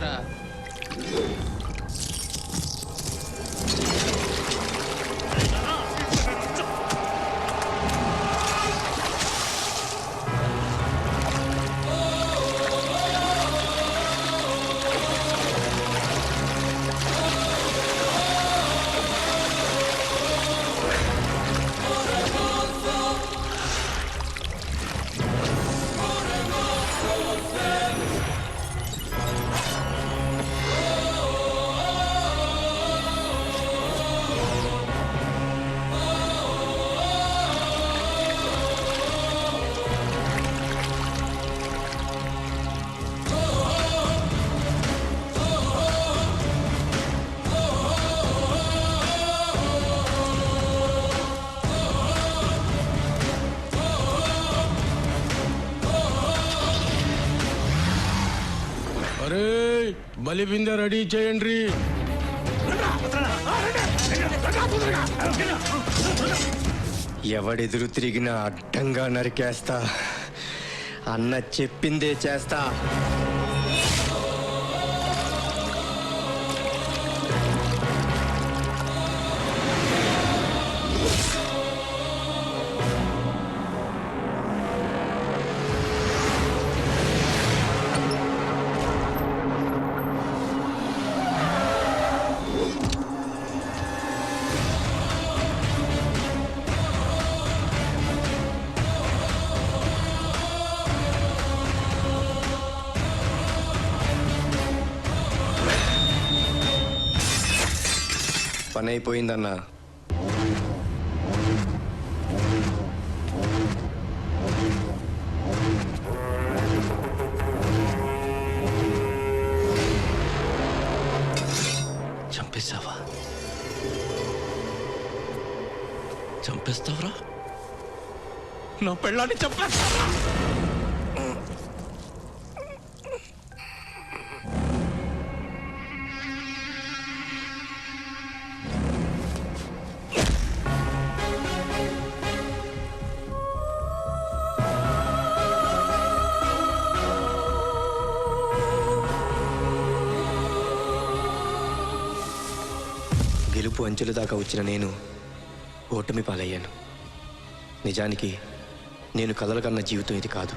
కదరా. అరే బలి బిందె రెడీ చేయండి. ఎవడెదురు తిరిగినా అడ్డంగా నరికేస్తా. అన్న చెప్పిందే చేస్తా. పని అయిపోయిందన్నా. చంపేస్తావా? చంపేస్తావరా? నా పెళ్ళాన్ని చంపేస్తావా? గెలుపు అంచెల దాకా వచ్చిన నేను ఓటమి పాలయ్యాను. నిజానికి నేను కలల కన్న జీవితం ఇది కాదు.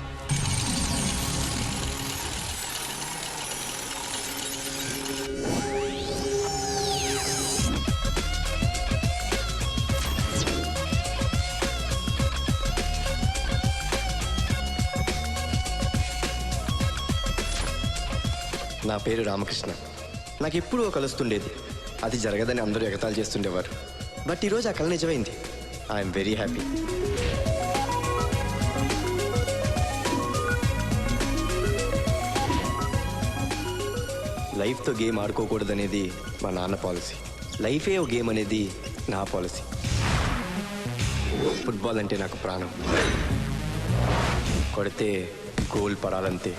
నా పేరు రామకృష్ణ. నాకు ఎప్పుడూ కలుస్తుండేది. అది జరగదని అందరూ ఎగతాళి చేస్తుండేవారు. బట్ ఈరోజు ఆ కళ నిజమైంది. I'm very happy. లైఫ్తో గేమ్ ఆడుకోకూడదనేది మా నాన్న పాలసీ. లైఫే ఓ గేమ్ అనేది నా పాలసీ. ఫుట్బాల్ అంటే నాకు ప్రాణం. కొడితే గోల్ పడాలంతే.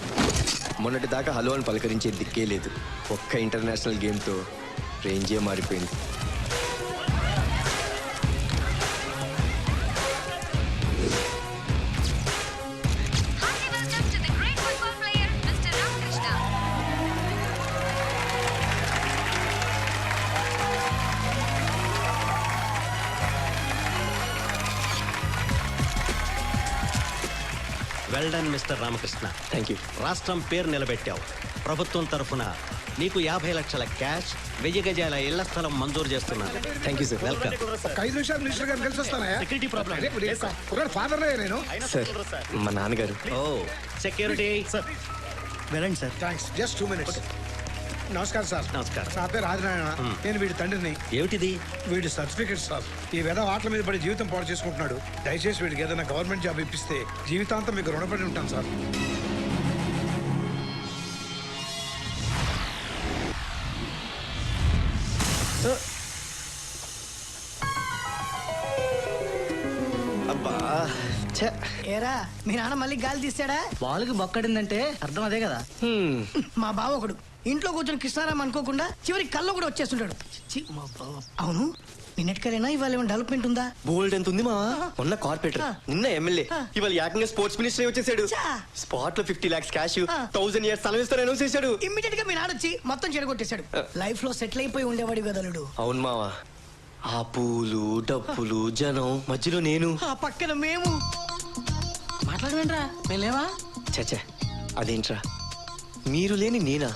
మొన్నటి దాకా హలో అని పలకరించే దిక్కే లేదు. ఒక్క ఇంటర్నేషనల్ గేమ్తో రేంజే మారిపోయింది. Well done mister Ramakrishna. Thank you. రాష్ట్రం పేరు నిలబెట్టావు. ప్రభుత్వం తరఫున నీకు 50 లక్షల క్యాష్, 1000 గజాల ఇళ్ల స్థలం మంజూరు చేస్తున్నాను. Thank you sir. వెల్కమ్. 5 నిమిషాలు మినిస్టర్ గారిని కలిసి వస్తానా? Security problem. ఫాదర్ నేను. సార్ మా నాన్నగారు. ఓ సెక్యూరిటీ. వెళ్ళండి సార్. థ్యాంక్స్. Just 2 minutes. నమస్కారం సార్. నమస్కారం. నా పేరు ఆదినారాయణ. నేను వీడి తండ్రిని. ఏమిటిది? వీడి సర్టిఫికెట్ సార్. ఈ విధ ఆటల మీద పడి జీవితం పాడు చేసుకుంటున్నాడు. దయచేసి వీడికి ఏదైనా గవర్నమెంట్ జాబ్ ఇప్పిస్తే జీవితాంతం మీకు రుణపడి ఉంటాను సార్. అబ్బా ఏరా మీ నాన్న మళ్ళీ గాలి తీసాడా? వాళ్ళకి బొక్కడిందంటే అర్థం అదే కదా. మా బావ ఒకడు ఇంట్లో కూర్చొని కృష్ణారాం అనుకోకుండా చివరికి కళ్ళు కూడా వచ్చేస్తుంటాడు. ఛీ, మా బావ. అవును నిన్నటికైనా ఇవాళ ఏమైనా డెవలప్మెంట్ ఉందా? బోల్డ్ ఎంత ఉంది మావా. మొన్న కార్పొరేటర్, నిన్న ఎమ్మెల్యే, ఇవాళ ఏకంగా స్పోర్ట్స్ మినిస్టర్ వచ్చేసాడు. చా. స్పాట్ లో 50 lakhs క్యాష్, 1000 years స్థలం ఇస్తాను అనౌన్స్ చేశాడు. ఇమ్మీడియట్ గా మీ నాన్న వచ్చి మొత్తం చెడగొట్టేశాడు. లైఫ్ లో సెటిల్ అయిపోయి ఉండేవాడి కదలుడు. అవును మావా. ఆ పూలు డప్పులు జనం మధ్యలో నేను. ఆ పక్కన మేము. మాట్లాడమేంట్రా, వెళ్ళేవా? చచ్చా, అదేంట్రా మీరు లేని నేనా?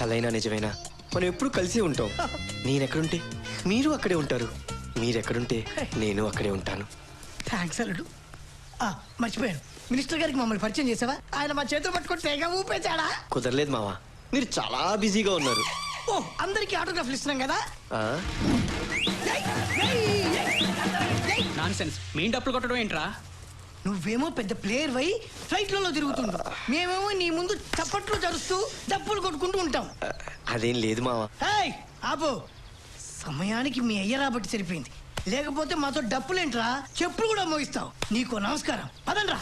కలైనా నిజమైనా మనం ఎప్పుడు కలిసి ఉంటాం. నేనెక్కడుంటే మీరు అక్కడే ఉంటారు, మీరెక్కడుంటే నేను అక్కడే ఉంటాను. థ్యాంక్స్ అల్లుడు. మర్చిపోయాను, మినిస్టర్ గారికి మమ్మల్ని పరిచయం చేసావా? ఆయన మా చేతులు పట్టుకొని తెగ ఊపేచాడా? కుదరలేదు మావా, మీరు చాలా బిజీగా ఉన్నారు. ఓ, అందరికి ఆటోగ్రాఫ్లు ఇస్తున్నాం కదా. ఆ? నాన్ సెన్స్ మీ డప్పులు కొట్టడం ఏంట్రా? నువ్వేమో పెద్ద ప్లేయర్ వై ఫ్లైట్లలో తిరుగుతుండు, మేమేమో నీ ముందు చప్పట్లు జరుస్తూ డప్పులు కొట్టుకుంటూ ఉంటాం. అదేం లేదు మావా. ఏయ్, ఆపు. సమయానికి మీ అయ్య రాబట్టి సరిపోయింది, లేకపోతే మాతో డప్పులేంట్రా, చెప్పులు కూడా మోగిస్తావు. నీకు నమస్కారం, పదండ్రా.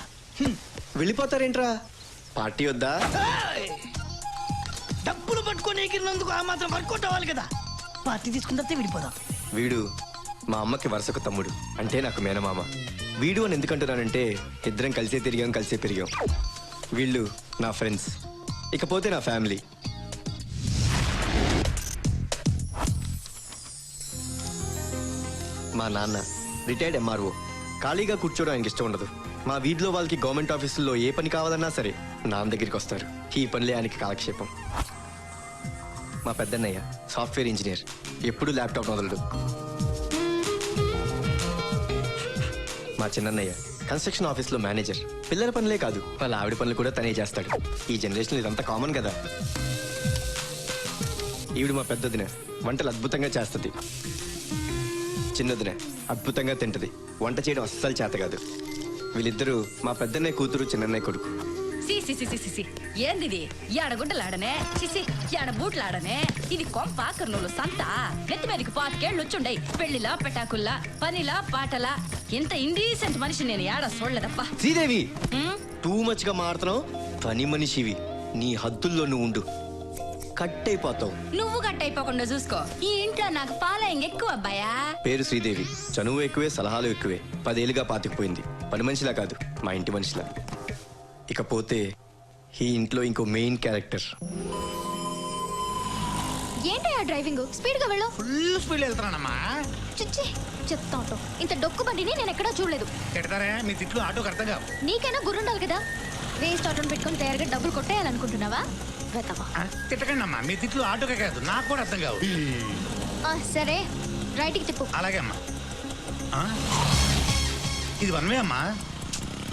వెళ్ళిపోతారేంట్రా? పార్టీ వద్దా? ఏయ్, డప్పులు పట్టుకొని ఎగిరినందుకు ఆ మాత్రం వర్కౌట్ అవ్వాలి కదా. పార్టీ తీసుకున్న తర్వాత విడిపోదాం. వీడు మా అమ్మకి వరుసకు తమ్ముడు, అంటే నాకు మేనమామ. వీడు అని ఎందుకంటున్నానంటే ఇద్దరం కలిసే తిరిగాం, కలిసే పెరిగాం. వీళ్ళు నా ఫ్రెండ్స్, ఇకపోతే నా ఫ్యామిలీ. మా నాన్న రిటైర్డ్ ఎంఆర్ఓ. ఖాళీగా కూర్చోవడం ఆయనకి ఇష్టం ఉండదు. మా వీధిలో వాళ్ళకి గవర్నమెంట్ ఆఫీసుల్లో ఏ పని కావాలన్నా సరే నాన్న దగ్గరికి వస్తారు. ఈ పనులే ఆయనకి కాలక్షేపం. మా పెద్దన్నయ్య సాఫ్ట్వేర్ ఇంజనీర్, ఎప్పుడూ ల్యాప్టాప్ వదలడు. మా చిన్నన్నయ్య కన్స్ట్రక్షన్ ఆఫీస్లో మేనేజర్. పిల్లల పనులే కాదు, వాళ్ళ ఆవిడ పనులు కూడా తనే చేస్తాడు. ఈ జనరేషన్ ఇదంతా కామన్ కదా. ఈవిడ మా పెద్దదిన, వంటలు అద్భుతంగా చేస్తుంది. చిన్నదిన అద్భుతంగా తింటది, వంట చేయడం అస్సలు చేత కాదు. వీళ్ళిద్దరూ మా పెద్దన్నయ్య కూతురు, చిన్నన్నయ్య కొడుకు. ఏంది ఏడగుడ్డలాడనే చిసి ఏడ బూట్లాడనే, ఇది కొంప కర్నూలు సంత. నెత్తి మీదకి 5 ఏళ్ళు వచ్చుండయి. పెళ్లిలా పెటాకుల్లా పనిలా పాటలా ఇంత ఇండీసెంట్ మనిషి నేను ఏడ చూడలేదప్పా. శ్రీదేవి, టూ మచ్ గా మారుతున్నావు. పని మనిషివి, నీ హద్దుల్లో నువ్వు ఉండు, కట్ అయిపోతావు. నువ్వు గట్టయిపోకుండా చూసుకో. ఈ ఇంట్లో నాకు ఫాలోయింగ్ ఎక్కువ అబ్బాయా. పేరు శ్రీదేవి, చనువు ఎక్కువే, సలహాలు ఎక్కువే. 10 ఏళ్ళుగా పాతుకుపోయింది. పని మనిషిలా కాదు, మా ఇంటి మనిషిలా. ఇకపోతే ఈ ఇంట్లో ఇంకో మెయిన్ క్యారెక్టర్. ఏంటయ్యా డ్రైవింగ్, స్పీడ్ గా వెళ్ళు. ఫుల్ స్పీడ్ వెళ్తున్నానమ్మా. చిచ్చి, చెప్తా ఉంటావు. ఇంత డొక్కు బండిని నేను ఎక్కడా చూడలేదు. తిడతారా? మీ తిట్లు ఆటోకి అర్థం కావు. నీకైనా గుర్రుండాలి కదా. వేస్ట్ ఆటోని పెట్టుకొని తయారుగా డబ్బులు కొట్టేయాలనుకుంటున్నావా? వెతవా. తిట్టకండి అమ్మా, మీ తిట్లు ఆటోకే కాదు, నాకు కూడా అర్థం కావు. సరే, రైట్కి తిప్పు. అలాగే అమ్మా. ఇది వన్ వే అమ్మా.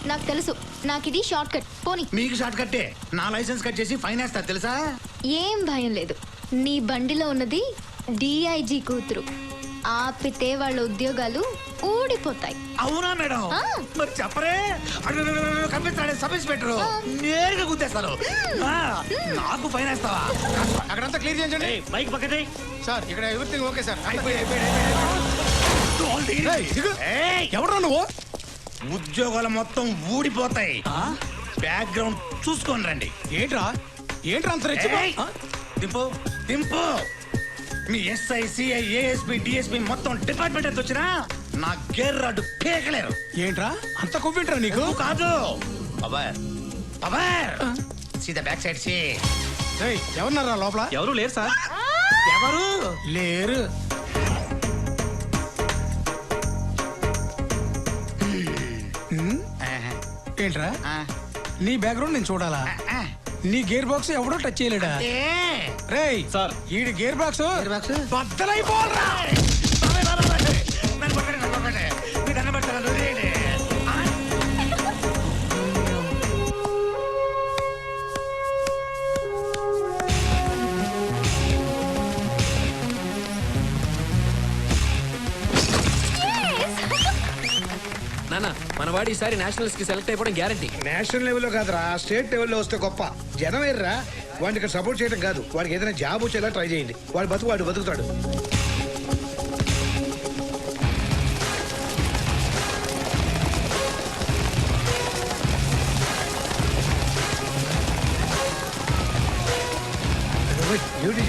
నాకు తెలుసు, నాకు ఇది షార్ట్ కట్. పోనీ. మీకు షార్ట్ కట్టే, నా లైసెన్స్ కట్ చేసి ఫైన్ వేస్తా తెలుసా? ఏం భయం లేదు. నీ బండిలో ఉన్నది డిఐజీ కూతురు. ఆపితే వాళ్ళ ఉద్యోగాలు ఊడిపోతాయి. అవునా మేడం? మరి చెప్పరే. కనిపిస్తాడే సబ్ ఇన్స్పెక్టర్, నేరుగా గుద్దేస్తాను. నాకు ఫైన్ వేస్తావా? అక్కడంతా క్లియర్ చేయండి. మైక్ పక్కనే. సార్ ఇక్కడ ఎవ్రీథింగ్ ఓకే సార్. ఎవరు నువ్వు? ఉద్యోగాలు మొత్తం ఊడిపోతాయి. బ్యాక్గ్రౌండ్ చూసుకొని రండి. ఏంట్రా అంత రెచ్చి? దింపు దింపు. మీ ఎస్ఐ సిఐ ఏఎస్పీ డిఎస్పీ మొత్తం డిపార్ట్మెంట్ ఎంత వచ్చినా నా గేర్ రాడు పేకలేరు. ఏంట్రా అంత కొవ్వింట్రా నీకు? నువ్వు కాదు పవర్ పవర్. సీదా బ్యాక్ సైడ్ సి. ఎవరున్నారా లోపల? ఎవరు లేరు సార్. ఎవరు లేరు. ఏంట్రా నీ బ్యాక్గ్రౌండ్ నేను చూడాలా? నీ గేర్ బాక్స్ ఎవడో టచ్ చేయలేడా? రేయ్ సార్, ఈ గేర్ బాక్స్ బద్దలైపోవాలరా. నాన్న మనవాడు ఈసారి నేషనల్స్ కి సెలెక్ట్ అయిపోవడం గ్యారంటీ. నేషనల్ లెవెల్లో కాదురా, స్టేట్ లెవెల్లో వస్తే గొప్ప. జనం ఏర్రా, వాడిని ఇక్కడ సపోర్ట్ చేయడం కాదు, వాడికి ఏదైనా జాబ్ వచ్చేలా ట్రై చేయండి. వాడు బతుకుతాడు.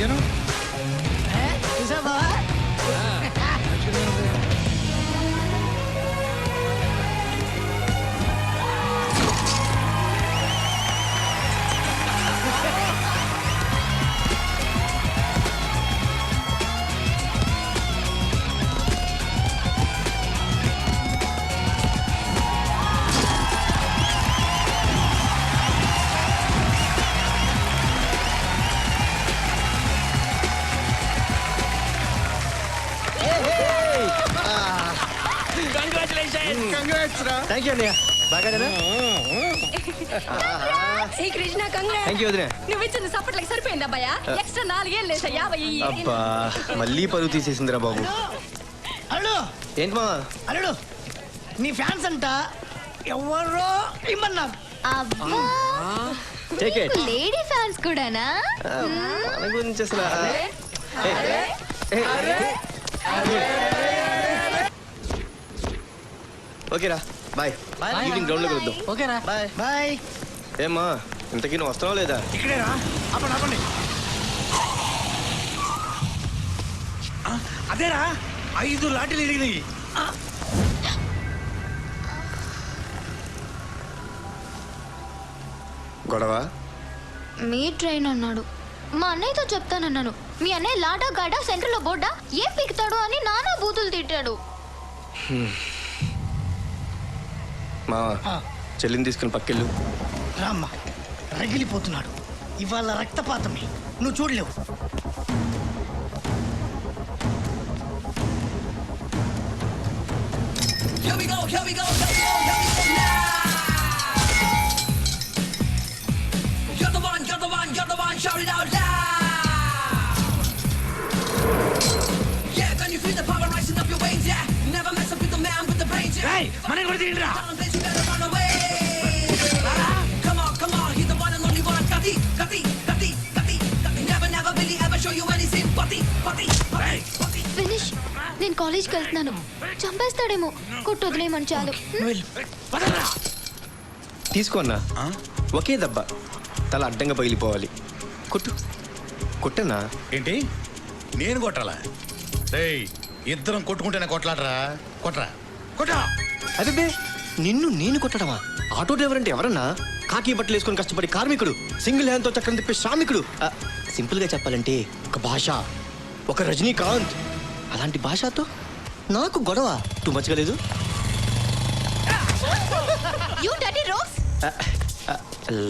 జనం చూసావా? థ్యాంక్ యూ అన్నయ్య బాగా ఈ కృష్ణ కంగ్రాట్స్. థ్యాంక్ యూ వదిన. నువ్వు ఇచ్చిన సపోర్ట్లకి సరిపోయింది అబ్బాయా. ఎక్స్ట్రా 4 ఏళ్ళు లేదా 50. అబ్బా మళ్ళీ పరువు తీసేసిందిరా బాబు. అల్లుడు ఏంటి మా అల్లుడు నీ ఫ్యాన్స్ అంట ఎవరో ఇమ్మన్నారు. అబ్బా టేక్ ఇట్. లేడీ ఫ్యాన్స్ కూడానా? మన గురించి అసలు ఓకేరా బాయ్. ఈవినింగ్ గ్రౌండ్ లో కలుద్దాం. ఓకేనా బాయ్. బాయ్. ఏమ్మా ఇంతకీ నువ్వు వస్తావా లేదా? ఇక్కడేనా? ఆపండి ఆపండి. అదేరా 5 లాఠీలు ఎరిగినాయి. గొడవ మీ ట్రైన్ అన్నాడు. మా అన్నయ్యతో చెప్తానన్నాను. మీ అన్నయ్య లాడా గాడా సెంటర్లో బోర్డా ఏం పీకుతాడు అని నానా బూతులు తిట్టాడు. మా చెల్లిని తీసుకుని పక్కెళ్ళు. రామ్మా రగిలిపోతున్నాడు. ఇవాళ రక్తపాతమే, నువ్వు చూడలేవు. మన కూడా తిండిరా. ఫినిష్. నేను కాలేజ్కి వెళ్తున్నాను. చంపేస్తాడేమో. కొట్టు వదిలేయమని చాలు. తీసుకో అన్నా. ఒకే దెబ్బ తల అడ్డంగా పగిలిపోవాలి. కొట్టు కొట్టన్నా. ఏంటి నేను కొట్టాలా? రేయ్ ఇద్దరం కొట్టుకుంటేనే కొట్లాడరా. కొట్రా కొట్టా. అదే నిన్ను నేను కొట్టడమా? ఆటో డ్రైవర్ అంటే ఎవరన్నా? కాకి బట్టలు వేసుకొని కష్టపడి కార్మికుడు, సింగిల్ హ్యాండ్ తో చక్రం తిప్పే శ్రామికుడు. సింపుల్ గా చెప్పాలంటే ఒక భాష, ఒక రజనీకాంత్. అలాంటి భాషతో నాకు గొడవ టూ మచ్గా లేదు. You dirty rogues.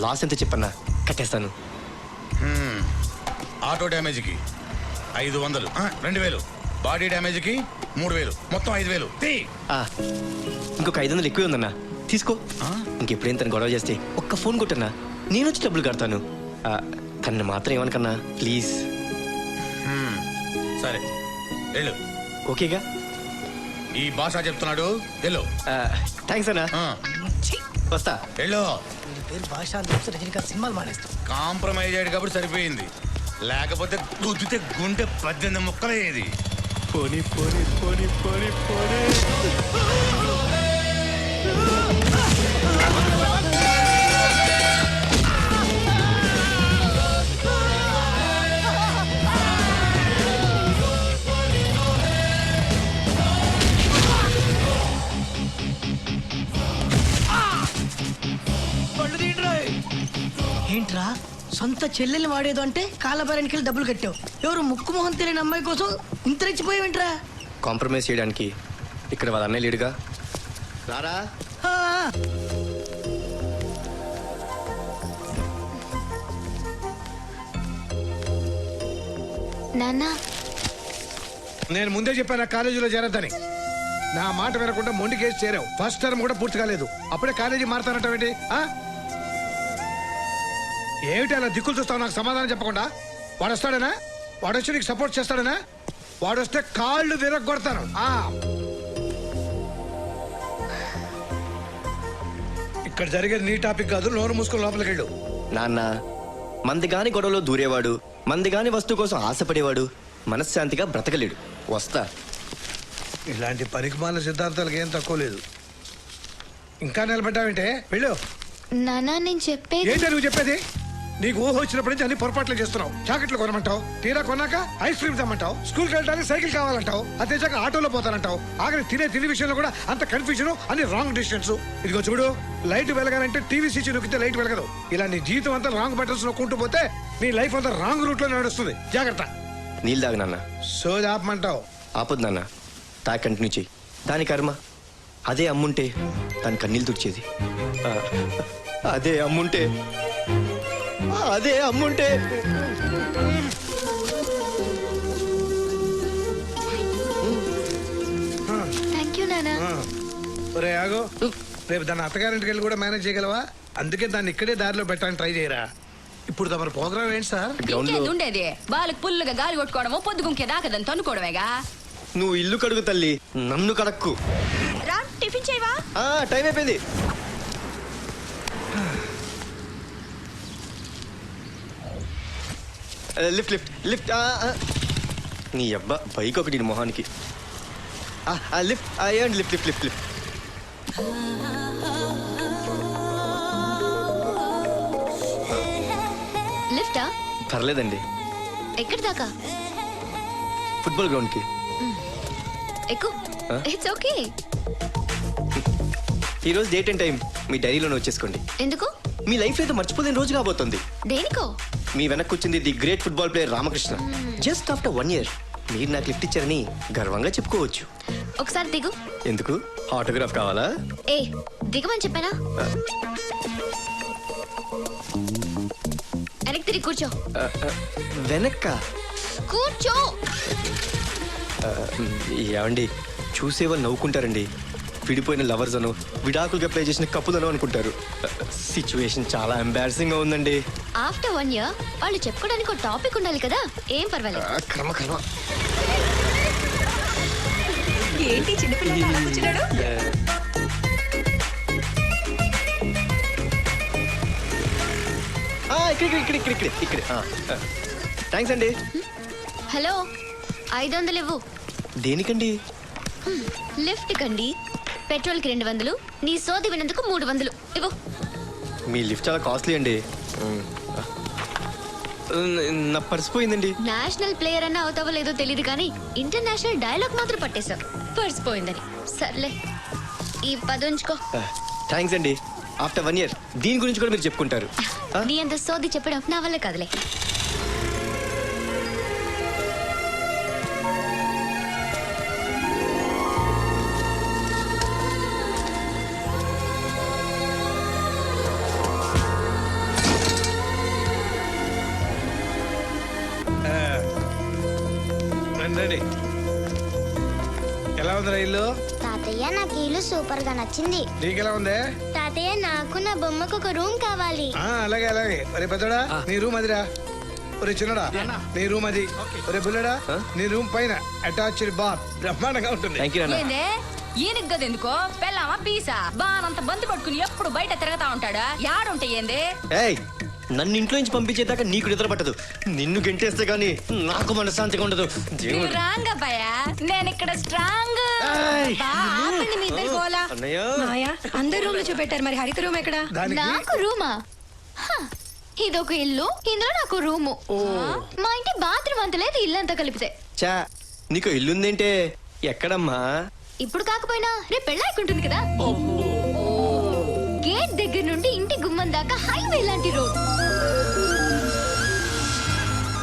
లాస్ ఎంత చెప్పన్నా కట్టేస్తాను. ఆటో డ్యామేజ్కి 500, 2000. బాడీ డ్యామేజ్కి 3000, మొత్తం 5000. ఇంకొక 500 ఎక్కువ ఉందన్నా, తీసుకో. ఇంకెప్పుడేం తను గొడవ చేస్తే ఒక్క ఫోన్ కొట్టన్నా, నేను వచ్చి డబ్బులు కడతాను. తను మాత్రం ఏమనుకన్నా ప్లీజ్. సరే వెళ్ళు. ఓకేగా? ఈ భాష చెప్తున్నాడు వెళ్ళు. థ్యాంక్స్ అన్నా. వస్తా. వెళ్ళు. నీ పేరు భాష అని తెలిసి రజనీకాంత్ సినిమాలు మానేస్తాం. కాంప్రమైజ్ అయ్యాడు కాబట్టి సరిపోయింది. లేకపోతే గుద్దితే గుండె 18 ముక్కలయ్యేది. పోనీ పోనీ పోనీ పోనీ పోనీ. ఏంట్రా సొంత చెల్లెల్ని వాడేదో అంటే కాళ్ళబేరానికి వెళ్ళి డబ్బులు కట్టావు. ఎవరు ముక్కు మొహం తెలియని అమ్మాయి కోసం ఇంత రెచ్చిపోయావేంట్రా? కాంప్రమైజ్ చేయడానికి ఇక్కడ వాళ్ళ అన్నయ్య లేడుగా. రారా. నాన్నా నేను ముందే చెప్పాను కాలేజీలో చేరద్దని. నా మాట వినకుండా మొండి కేసు చేరావు. ఫస్ట్ టర్మ్ కూడా పూర్తి కాలేదు, అప్పుడే కాలేజీ మారుతానంటావేంటి? ఏమిటి అలా దిక్కులు చూస్తావు? నాకు సమాధానం చెప్పకుండా. వాడు వస్తాడనా? వాడు వచ్చి నీకు సపోర్ట్ చేస్తాడనా? వాడు వస్తే కాళ్ళు విరగొడతాను. ఇక్కడ జరిగేది నీ టాపిక్ కాదు, నోరు మూసుకొని లోపలికి వెళ్ళు. నాన్న మందిగాని గొడవలో దూరేవాడు, మందిగాని వస్తువు కోసం ఆశపడేవాడు మనశ్శాంతిగా బ్రతకలేడు. వస్తా. ఇలాంటి పరికమాల సిద్ధాంతాలకు ఏం తక్కువ లేదు. ఇంకా నిలబడ్డావంటే వెళ్ళు. నానా నేను చెప్పేది. ఏంటో నువ్వు చెప్పేది? నీకు ఊహ వచ్చినప్పటి నుంచి అన్ని పొరపాట్లు చేస్తున్నావు. జాకెట్లు కొనమంటావు, తీరా కొన్నాక ఐస్ క్రీమ్ తెమ్మంటావు, స్కూల్కి వెళ్ళడానికి సైకిల్ కావాలంటావు, అదేచాక ఆటోలో పోతానంటావు. ఆఖరి తినే విషయంలో కూడా అంత కన్ఫ్యూజన్, అన్ని రాంగ్ డిసిషన్స్. ఇదిగో చూడు, లైట్ వెలగాలంటే టీవీ స్విచ్ నొక్కితే లైట్ వెలగదు. ఇలా నీ జీవితం అంతా రాంగ్ బటన్స్ నొక్కుంటూ పోతే నీ లైఫ్ అంతా రాంగ్ రూట్ లో నడుస్తుంది. జాగ్రత్త. నీళ్ళు తాగు నాన్న. సోది ఆపమంటావు? ఆపొద్దు నాన్న, తాగి కంటిన్యూ చెయ్యి. దాని కర్మ. అదే అమ్ముంటే దాని కన్నీళ్ళు తుడిచేది. అదే అమ్ముంటే థ్యాంక్ యూ నానా. ఒరే ఆగో, రేపు దాన్ని అత్తగారింటికి వెళ్ళి కూడా మేనేజ్ చేయగలవా? అందుకే దాన్ని ఇక్కడే దారిలో పెట్టడానికి ట్రై చేయరా. ఇప్పుడు తమ ప్రోగ్రామ్ ఏంటి సార్? గ్రౌండ్ లో ఇంకేది ఉండేది బాలకు పుల్లుగా గాలి కొట్టుకోవడము పొద్దుగుంకే దాకదని తన్నుకోవడమేగా. నువ్వు ఇల్లు కడుగు తల్లి, నన్ను కడక్కు. రా టిఫిన్ చేయవా? టైం అయిపోయింది. Lift lift lift. నీ అబ్బా బైక్ ఒకటి నీ మొహానికి. లిఫ్ట్ ఏమండి, లిఫ్ట్ లిఫ్ట్ లిఫ్ట్ లిఫ్ట్. లిఫ్టా? పర్లేదండి. ఎక్కడి దాకా? ఫుట్బాల్ గ్రౌండ్కి. ఎక్కు. It's okay. ఈరోజు డేట్ అండ్ టైం మీ డైరీలో నోట్ చేసుకోండి. ఎందుకు? మీ లైఫ్ అయితే మర్చిపోలేని రోజు కాబోతుంది. దేనికో? మీ వెనక్కి వచ్చింది the great football player Ramakrishna. Just after 1 year మీరు నాకు లిఫ్ట్ ఇచ్చారని గర్వంగా చెప్పుకోవచ్చు. ఒకసారి దిగు. ఎందుకు? ఆటోగ్రాఫ్ కావాలా? ఏ దిగమని చెప్పానా? వెనక్కి తిరిగి కూర్చో. వెనక్క? కూర్చో. ఏమండి, చూసేవాళ్ళు నవ్వుకుంటారండి. విడిపోయిన లవర్స్ అను, విడాకులుగా ప్లే చేసిన కప్పులను అనుకుంటారు. సిచ్యువేషన్ చాలా ఎంబారసింగ్ గా ఉందండి. ఆఫ్టర్ 1 year వాళ్ళు చెప్పుకోవడానికి ఒక టాపిక్ ఉండాలి కదా. ఏం పర్వాలేదు. కర్మ కర్మ. ఏంటి చిన్నపిల్లలు అలా కూర్చున్నాడు? ఇక్కడ థ్యాంక్స్ అండి. హలో, 500 ఇవ్వు. దేనికండి? లిఫ్ట్ కండి. పెట్రోల్ కి 200, నీ సోది వినందుకు 300 ఇవ్వు. మీ లిఫ్ట్ చాలా కాస్ట్లీ అండి. నా పర్స్ పోయిందండి. నేషనల్ ప్లేయర్ అన్న అవుతావో లేదో తెలియదు కానీ ఇంటర్నేషనల్ డైలాగ్ మాత్రం పట్టేశావు. పర్స్ పోయిందని. సర్లే, ఈ 10 ఉంచుకో. థ్యాంక్స్ అండి. ఆఫ్టర్ 1 year దీని గురించి కూడా మీరు చెప్పుకుంటారు. నీ అంత సోది చెప్పడం నా వల్ల కాదులే. రండి. ఎలా ఉందిరా ఇల్లు? తాతయ్య నాకు ఇల్లు సూపర్ గా నచ్చింది. నీకెలా ఉంది? తాతయ్య నాకు నా బొమ్మకు ఒక రూమ్ కావాలి. అలాగే అలాగే. ఒరే పెద్దోడా, నీ రూమ్ అదిరా. ఒరే చిన్నడా, నీ రూమ్ అది. ఒరే బుల్లడా, నీ రూమ్ పైన అటాచ్డ్ బాత్ బ్రహ్మాండంగా ఉంటుంది. థ్యాంక్ యూ అన్న. ఏందే ఈయనకి గదెందుకో పెళ్ళామా పీసా బానంత బంతి పట్టుకుని ఎప్పుడు బయట తిరగతా ఉంటాడా? యాడుంటే ఏంది? ఏయ్, నన్ను ఇంట్లో నుంచి పంపించేదాకా నీకు నిద్ర పట్టదు. నిన్ను గెంటేస్తే గానీ నాకు మనశ్శాంతిగా ఉండదు. దేవుడు. రాంగ్ అబ్బాయా, నేను ఇక్కడ స్ట్రాంగ్. ఏయ్. మీ ఇద్దరు గోలా. అన్నయ్య. మాయా, అందరు రూమ్ లో చూపెట్టారు, మరి హరిత రూమ్ ఎక్కడ? దానికి నాకు రూమా? హ, ఇదొక ఇల్లు, ఇందులో నాకు రూము. మా ఇంటి బాత్రూమ్ అంత లేదు, ఇల్లంతా కలిపితే. చా, నీకు ఇల్లుందేంటే? ఎక్కడమ్మా? ఇప్పుడు కాకపోయినా రేపు పెళ్ళాకుంటుంది కదా. గేట్ దగ్గర నుండి ఇంటి గుమ్మం దాకా హైవే లాంటి రోడ్,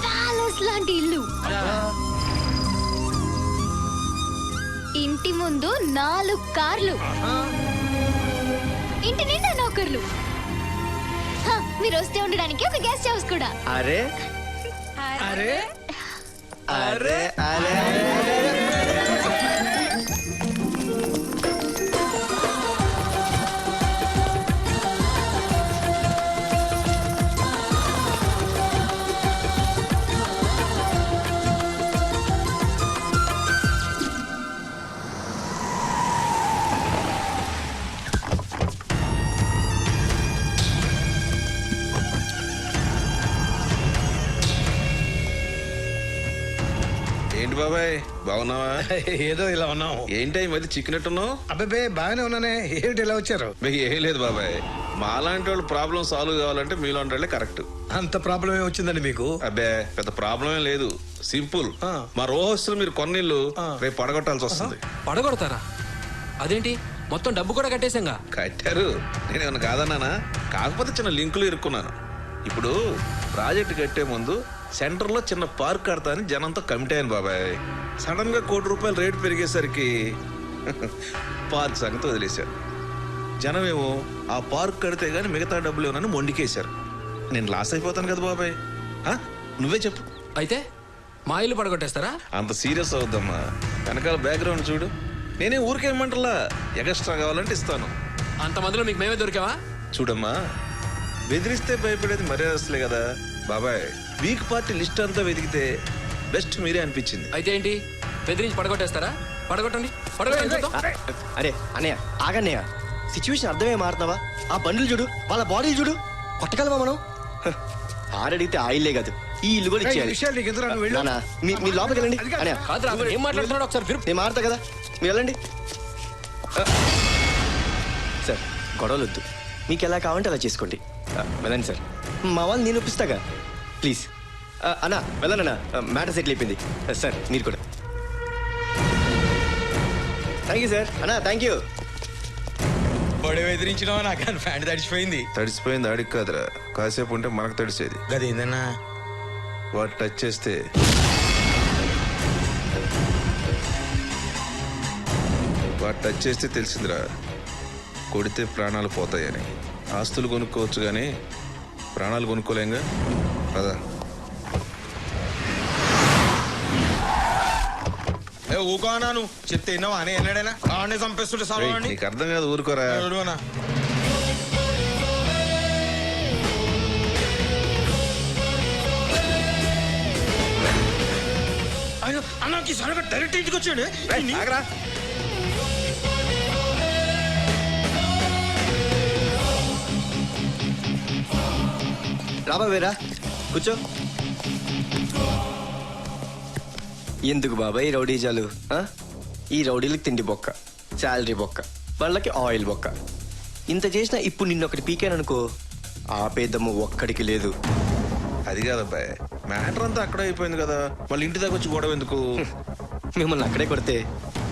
ప్యాలెస్ లాంటి ఇల్లు, ఇంటి ముందు 4 కార్లు, ఇంటి నిండా నౌకర్లు. హ, మీరు వస్తే ఉండడానికి ఒక గెస్ట్ హౌస్ కూడా. అరే అరే అరే అరే. ఏంటి బాబాయ్, బాగున్నావా? ఏదో ఇలా ఉన్నావు. ఏంటి ఈ మధ్య చిక్కినట్టున్నావు? అబ్బాయి బాగానే ఉన్నానే. ఏమిటి ఇలా వచ్చారు? ఏం లేదు బాబాయ్, మాలాంటి వాళ్ళు ప్రాబ్లం సాల్వ్ కావాలంటే మీలాంటి వాళ్ళే కరెక్ట్. అంత ప్రాబ్లం ఏమి వచ్చిందండి మీకు? అబ్బే పెద్ద ప్రాబ్లం ఏం లేదు, సింపుల్. మా రోహస్తులు మీరు కొన్నిళ్ళు రేపు పడగొట్టాల్సి వస్తుంది. పడగొడతారా? అదేంటి, మొత్తం డబ్బు కూడా కట్టేశాంగా. కట్టారు, నేనేమన్నా కాదన్నానా? కాకపోతే చిన్న లింకులు ఇరుక్కున్నాను. ఇప్పుడు ప్రాజెక్ట్ కట్టే ముందు సెంటర్ లో చిన్న పార్క్ కడతా అని జనంతో కమిటీ అయ్యాను బాబాయ్. సడన్ గా ₹1 కోటి రేటు పెరిగేసరికి పార్క్ సంగతి వదిలేశారు. జనమేమో ఆ పార్క్ కడితే గానీ మిగతా డబ్బులు ఏమన్నా మొండికేశారు. నేను లాస్ అయిపోతాను కదా బాబాయ్. నువ్వే చెప్పు. అయితే మా ఇల్లు పడగొట్టేస్తారా? అంత సీరియస్ అవుద్దమ్మా. వెనకాల బ్యాక్గ్రౌండ్ చూడు. నేనే ఊరికేమంటలా, ఎగస్ట్రా కావాలంటే ఇస్తాను. అంత మందిలో మీకు మేమే దొరికావా? చూడమ్మా, బెదిరిస్తే భయపడేది మర్యాదస్తులే కదా బాబాయ్. వీక్ పార్టీ లిస్ట్ అంతా వెతికితే బెస్ట్ మీరే అనిపించింది. అయితే ఏంటి, బెదిరించి పడగొట్టేస్తారా? పడగొట్టండి, పడగొట్టండి చూద్దాం. అరే అన్నయ్య ఆగన్నయ్య, సిచ్యువేషన్ అర్థమే మారుతున్నావా? ఆ బండ్లు చూడు, వాళ్ళ బాడీ చూడు, కొట్టగలవా మనం? ఆరడిగితే ఆయిల్లే కాదు, ఈ ఇల్లు కూడా ఈ ఇచ్చేయాలి. విషయాలు నీకు ఎందుకు నువ్వు వెళ్ళు. నాన్న, మీ లోపలికి వెళ్ళండి. అది కాదు. అన్నయ్య కాదురా, అతను ఏం మాట్లాడుతున్నాడు ఒకసారి విను. నేను మారుతా కదా, మీరు వెళ్ళండి. సార్ గొడవలు వద్దు, మీకు ఎలా కావాలంటే అలా చేసుకోండి. వెళ్ళండి సార్, మా వాళ్ళు నేను ఒప్పిస్తాగా, ప్లీజ్. అన్నా వెళ్ళనన్నా, మ్యాటర్ సెటిల్ అయిపోయింది. సార్ మీరు కూడా. Thank you sir. అన్నా థ్యాంక్ యూ. బొడవ ఎదిరించినావా? నాకు ప్యాంట్ తడిచిపోయింది. తడిసిపోయింది ఆడికి కాదురా, కాసేపు ఉంటే మనకు తడిసేది. గదేందన్నా? వాడు టచ్ చేస్తే తెలిసిందిరా, కొడితే ప్రాణాలు పోతాయని. ఆస్తులు కొనుక్కోవచ్చు కానీ ప్రాణాలు కొనుక్కోలేంగా కదా. ఊకోనాను చెప్తే విన్నావా? అనే ఎన్నడైనా ఆడనే చంపేస్తుంటే సార్ నీకు అర్థం కాదు, ఊరుకోరా. అన్నకి సరగా డైరెక్ట్ ఇంటికి వచ్చాడు. ఆగరా. రాబా వేరా కూర్చో. ఎందుకు బాబాయ్ రౌడీజాలు? ఈ రౌడీలకు తిండి బొక్క, శాలరీ బొక్క, వాళ్ళకి ఆయిల్ బొక్క. ఇంత చేసినా ఇప్పుడు నిన్నొకటి పీకాననుకో, ఆపేదమ్ము ఒక్కడికి లేదు. అది కాదబ్బాయ్, మ్యాటర్ అంతా అక్కడే అయిపోయింది కదా, మళ్ళీ ఇంటి దాకా వచ్చి గొడవ ఎందుకు? మిమ్మల్ని అక్కడే కొడితే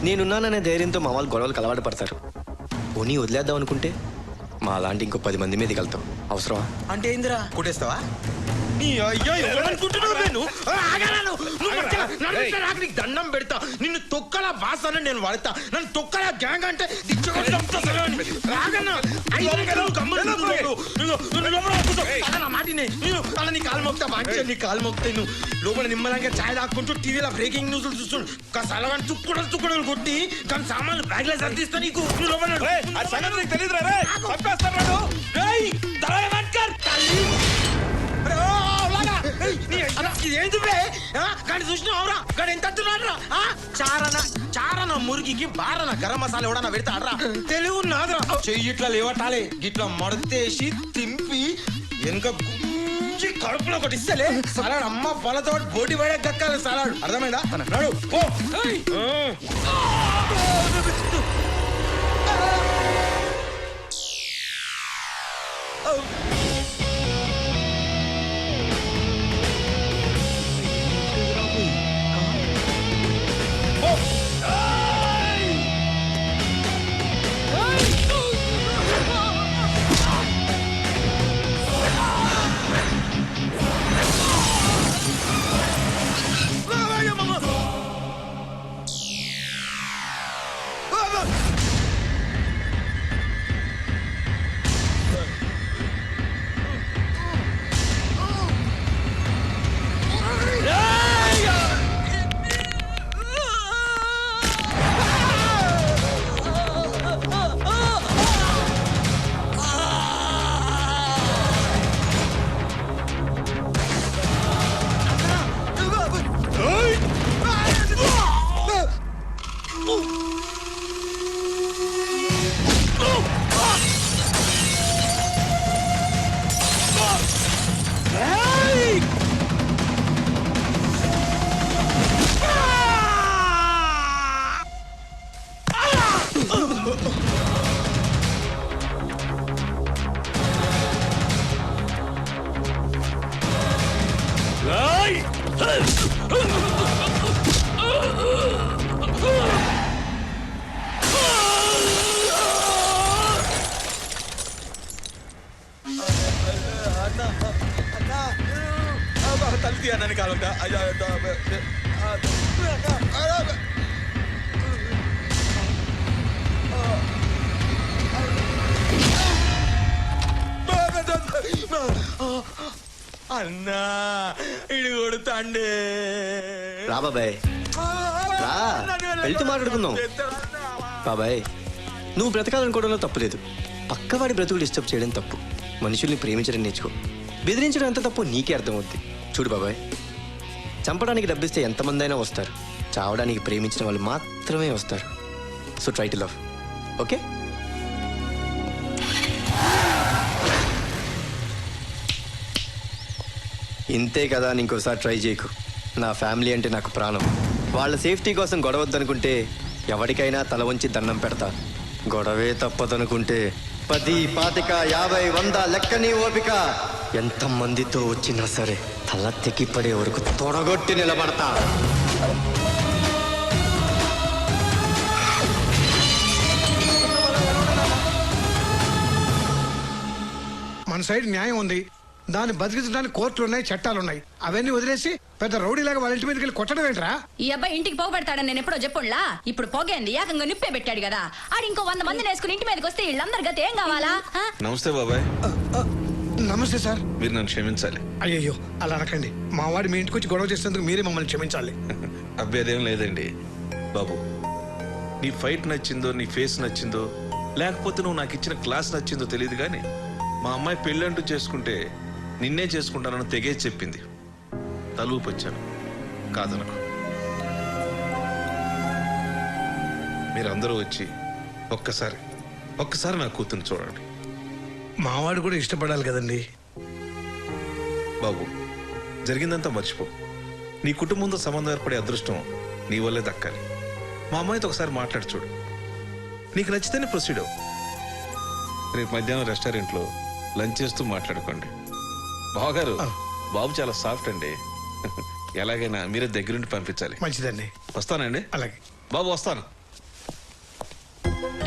నేనున్నాననే ధైర్యంతో మా వాళ్ళు గొడవలకు అలవాటు పడతారు. పోనీ వదిలేద్దాం అనుకుంటే మా లాంటి ఇంకో 10 మంది మీదకి వెళ్తాం. అవసరమా? అంటే ఏందిరా, కొట్టేస్తావా? దండం పెడతా, నిన్ను తొక్కల వాసన నేను వాడతా. నన్ను తొక్కల గ్యాంగ్ అంటే నీ కాలు మొక్తా మంచిగా, నీ కాలు మొక్తా. నువ్వు లోపల నిమ్మలంగా ఛాయ్ దాక్కుంటూ టీవీలో బ్రేకింగ్ న్యూస్ చూస్తుండు. కాసలగాని తుక్కుడలు కొట్టి కానీ సామాన్లు బ్యాగ్ లో సర్దిస్తా నీకు. నువ్వు లోపల ఏంటి కానీ చూసినావురా? కానీ ఎంత అంటున్నాడురా? చారన మురిగికి బారన గరం మసాలా ఎవడన్నా పెడతాడరా? తెలివి నాదరా. చెయ్యి ఇట్లా లేవటాలే, ఇట్లా మడతేసి తింపి వెనక గుంజి కడుపులో ఒకటి ఇస్తలే సలాడ్. అమ్మ పొలతో బోటి పడే దక్కాలి సలాడ్. అర్థమైందా? నడు పో. తల్లి అన్నని కాలంగా అన్నా ఇడు కొడుతాండే. రా బాబాయ్ రా, వెళ్తూ మాట్లాడుకుందాం. బాబాయ్ నువ్వు బ్రతకాలనుకోవడంలో తప్పులేదు, పక్కవాడి బ్రతుకులు డిస్టర్బ్ చేయడం తప్పు. మనుషుల్ని ప్రేమించడం నేర్చుకో. బెదిరించడం ఎంత తప్పు నీకే అర్థమవుద్ది. చూడు బాబాయ్, చంపడానికి డబ్బిస్తే ఎంతమంది అయినా వస్తారు, చావడానికి ప్రేమించిన వాళ్ళు మాత్రమే వస్తారు. So try to love, okay? ఇంతే కదా అని ఇంకోసారి ట్రై చేయకు. నా ఫ్యామిలీ అంటే నాకు ప్రాణం. వాళ్ళ సేఫ్టీ కోసం గొడవద్దనుకుంటే ఎవరికైనా తల వంచి దండం పెడతా. గొడవే తప్పదనుకుంటే 10, 25, 50, 100 లెక్కని ఓపిక. ఎంతమందితో వచ్చినా సరే తల తెక్కిపడే వరకు తొడగొట్టి నిలబడతా. మన సైడ్ న్యాయం ఉంది, దాన్ని బతికించడానికి కోర్టులు ఉన్నాయి, చట్టాలు ఉన్నాయి. అవన్నీ వదిలేసి పెద్ద రౌడీలాగా వాళ్ళ ఇంటి మీదకి వెళ్ళి కొట్టడం ఏంట్రా? ఈ అబ్బాయి ఇంటికి పోగబెడతాడని నేను ఎప్పుడో చెప్పుండ్లా. ఇప్పుడు పోగేంది ఏకంగా నిప్పే పెట్టాడు కదా. ఆడు ఇంకో 100 మందిని వేసుకుని ఇంటి మీదకి వస్తే వీళ్ళందరి గతి ఏం కావాలా? ఆ? నమస్తే బాబాయ్. నమస్తే సార్. మీరు నన్ను క్షమించాలి. అయ్యయ్యో అలా అనకండి. మా వాడు మీ ఇంటికి వచ్చి గొడవ చేసేందుకు మీరే మమ్మల్ని క్షమించాలి. అభ్యర్థం లేదండి బాబు. నీ ఫైట్ నచ్చిందో, నీ ఫేస్ నచ్చిందో, లేకపోతే నువ్వు నాకు ఇచ్చిన క్లాస్ నచ్చిందో తెలియదు కానీ మా అమ్మాయి పెళ్ళంటూ చేసుకుంటే నిన్నే చేసుకుంటానని తెగే చెప్పింది. తలూపొచ్చాను, కాదనకు. మీరందరూ వచ్చి ఒక్కసారి నా కూతుర్ని చూడండి. మావాడు కూడా ఇష్టపడాలి కదండి. బాబు, జరిగిందంతా మర్చిపో. నీ కుటుంబంతో సంబంధం ఏర్పడే అదృష్టం నీ వల్లే దక్కాలి. మా అమ్మాయితో ఒకసారి మాట్లాడి చూడు. నీకు నచ్చితేనే ప్రొసీడ్ అవ్వు. రేపు మధ్యాహ్నం రెస్టారెంట్లో లంచ్ చేస్తూ మాట్లాడుకోండి. బావగారు, బాబు చాలా సాఫ్ట్ అండి. ఎలాగైనా మీరే దగ్గరుండి పంపించాలి. మంచిదండి. వస్తానండి. అలాగే బాబు, వస్తాను.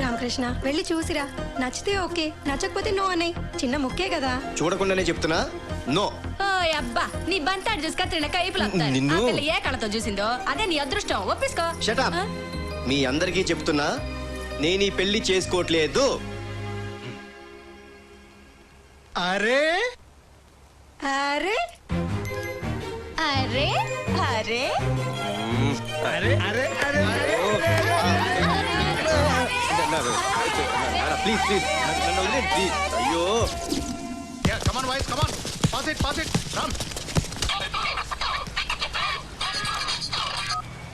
రామకృష్ణ వెళ్ళి చూసిరా. నచ్చితే ఓకే, నచ్చకపోతే నో అన్నయ్య. చిన్న ముక్కే కదా. చూడకుండానే చెప్తున్నా, నో. ఓ అబ్బా, నీ బంతాడు చూసి కత్తిన కైపులు నిన్ను- ఏ కళతో చూసిందో అదే నీ అదృష్టం. ఒప్పించుకో. Shut up. మీ అందరికీ చెప్తున్నా, నేను ఈ పెళ్లి చేసుకోవట్లేదు. అరే అరే అరే అరే అరే అరే అరే ప్లీజ్ ప్లీజ్ నన్ను వదిలేయండి, ప్లీజ్. అయ్యో,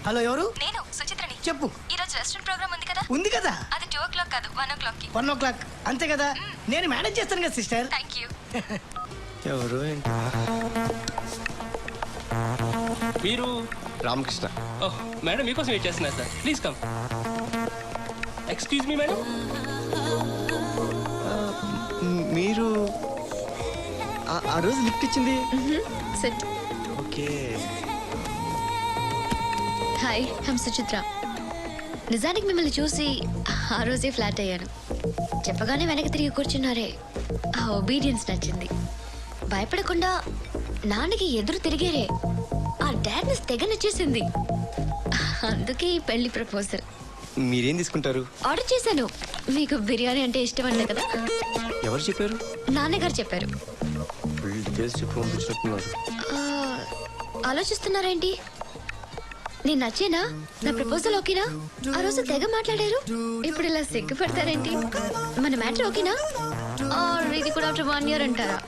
హలో, ఎవరు? నేను సుచిత్రని. చెప్పు. ఈ రోజు రెస్టారెంట్ ప్రోగ్రామ్ ఉంది కదా. ఉంది కదా. అది 2 o'clock కాదు, 1 o'clock కి. 1 o'clock అంతే కదా. నేను మేనేజ్ చేస్తాను కదా సిస్టర్. Thank you. ఎవరు? మీరు రామకృష్ణ. ఓహ్ మేడం, మీకోసం వెయిట్ చేస్తున్నా sir. Please come. Excuse me madam. మీరు ఆ రోజు లిఫ్ట్ ఇచ్చింది. Set. Okay. Hi, I'm Suchitra. నిజానికి మిమ్మల్ని చూసి ఆ రోజే ఫ్లాట్ అయ్యాను. చెప్పగానే వెనక్కి తిరిగి కూర్చున్నారే, ఆ ఒబీడియన్స్ నచ్చింది. భయపడకుండా నాన్నకి ఎదురు తిరిగారే, ఆ డాడ్నెస్ తెగ నచ్చేసింది. అందుకే ఈ పెళ్లి ప్రపోజల్. మీరేం తీసుకుంటారు? ఆర్డర్ చేశాను. మీకు బిర్యానీ అంటే ఇష్టం అంట కదా. ఎవరు చెప్పారు? నాన్నగారు చెప్పారు. ఫుల్ డీటెయిల్స్ చెప్పి పంపించినట్టున్నారు. ఆ, ఆలోచిస్తున్నారేంటి? నేను నచ్చేనా? నా ప్రపోజల్ ఓకేనా? ఆ రోజు తెగ మాట్లాడారు, ఇప్పుడు ఇలా సిగ్గుపడతారేంటి? మన మ్యాటర్ ఓకేనా? ఇది కూడా ఆఫ్టర్ 1 year అంటారా?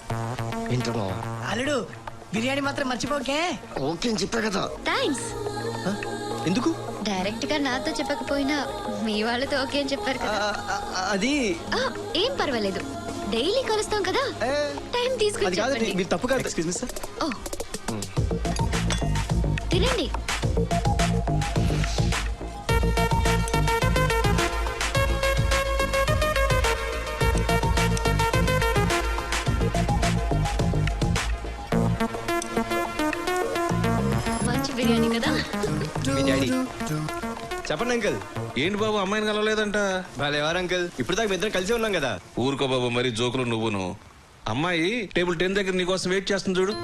ఏంటమ్మా? అల్లుడు, బిర్యానీ మాత్రం మర్చిపోకే. ఓకే అని చెప్పా కదా. థ్యాంక్స్. ఎందుకు? డైరెక్ట్ గా నాతో చెప్పకపోయినా మీ వాళ్ళతో ఓకే అని చెప్పారు కదా. అది ఏం పర్వాలేదు, డైలీ కలుస్తాం కదా, టైం అది తీసుకుని కాదు, చెప్పండి. మీరు తప్పు కాదు. Excuse me sir. ఓ, తినండి. మంచి బిర్యానీ కదా. మీ డాడీ. చెప్పండి అంకుల్. ఏంటి బాబు, అమ్మాయిని కలవలేదంట? వాళ్ళు ఎవరు అంకుల్? ఇప్పుడు దాకా మీ ఇద్దరం కలిసి ఉన్నాం కదా. ఊరుకో బాబు, మరి జోకులు నువ్వును. అమ్మాయి టేబుల్ 10 దగ్గర నీకోసం వెయిట్ చేస్తుంది చూడు.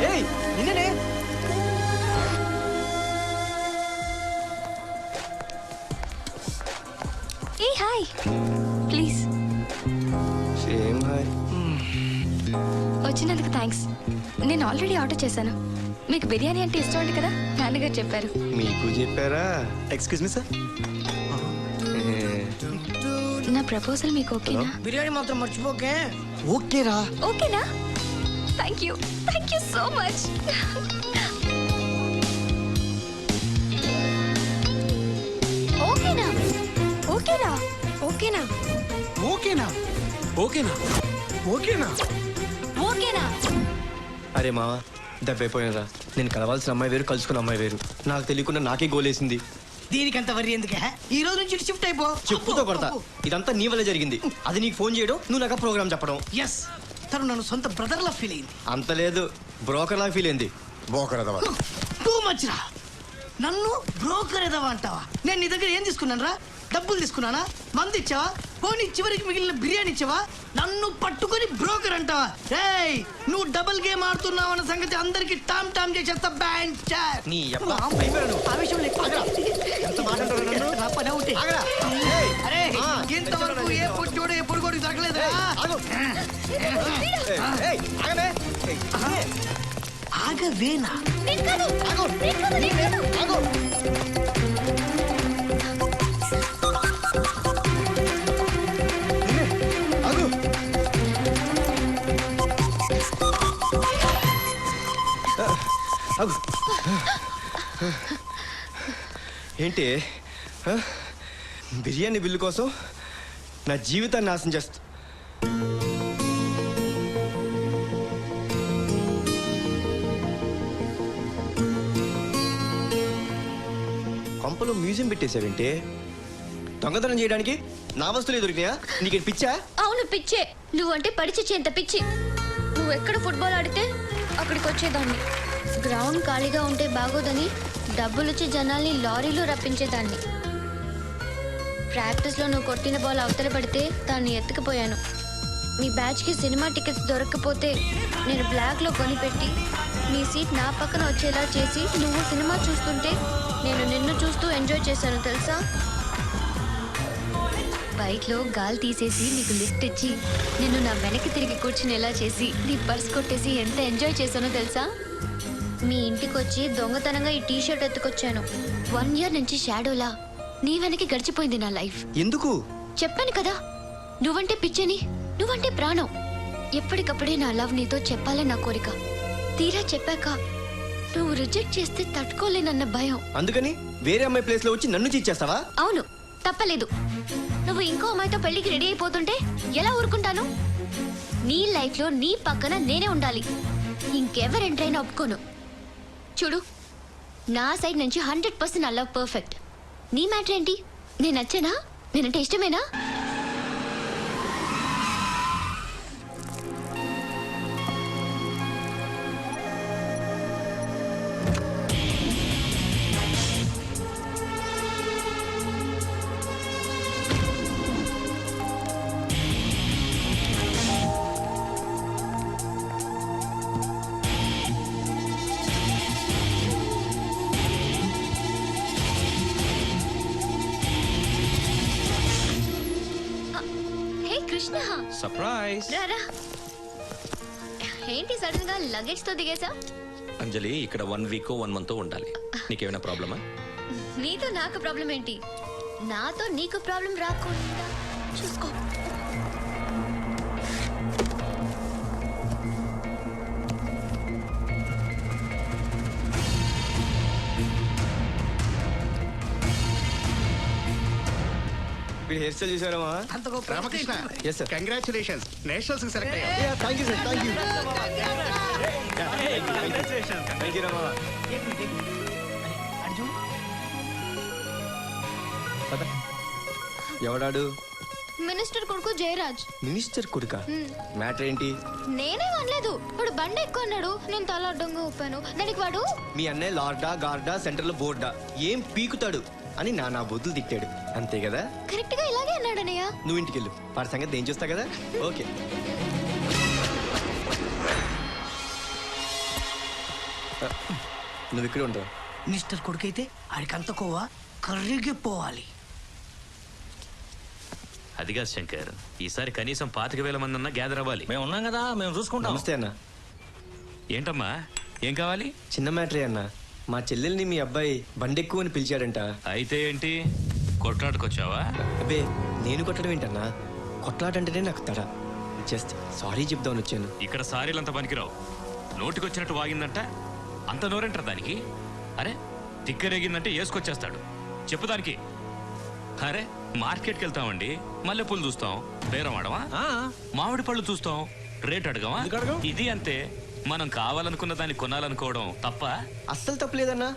ఏయ్, నిన్ననే. ఏ హాయ్, ప్లీజ్. షేక్ వచ్చినందుకు థ్యాంక్స్. నేను ఆల్రెడీ ఆర్డర్ చేశాను. మీకు బిర్యానీ అంటే ఇష్టం అండి కదా, నాన్నగారు చెప్పారు. మీకు చెప్పారా? Excuse me sir. నా ప్రపోజల్ మీకు ఓకేనా? బిర్యానీ మాత్రం మర్చిపోకే. ఓకేరా? ఓకేనా? Thank you so much. ఓకేనా? ఓకేనా? ఓకేనా? ఓకేనా? ఓకేనా? ఓకేనా? ఓకేనా? అరే మావా, దెబ్బైపోయినరా. నేను కలవాల్సిన అమ్మాయి వేరు, కలుసుకున్న అమ్మాయి వేరు. నాకు తెలియకుండా నాకే గోలేసింది. దీనికంత వరి ఎందుకే? ఈ రోజు నుంచి షిఫ్ట్ అయిపో. చెప్పుతో కొడతా. ఇదంతా నీ వల్ల జరిగింది. అది నీకు ఫోన్ చేయడం, నువ్వు నాకు ప్రోగ్రామ్ చెప్పడం. ఎస్, తను నన్ను సొంత బ్రదర్ లా ఫీల్ అయింది. అంత లేదు, బ్రోకర్ లాగా ఫీల్ అయింది. టూ మచ్ రా. నన్ను బ్రోకర్ ఎదవా అంటావా? నేను నీ దగ్గర ఏం తీసుకున్నాను రా? డబ్బులు తీసుకున్నానా? మంది ఇచ్చావా? పోనీ చివరికి మిగిలిన బిర్యానీ ఇచ్చావా? నన్ను పట్టుకొని బ్రోకర్ అంటావా? రేయ్, నువ్వు డబుల్ గేమ్ ఆడుతున్నావు అన్న సంగతి అందరికి టామ్ టామ్ చేసేస్తా. బ్యాండ్ చార్ నీ అబ్బా, అయిపోయాను. ఆవేశం లేక ఎంత మాట అంటారు నన్ను? నా పని అవుతే. ఆగరా. ఏయ్, అరే, ఆ, ఇంతవరకు ఏ పొట్టోడు ఏ పొడుగోడికి దొరకలేదురా. ఆగు. ఏయ్, ఆగమే. ఏయ్, ఆగవేనా? నేను కాదు. ఆగు. నేను కాదు, నేను కాదు. ఆగు. ఆగు. ఆగు. ఏంటి ఆ? బిర్యానీ బిల్లు కోసం నా జీవితాన్ని నాశనం చేస్తా. కొంపలో మ్యూజియం పెట్టేసావేంటి? దొంగతనం చేయడానికి నా వస్తువులే దొరికినాయా? నీకేంటి పిచ్చా? అవును పిచ్చే. నువ్వంటే పడిచేంత పిచ్చి. నువ్వు ఎక్కడ ఫుట్బాల్ ఆడితే అక్కడికి వచ్చేదాన్ని. గ్రౌండ్ ఖాళీగా ఉంటే బాగోదని డబ్బులుచ్చి జనాల్ని లారీలో రప్పించేదాన్ని. ప్రాక్టీస్లో నువ్వు కొట్టిన బాల్ అవతల పడితే దాన్ని ఎత్తుకుపోయాను. నీ బ్యాచ్కి సినిమా టికెట్స్ దొరకకపోతే నేను బ్లాక్లో కొనిపెట్టి నీ సీట్ నా పక్కన వచ్చేలా చేసి నువ్వు సినిమా చూస్తుంటే నేను నిన్ను చూస్తూ ఎంజాయ్ చేశాను తెలుసా? బైక్లో గాలి తీసేసి నీకు లిఫ్ట్ ఇచ్చి నిన్ను నా వెనక్కి తిరిగి కూర్చునేలా చేసి నీ పర్స్ కొట్టేసి ఎంత ఎంజాయ్ చేశానో తెలుసా? మీ ఇంటికి వచ్చి దొంగతనంగా ఈ టీషర్ట్ ఎత్తుకొచ్చాను. 1 year నుంచి షాడోలా నీ వెనక్కి గడిచిపోయింది నా లైఫ్. ఎందుకు? చెప్పాను కదా, నువ్వంటే పిచ్చని, నువ్వంటే ప్రాణం. ఎప్పటికప్పుడే నా లవ్ నీతో చెప్పాలని నా కోరిక. తీరా చెప్పాక నువ్వు రిజెక్ట్ చేస్తే తట్టుకోలేనన్న భయం. అందుకని వేరే అమ్మాయి ప్లేస్ లో వచ్చి నన్ను చీచేస్తావా? అవును, తప్పలేదు. నువ్వు ఇంకో అమ్మాయితో పెళ్లికి రెడీ అయిపోతుంటే ఎలా ఊరుకుంటాను? నీ లైఫ్ లో నీ పక్కన నేనే ఉండాలి. ఇంకెవరు ఎంట్రైనా ఒప్పుకోను. చూడు, నా సైడ్ నుంచి 100% నా లవ్ పర్ఫెక్ట్. నీ మ్యాటర్ ఏంటి? నేను నచ్చానా? నేనంటే ఇష్టమేనా? హే కృష్ణ, సర్ప్రైజ్. రారా. ఏంటి సడన్ గా లగేజ్ తో దిగేసా? అంజలి, ఇక్కడ 1 week 1 month ఉండాలి. నీకేమైనా ప్రాబ్లమా? నీతో నాకు ప్రాబ్లం ఏంటి? నాతో నీకు ప్రాబ్లం రాకుండా చూసుకో. వీడు హెయిర్ స్టైల్ చూసారా? అంత గొప్ప Ramakrishna, yes sir. Congratulations, nationals కి సెలెక్ట్ అయ్యావు. Thank you sir, thank you. Thank you Rama. Arjun, ఎవడాడు? మినిస్టర్ కొడుకు జయరాజ్. మినిస్టర్ కొడుక? మ్యాటర్ ఏంటి? నేనే అనలేదు. వాడు బండి ఎక్కువ అన్నాడు, నేను తల అడ్డంగా ఊపాను. దానికి వాడు మీ అన్నయ్య లార్డా గార్డా సెంటర్ లో బోర్డా ఏం పీకుతాడు అని నా బుద్ధులు తిట్టాడు, అంతే కదా? కరెక్ట్ గా ఇలాగే అన్నాడనయ్య. నువ్వు ఇంటికి వెళ్ళు, వాడి సంగతి నేను చూస్తా కదా. ఓకే. నువ్వు ఇక్కడ ఉంటావు. మినిస్టర్ కొడుకైతే ఆడికి అంత కోవా కర్రీకి పోవాలి. అదిగా శంకర్, ఈసారి కనీసం 25,000 మంది అన్నా గ్యాదర్ అవ్వాలి. మేము ఉన్నాం కదా, మేము చూసుకుంటాం. నమస్తే అన్న. ఏంటమ్మా, ఏం కావాలి? చిన్న మ్యాటరే అన్న. మా చెల్లెల్ని మీ అబ్బాయి బండెక్కువ అని పిలిచాడంట. అయితే ఏంటి, కొట్లాటకొచ్చావా? అబ్బే, నేను కొట్టడం ఏంటన్నా? కొట్లాటంటేనే నాకు తడ. జస్ట్ సారీ చెప్దామని వచ్చాను. ఇక్కడ సారీలంత పనికిరావు. నోటికొచ్చినట్టు వాగిందంట, అంత నోరంటారు దానికి? అరే, తిక్కరేగిందంటే వేసుకొచ్చేస్తాడు. చెప్పు దానికి. అరే, మార్కెట్కి వెళ్తామండి, మల్లెపూలు చూస్తాం, బేరం ఆడమా? మామిడి పళ్ళు చూస్తాం, రేట్ అడగమా? ఇది అంతే. మనం కావాలనుకున్న దాన్ని కొనాలనుకోవడం తప్ప? అస్సలు తప్పలేదన్నా.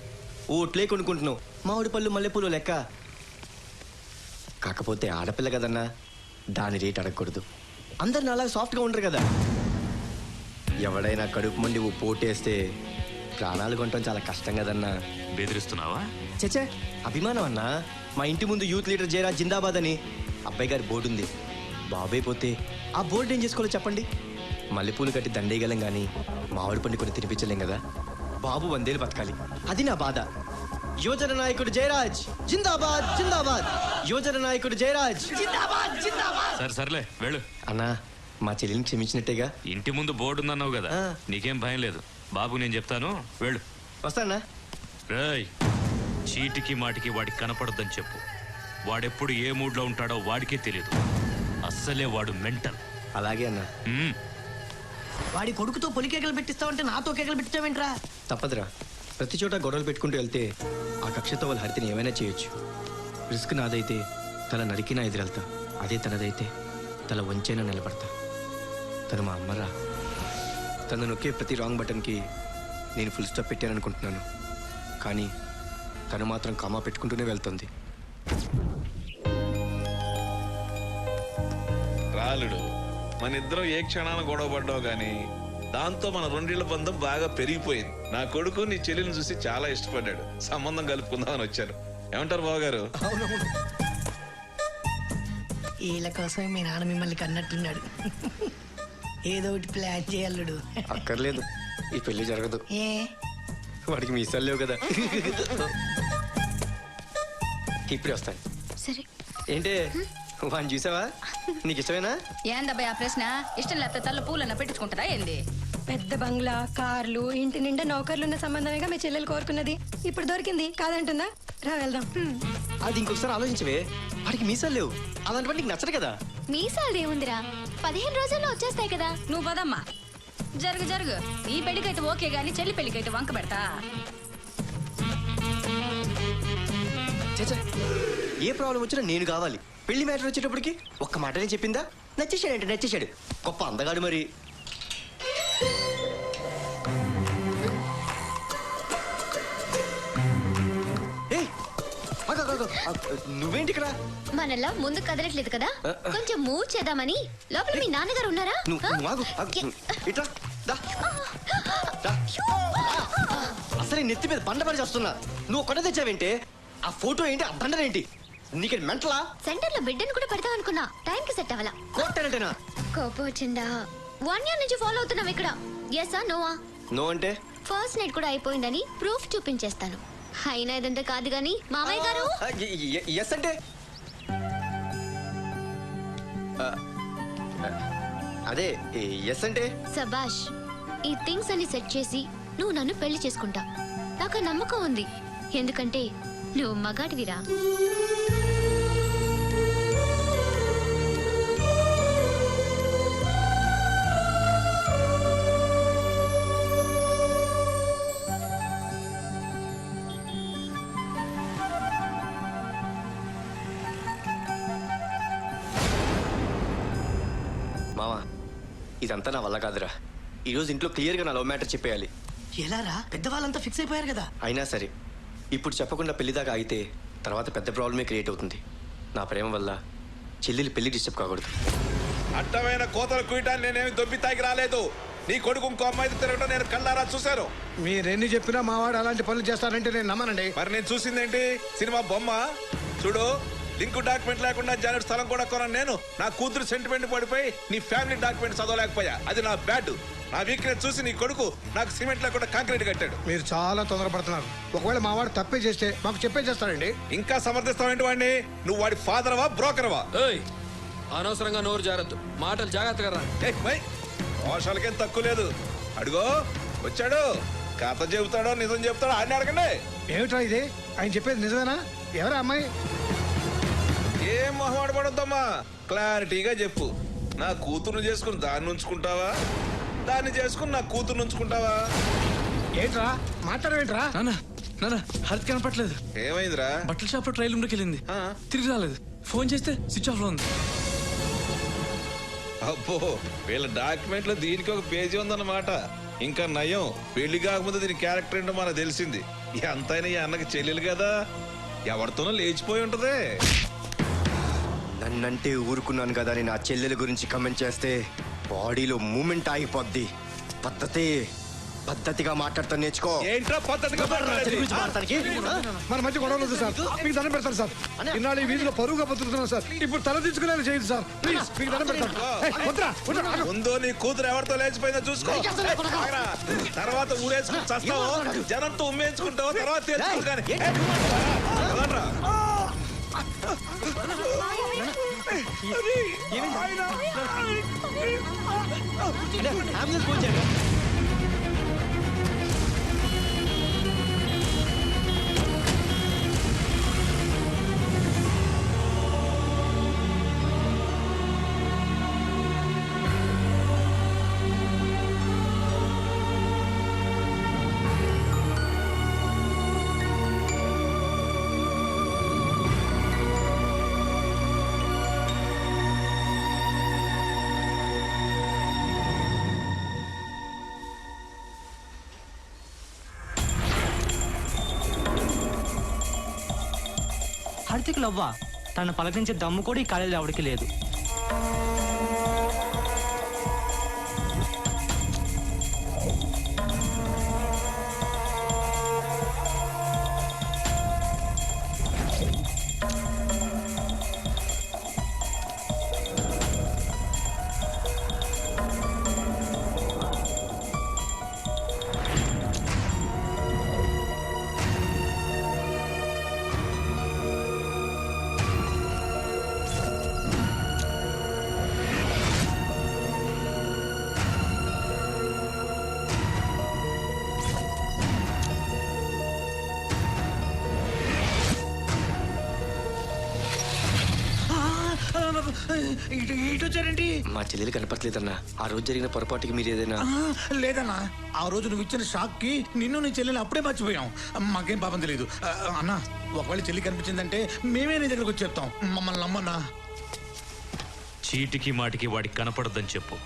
ఓట్లే కొనుక్కుంటున్నావు, మామిడి పళ్ళు మల్లెపూలు లెక్క. కాకపోతే ఆడపిల్ల కదన్నా, దాని రేట్ అడగకూడదు. అందరు నాలా సాఫ్ట్గా ఉండరు కదా. ఎవడైనా కడుపు మండి ఓ పోటేస్తే ప్రాణాలు కొనటం చాలా కష్టం కదన్నా. బెదిరిస్తున్నావా? చచ్చే, అభిమానం అన్నా. మా ఇంటి ముందు యూత్ లీడర్ జయరాజ్ జిందాబాద్ అని అబ్బాయి గారి బోర్డు ఉంది. బాబాయ్ పోతే ఆ బోర్డు ఏం చేసుకోవాలో చెప్పండి. మల్లెపూలు కట్టి దండేయగలం కానీ మామిడి పండు కొన్ని తినిపించలేం కదా. బాబు 100 ఏళ్ళు బతకాలి, అది నా బాధ. యువజన నాయకుడు జయరాజ్ జిందాబాద్ జిందాబాద్. యువజన నాయకుడు జయరాజ్ జిందాబాద్ జిందాబాద్. సరే సర్లే, వెళ్ళు. అన్నా, మా చెల్లిని క్షమించినట్టేగా? ఇంటి ముందు బోర్డు ఉందన్నావు కదా, ఆ. నీకేం భయం లేదు. బాబు నేను చెప్తాను, వెళ్ళు. వస్తానా? రేయ్, చీటికి మాటికి వాడికి కనపడొద్దని చెప్పు. వాడెప్పుడు ఏ మూడ్లో ఉంటాడో వాడికే తెలియదు. అస్సలే వాడు మెంటల్. అలాగే అన్నా. వాడి కొడుకుతో పొలి కేకలు పెట్టిస్తావంటే నాతో కేకలు పెట్టిస్తావేంట్రా? తప్పదురా. ప్రతి చోట గొడవలు పెట్టుకుంటూ వెళ్తే ఆ కక్షతో వాళ్ళ హరితని ఏమైనా చేయొచ్చు. రిస్క్ నాదైతే తల నరికినా ఎదురెళ్తా, అదే తనదైతే తల వంచైనా నిలబడతా. తను మా అమ్మరా. తను నొక్కే ప్రతి రాంగ్ బటన్కి నేను ఫుల్ స్టాప్ పెట్టాననుకుంటున్నాను, కానీ తను మాత్రం కామా పెట్టుకుంటూనే వెళ్తుంది. రాలుడు, మన ఇద్దరం ఏ క్షణాన గొడవ పడ్డావు గానీ దాంతో మన రెండేళ్ల బంధం బాగా పెరిగిపోయింది. నా కొడుకు నీ చెల్లెని చూసి చాలా ఇష్టపడ్డాడు. సంబంధం కలుపుకుందామని వచ్చారు. ఏమంటారు బావగారు? వీళ్ళ కోసం మీ నాన్న మిమ్మల్ని కన్నట్టున్నాడు. ఏదో ఒకటి ప్లాన్ చేయాలడు. అక్కర్లేదు, ఈ పెళ్లి జరగదు. ఏ వాడికి మీసాలు లేవు కదా. ఇప్పుడే వస్తాను. సరే. ఏంటే, వాడిని చూసావా? నీకు ఇష్టమేనా? ఏందబ్బాయి ఆ ప్రశ్న? ఇష్టం లేకపోతే తల్ల పూలన్న పెట్టించుకుంటారా ఏంది? పెద్ద బంగ్లా, కార్లు, ఇంటి నిండా నౌకర్లు ఉన్న సంబంధమేగా మీ చెల్లెలు కోరుకున్నది. ఇప్పుడు దొరికింది, కాదంటుందా? రా వెళ్దాం. అది ఇంకొకసారి ఆలోచించవే. వాడికి మీసాలు లేవు, అలాంటి వాడు నీకు నచ్చదు కదా. మీసాలు ఏముందిరా, 15 రోజుల్లో వచ్చేస్తాయి కదా. నువ్వు పదమ్మా. జరుగు జరుగు. ఈ పెళ్లికైతే ఓకే గాని చెల్లి పెళ్లికైతే వంక పెడతా. చచ్చా, ఏ ప్రాబ్లం వచ్చినా నేను కావాలి. పెళ్లి మ్యాటర్ వచ్చేటప్పటికి ఒక్క మాటనే చెప్పిందా? నచ్చేసాడంటే నచ్చేసాడు. గొప్ప అందగాడు మరి. ఏయ్, ఆగు, ఆగు, ఆగు. నువ్వేంటి ఇక్కడ? మనలా ముందు కదలట్లేదు కదా, కొంచెం మూవ్ చేద్దామని. లోపల మీ నాన్నగారు ఉన్నారా? నువ్వు ఆగు, ఆగు. ఇట్లా దా. దా. అసలే నెత్తి మీద బండ పడి చేస్తున్నా. నువ్వు ఒక్కడే తెచ్చావేంటే? ఆ ఫోటో ఏంటి, ఆ బండనేంటి? నీకు మెంటలా? సెంటర్ లో బిడ్డను కూడా పెడతాం అనుకున్నా, టైం కి సెట్ అవ్వాలా. కొట్టానంటేనా? కోపం వచ్చిందా? 1 year నుంచి ఫాలో అవుతున్నాం ఇక్కడ. ఎస్ ఆ నోవా? నో అంటే ఫస్ట్ నైట్ కూడా అయిపోయిందని ప్రూఫ్ చూపించేస్తాను. అయినా ఇదంతా కాదు గాని మామయ్య గారు. ఎస్ అంటే అదే ఎస్ అంటే సబాష్. ఈ థింగ్స్ అన్ని సెట్ చేసి నువ్వు నన్ను పెళ్లి చేసుకుంటా. నాకు ఆ నమ్మకం ఉంది, ఎందుకంటే నువ్వు మగాడివిరా. మావా, ఇదంతా నా వల్ల కాదురా. ఈరోజు ఇంట్లో క్లియర్గా నా లవ్ మ్యాటర్ చెప్పేయాలి. ఎలారా? పెద్దవాళ్ళంతా ఫిక్స్ అయిపోయారు కదా. అయినా సరే ఇప్పుడు చెప్పకుండా పెళ్లి దాకా ఆగితే తర్వాత పెద్ద ప్రాబ్లమే క్రియేట్ అవుతుంది. నా ప్రేమ వల్ల చెల్లెలి పెళ్లి డిస్టర్బ్ కాకూడదు. అడ్డమైన కోతలు కుయటాన్ని నేనేమి దొబ్బి తాగి రాలేదు. నీ కొడుకు ఇంకో అమ్మాయితో తిరగడం నేను కళ్ళారా చూశాను. మీరెన్ని చెప్పినా మావాడు అలాంటి పనులు చేస్తారంటే నేను నమ్మనండి. మరి నేను చూసిందేంటి? సినిమా బొమ్మ చూడు. లింక్ డాక్యుమెంట్ లేకుండా జానెట్ స్థలం కూడా కొన్నాను నేను. నా కూతురు సెంటిమెంట్ పడిపోయి నీ ఫ్యామిలీ డాక్యుమెంట్ చదవలేకపోయా. అది నా బ్యాడ్. నా వీక్నెస్ చూసి నీ కొడుకు నాకు సిమెంట్ లేకుండా కాంక్రీట్ కట్టాడు. మీరు చాలా తొందరపడుతున్నారు. ఒకవేళ మావాడు తప్పే చేస్తే మాకు చెప్పే చేస్తాడండి. ఇంకా సమర్థిస్తావేంటి వాడిని? నువ్వు వాడి ఫాదర్వా బ్రోకర్వా? ఏయ్, అనవసరంగా నోరు జారద్దు, మాటలు జాగ్రత్తగా రా. దోషాలకేం తక్కువ లేదు. అడుగో వచ్చాడు, కథ చెబుతాడో నిజం చెప్తాడో ఆయన అడగండి. ఏమిట్రా ఇది? ఆయన చెప్పేది నిజమేనా? ఎవరా అమ్మాయి? ఏం మొహమాట పడొద్దమ్మా, క్లారిటీగా చెప్పు. నా కూతురుని చేసుకుని దాన్ని ఉంచుకుంటావా, దాన్ని చేసుకుని నా కూతురుని ఉంచుకుంటావా? ఏంట్రా మాట్లాడేంట్రా? నాన్న నాన్న హెల్త్ కనపట్లేదు. ఏమైందిరా? బట్టల షాప్ లో ట్రైల్ రూమ్లోకి వెళ్ళింది, తిరిగి రాలేదు. ఫోన్ చేస్తే స్విచ్ ఆఫ్ లో ఉంది. అబ్బో, వీళ్ళ డాక్యుమెంట్ లో దీనికి ఒక పేజీ ఉందన్నమాట. ఇంకా నయం, పెళ్లి కాకముందు దీని క్యారెక్టర్ ఏంటో మనకు తెలిసింది. ఎంతైనా ఈ అన్నకి చెల్లెలు కదా, ఎవరితోనో లేచిపోయి ఉంటది. నన్నంటే ఊరుకున్నాను కదా అని నా చెల్లెల గురించి కమెంట్ చేస్తే బాడీలో మూమెంట్ ఆగిపోద్ది. పద్ధతిగా మాట్లాడతా నేర్చుకో. ఏంట్రా పద్ధతిగా మాట్లాడేది? మన మధ్య గొడవలు వద్దు సార్, మీకు దండం పెడతాను సార్. ఇన్నాళ్ళు ఈ వీధిలో పరువుగా బతుకుతున్నాను సార్, ఇప్పుడు తల దించుకునేలా చేయదు సార్. ప్లీజ్ మీకు దండం పెడతాను. ముందు నీ కూతురు ఎవరితో లేచిపోయిందో చూసుకో. ఆగరా. తర్వాత ఊరేసుకుని చస్తావో, జనంతో ఉమ్మేసుకుంటావో తర్వాత తెలుసుకో. కానీ వదలరా. హార్దిక్ లవ్వా? తను పలకరించే దమ్ము కూడా ఈ కాలేజీలో ఎవరికి లేదు. ఇటు వచ్చారేంటి? మా చెల్లెలు కనపట్లేదన్నా. ఆ రోజు జరిగిన పొరపాటుకి మీరు ఏదైనా? లేదన్నా, ఆ రోజు నువ్వు ఇచ్చిన షాక్ కి నిన్ను నీ చెల్లెని అప్పుడే మర్చిపోయాం. మాకేం పాపం తెలియదు. అన్నా, ఒకవేళ చెల్లి కనిపించిందంటే మేమే నీ దగ్గరకు వచ్చి చెప్తాం. మమ్మల్ని నమ్మన్నా. చీటికి మాటికి వాడికి కనపడద్దని చెప్పు.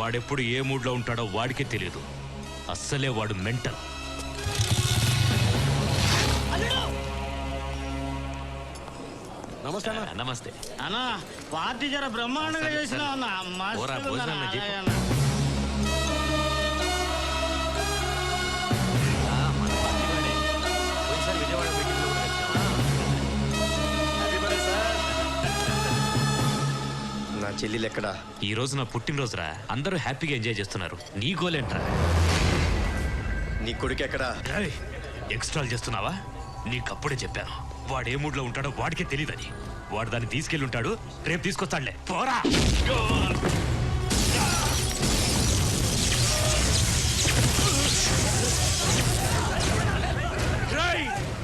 వాడెప్పుడు ఏ మూడ్లో ఉంటాడో వాడికే తెలియదు. అస్సలే వాడు మెంటల్. నమస్తే నమస్తే అన్నా, పార్టీ జర బ్రహ్మాండంగా చేసిన నా చెల్లెలు ఎక్కడా? ఈ రోజు నా పుట్టినరోజురా, అందరూ హ్యాపీగా ఎంజాయ్ చేస్తున్నారు. నీ గోలేంట్రా? నీ కొడుకు ఎక్కడా? ఎక్స్ట్రాల్ చేస్తున్నావా? నీకప్పుడే చెప్పాను, వాడు ఏ మూడ్లో ఉంటాడో వాడికే తెలియదని. వాడు దాన్ని తీసుకెళ్ళి ఉంటాడు, రేపు తీసుకొస్తాడులే. పోరా.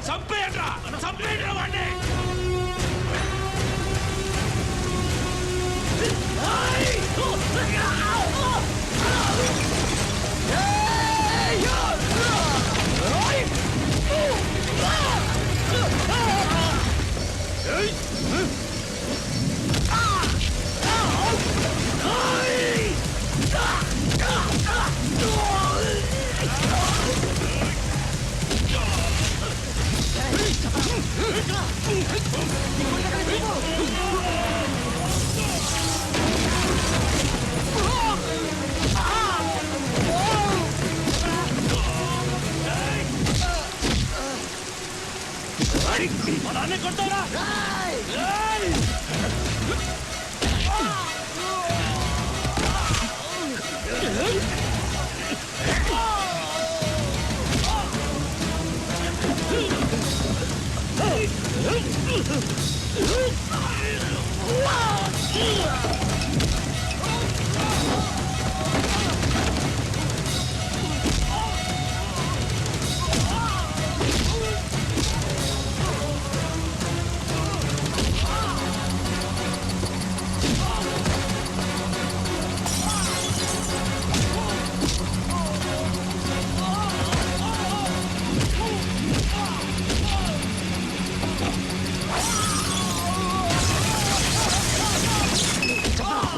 చంపేయండ్రా, చంపేయండ్రా వాడిని. Wow!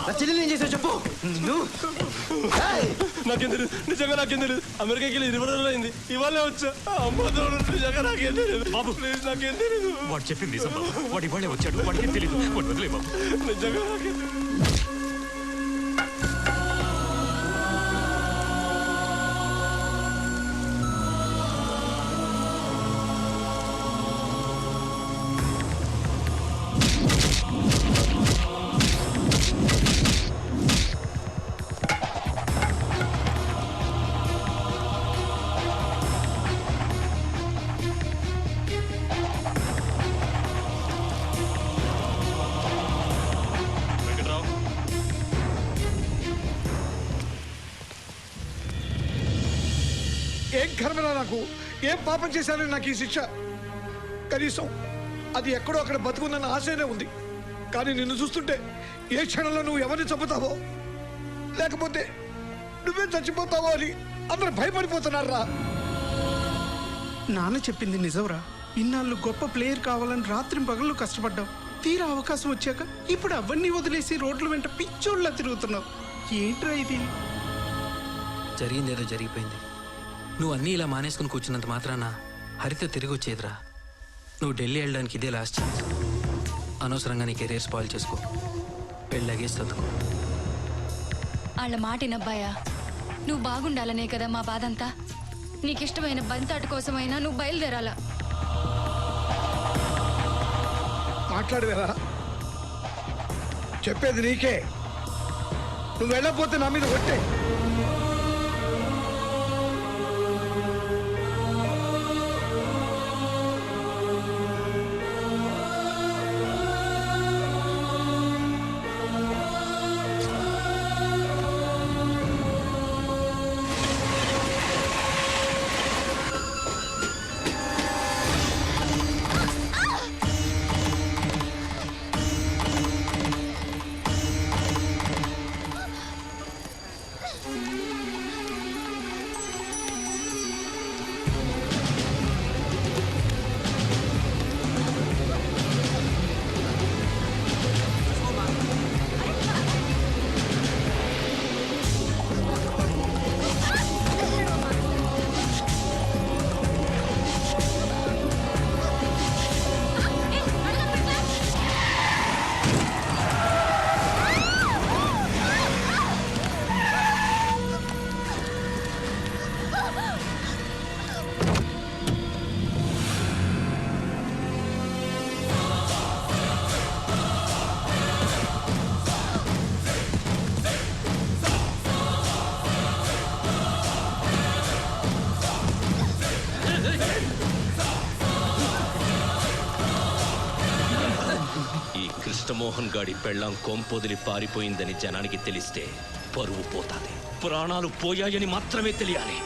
నా చెల్లెలు ఏం చేసావు చెప్పు. నాకేం తెలియదు, నిజంగా నాకేం తెలియదు. అమెరికాకి వెళ్ళి 20 రోజులు అయింది, ఇవాళ వచ్చా. అమ్మ తోడు, నిజంగా నాకేం తెలియదు బాబు. ప్లీజ్, నాకేం తెలియదు. వాడు చెప్పింది నిజం బాబు. వాడు ఇవాళే వచ్చాడు, వాడికి తెలియదు. వాడు వదిలే బాబు. నిజంగా నాకేం తెలియదు. వెంకట్రావు, ఏం కర్మరా నాకు, ఏం పాపం చేశానని నాకు ఈ శిక్ష. కనీసం అది ఎక్కడో అక్కడ బతుకుందన్న ఆశనే ఉంది. కానీ నిన్ను చూస్తుంటే ఏ క్షణంలో నువ్వు ఎవరిని చంపుతావో లేకపోతే నువ్వే చచ్చిపోతావో అని అందరూ భయపడిపోతున్నారా. నాన్న చెప్పింది నిజంరా. ఇన్నాళ్ళు గొప్ప ప్లేయర్ కావాలని రాత్రి పగళ్ళు కష్టపడ్డావు. తీరా అవకాశం వచ్చాక ఇప్పుడు అవన్నీ వదిలేసి రోడ్ల వెంట పిచ్చోళ్ళ తిరుగుతున్నావు. ఏంట్రా ఇది? జరిగిందేదో జరిగిపోయింది. నువ్వు అన్నీ ఇలా మానేసుకుని కూర్చున్నంత మాత్రాన హరిత తిరిగి వచ్చేదిరా. నువ్వు ఢిల్లీ వెళ్ళడానికి ఇదే లాస్ట్ ఛాన్స్. అనవసరంగా నీ కెరీర్ స్పాయిల్ చేసుకో. పెళ్ళగేసి చదువుకో. వాళ్ళ మాటినబ్బాయా, నువ్వు బాగుండాలనే కదా మా బాధంతా. నీకిష్టమైన బంతాటు కోసమైనా నువ్వు బయలుదేరాలా. మాట్లాడవేరా, చెప్పేది నీకే. నువ్వు వెళ్ళకపోతే నా మీద కొట్టే. కృష్ణమోహన్ గాడి పెళ్ళాం కొంపొదిలి పారిపోయిందని జనానికి తెలిస్తే పరువు పోతాది. ప్రాణాలు పోయాయని మాత్రమే తెలియాలి.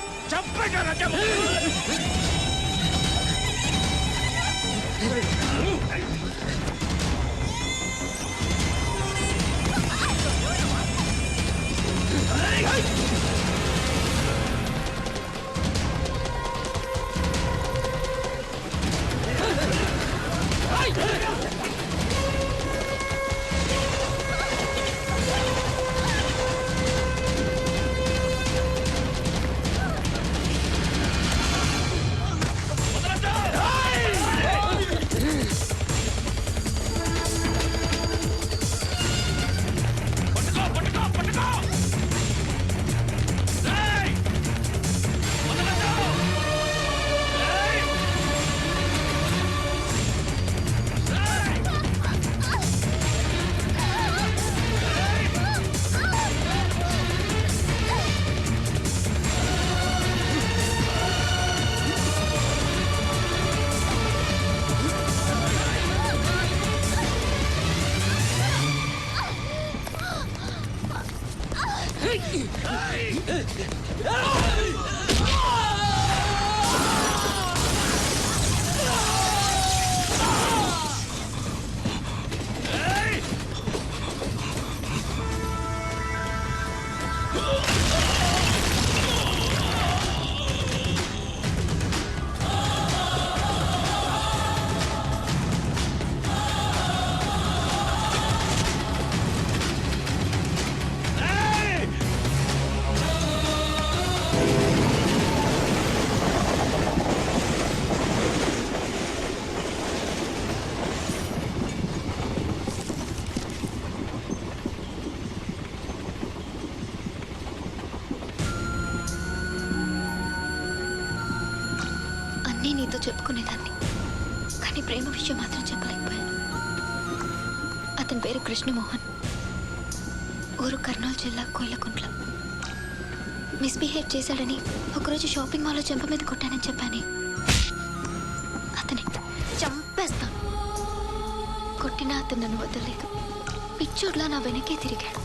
అన్నీ నీతో చెప్పుకునేదాన్ని, కానీ ప్రేమ విషయం మాత్రం చెప్పలేకపోయాను. అతని పేరు కృష్ణమోహన్, ఊరు కర్నూలు జిల్లా కోయిలకుంట్ల. మిస్బిహేవ్ చేశాడని ఒకరోజు షాపింగ్ మాల్లో చెంప మీద కొట్టానని చెప్పానే, అతని చంపేస్తాను. కొట్టినా అతను నన్ను వదలలేదు. పిచ్చోడ్లా నా వెనకే తిరిగాడు.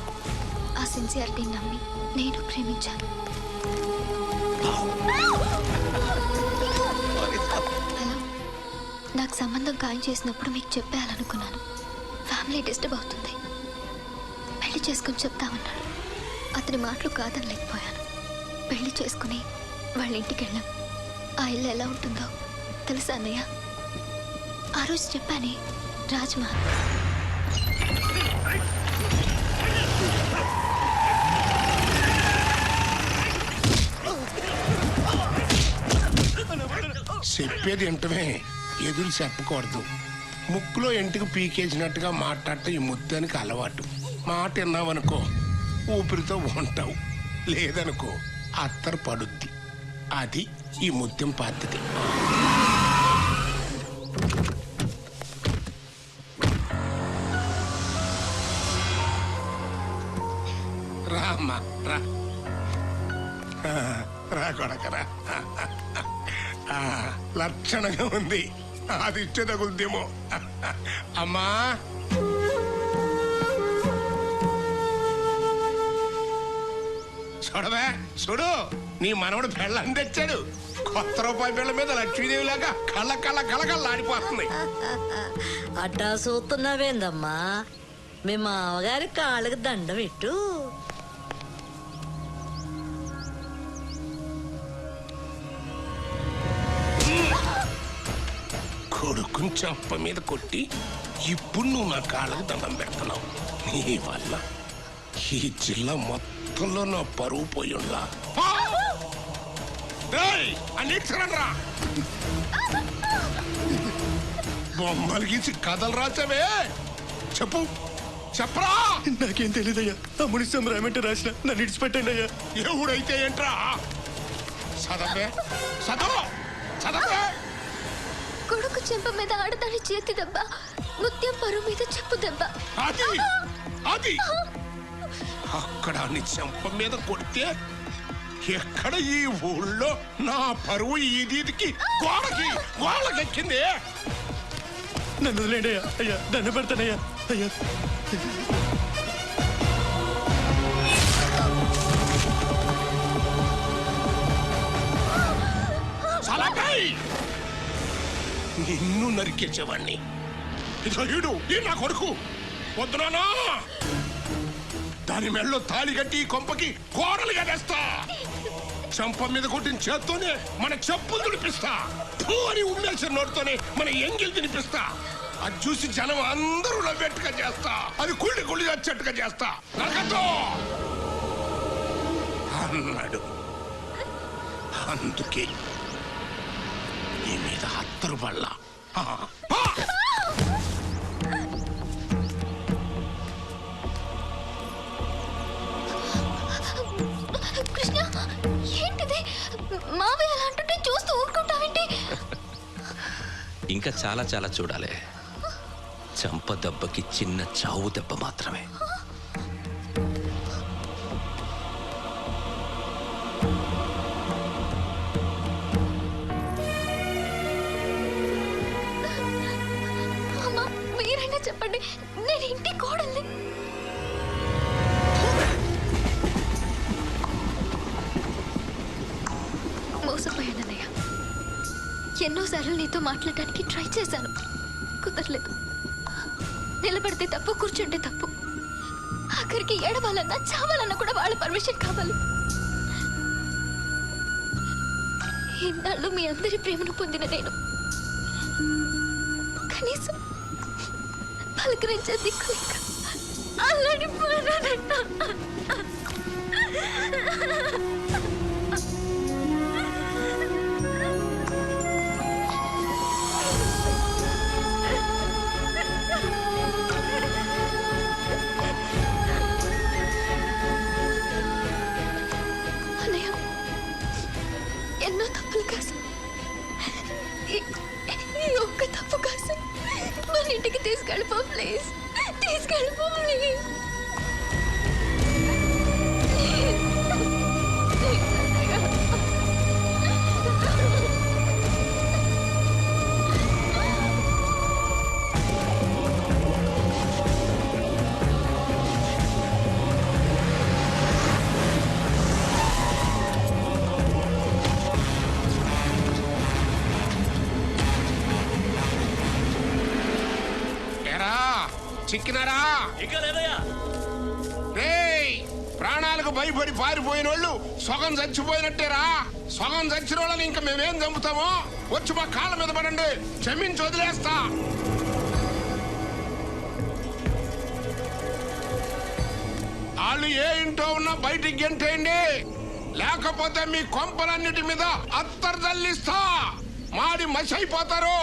ఆ సిన్సియారిటీని నమ్మి నేను ప్రేమించాను. హలో, నాకు సంబంధం ఖాయం చేసినప్పుడు మీకు చెప్పేయాలనుకున్నాను. ఫ్యామిలీ డిస్టర్బ్ అవుతుంది, పెళ్లి చేసుకుని చెప్తామన్నాడు. అతని మాటలు కాదనలేకపోయాను. పెళ్లి చేసుకుని వాళ్ళ ఇంటికి వెళ్ళాం. ఆ ఇల్లు ఎలా ఉంటుందో తెలుసా అన్నయ్య? ఆ రోజు చెప్పానే, రాజ్మహల్. చెప్పేది వింటమే, ఎదురు చెప్పకూడదు. ముక్కులో ఎంటికి పీకేసినట్టుగా మాట్లాడటం ఈ ముత్యానికి అలవాటు. మాట విన్నావనుకో ఊపిరితో ఉంటావు, లేదనుకో అత్తరు పడుద్ది. అది ఈ ముత్యం పద్ధతి. రా అమ్మా రా, రా కొడకరా. లక్షణంగా ఉంది, అది ఇచ్చే తగులుద్దేమో. అమ్మా చూడవే, చూడు నీ మనవడు పెళ్ళని తెచ్చాడు. కొత్త రూపాయి పిల్ల మీద లక్ష్మీదేవి లాగా కళ్ళ కళ్ళ కళ్ళకల్లాడిపోతుంది. అట్టా చూస్తున్నావేందమ్మా? మీ మామగారి కాళ్ళకి దండం పెట్టు. కొడుకుని చంప మీద కొట్టి ఇప్పుడు నువ్వు నా కాళ్ళకి దండం పెడుతున్నావు. నీ వల్ల ఈ జిల్లా మొత్తంలో నా పరువు పోయుండ్లా. అన్నిరా బొమ్మలు గీసి కథలు రాసావే, చెప్పు చెప్పరా. నాకేం తెలీదయ్యా. తమ్ముడి సమరామంటే రాసిన నన్ను ఇడిచిపెట్టండి అయ్యా. ఎవడైతే ఏంట్రా, చదవే చదవ చదవే. కొడుకు చెంప మీద ఆడదాని చేతి దెబ్బ, ముత్యం పరువు మీద చెప్పు దెబ్బ. అది అది అక్కడ నీ చెంప మీద కొడితే ఎక్కడ ఈ ఊళ్ళో నా పరువు ఈ దీదికి గోడకెక్కింది. నన్ను వదిలేండి అయ్యా. అయ్యా దండ పెడతానయ్యా. అయ్యా నిన్ను నరికేసేవాణ్ణి. ఇడు ఈ నా కొడుకు వద్దునా, దాని మెళ్ళలో తాళి కట్టి కొంపకి కోడలుగా వేస్తా. చంప మీద కొట్టిన చేత్తోనే మన చెప్పులు తుడిపిస్తా. ఫూ అని ఉమ్మేసిన నోటితోనే మన ఎంగిల్ తినిపిస్తా. అది చూసి జనం అందరూ నవ్వేట్టుగా చేస్తా. అది కుళ్ళి కుళ్ళి వచ్చేట్టుగా చేస్తా. నరకతో అన్నాడు. అందుకే నీ మీద హత్తరు పళ్ళ. కృష్ణ, ఏంటిది? మావయ్య అలా అంటుంటే చూస్తూ ఊరుకుంటావేంటి? ఇంకా చాలా చాలా చూడాలి. చంప దెబ్బకి చిన్న చావు దెబ్బ మాత్రమే. అమ్మా, మీరైనా చెప్పండి, నేను ఇంటి కోడల్ని. ఎన్నోసార్లు నీతో మాట్లాడడానికి ట్రై చేశాను, కుదరలేదు. నిలబడితే తప్పు, కూర్చుంటే తప్పు, ఆఖరికి ఏడవాలన్నా చావాలన్నా కూడా వాళ్ళ పర్మిషన్ కావాలి. ఇన్నాళ్ళు మీ అందరి ప్రేమను పొందిన నేను కనీసం పలకరించే దిక్కు లేక అల్లాడిపోయానంట. అన్నయ్య, ఎన్నో తప్పులు కాదు, ఈ ఒక్క తప్పు కాదు, మన ఇంటికి తీసుకెళ్ళిపో ప్లీజ్, తీసుకెళ్ళిపో ప్లీజ్. చిక్కినారా? రేయ్, ప్రాణాలకు భయపడి పారిపోయిన వాళ్ళు సగం చచ్చిపోయినట్టేరా. సగం చచ్చిన వాళ్ళని ఇంకా మేమేం చంపుతామో? వచ్చి మా కాళ్ళ మీద పడండి, క్షమించి వదిలేస్తా. వాళ్ళు ఏ ఇంట్లో ఉన్నా బయటికి గెంటేయండి, లేకపోతే మీ కొంపలన్నిటి మీద అత్తరు తల్లిస్తా, మాడి మసి అయిపోతారు.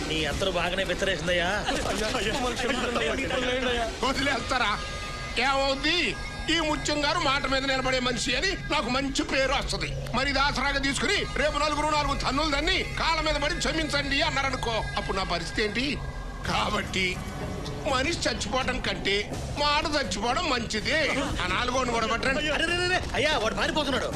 నీ అత్తరు బాగానే బెత్తరేసిందయ్యా. వదిలేస్తారా? ఏమవుద్ది? ఈ ముత్యం గారు మాట మీద నిలబడే మనిషి అని నాకు మంచి పేరు వస్తుంది. మరి ఇది ఆసరాగా తీసుకుని రేపు నాలుగు తన్నులు దాన్ని కాళ్ళ మీద పడి క్షమించండి అన్నారనుకో, అప్పుడు నా పరిస్థితి ఏంటి? కాబట్టి మనిషి చచ్చిపోవడం కంటే మాట చచ్చిపోవడం మంచిది. ఆ 4 కూడా పట్టండి. అయ్యా, వాడు పారిపోతున్నాడు.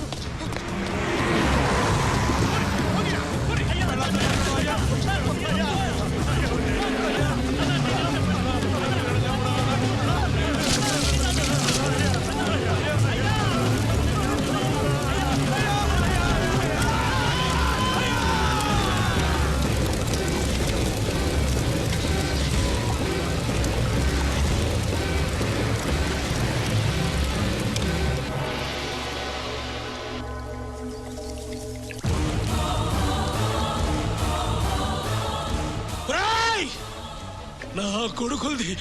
నా కొడుకులది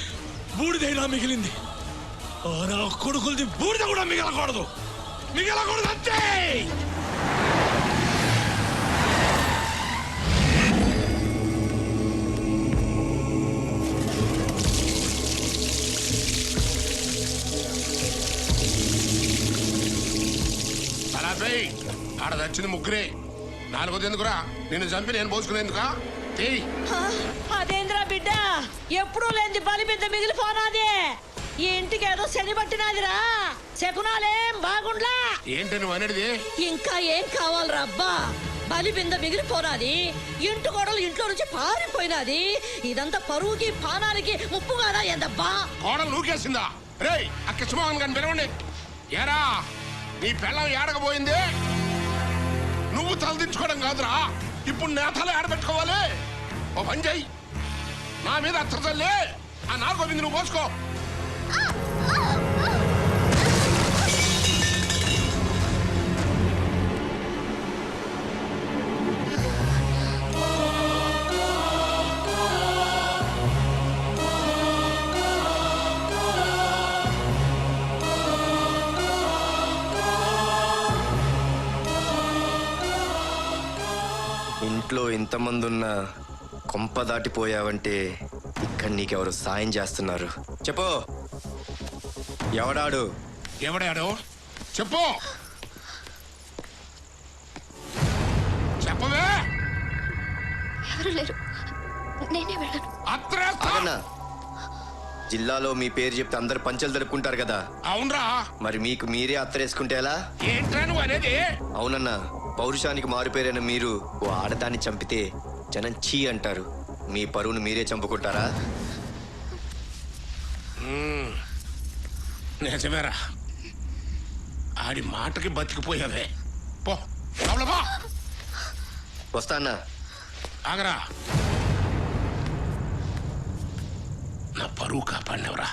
బూడిదైనా మిగిలింది, నా కొడుకులది బూడిద కూడా మిగలకూడదు అంతే. ఆడ చచ్చింది ముగ్గురే, 4వది ఎందుకురా? నిన్ను చంపి నేను పోసుకునేందుకా? అదేంద్రా బిడ్డ, ఎప్పుడూ లేని బలి బిడ్డ మిగిలిపోనాది. ఈ ఇంటికి ఏదో శని పట్టినాదిరా, శకునాలేం బాగుండ్లా. ఏంటి నువ్వు అనేది? ఇంకా ఏం కావాలరా అబ్బా? బలి బింద మిగిలిపోనాది, ఇంటి గోడలు ఇంట్లో నుంచి పారిపోయినాది. ఇదంతా పరువుకి పానానికి ముప్పు కాదా ఏందబ్బా? కోడలు నూకేసిందా? రేయ్, ఆ కృష్ణమోహన్ గారిని పిలవండి. ఏరా, నీ పిల్లం ఏడకపోయింది? నువ్వు తలదించుకోవడం కాదురా, ఇప్పుడు నేతలు ఆడబెట్టుకోవాలి. ఓ పని చెయ్యి, నా మీద అత్తలే ఆ 4వ బిందు నువ్వు పోసుకో. ఇంట్లో ఇంతమంది ఉన్న కొంప దాటిపోయావంటే ఇక్కడ నీకెవరు సాయం చేస్తున్నారు? చెప్పు, ఎవడాడు? ఎవడాడు? చెప్పు, చెప్పవే. ఎవరు లేరు, నేనే వెళ్ళను. ఆగన్నా, జిల్లాలో మీ పేరు చెప్తే అందరు పంచలు జరుపుకుంటారు కదా? అవునరా. మరి మీకు మీరే అత్తరేసుకుంటే ఎలా? ఏంట్రా నువ్వు అనేది? అవునన్నా, పౌరుషానికి మారుపేరైన మీరు ఓ ఆడదాన్ని చంపితే జనం చీ అంటారు. మీ పరువును మీరే చంపుకుంటారా? నిజమేరా, ఆడి మాటకి బతికిపోయావే పో లోపల పో. వస్తా అన్నా. ఆగరా, నా పరువు కాపాడినవరా.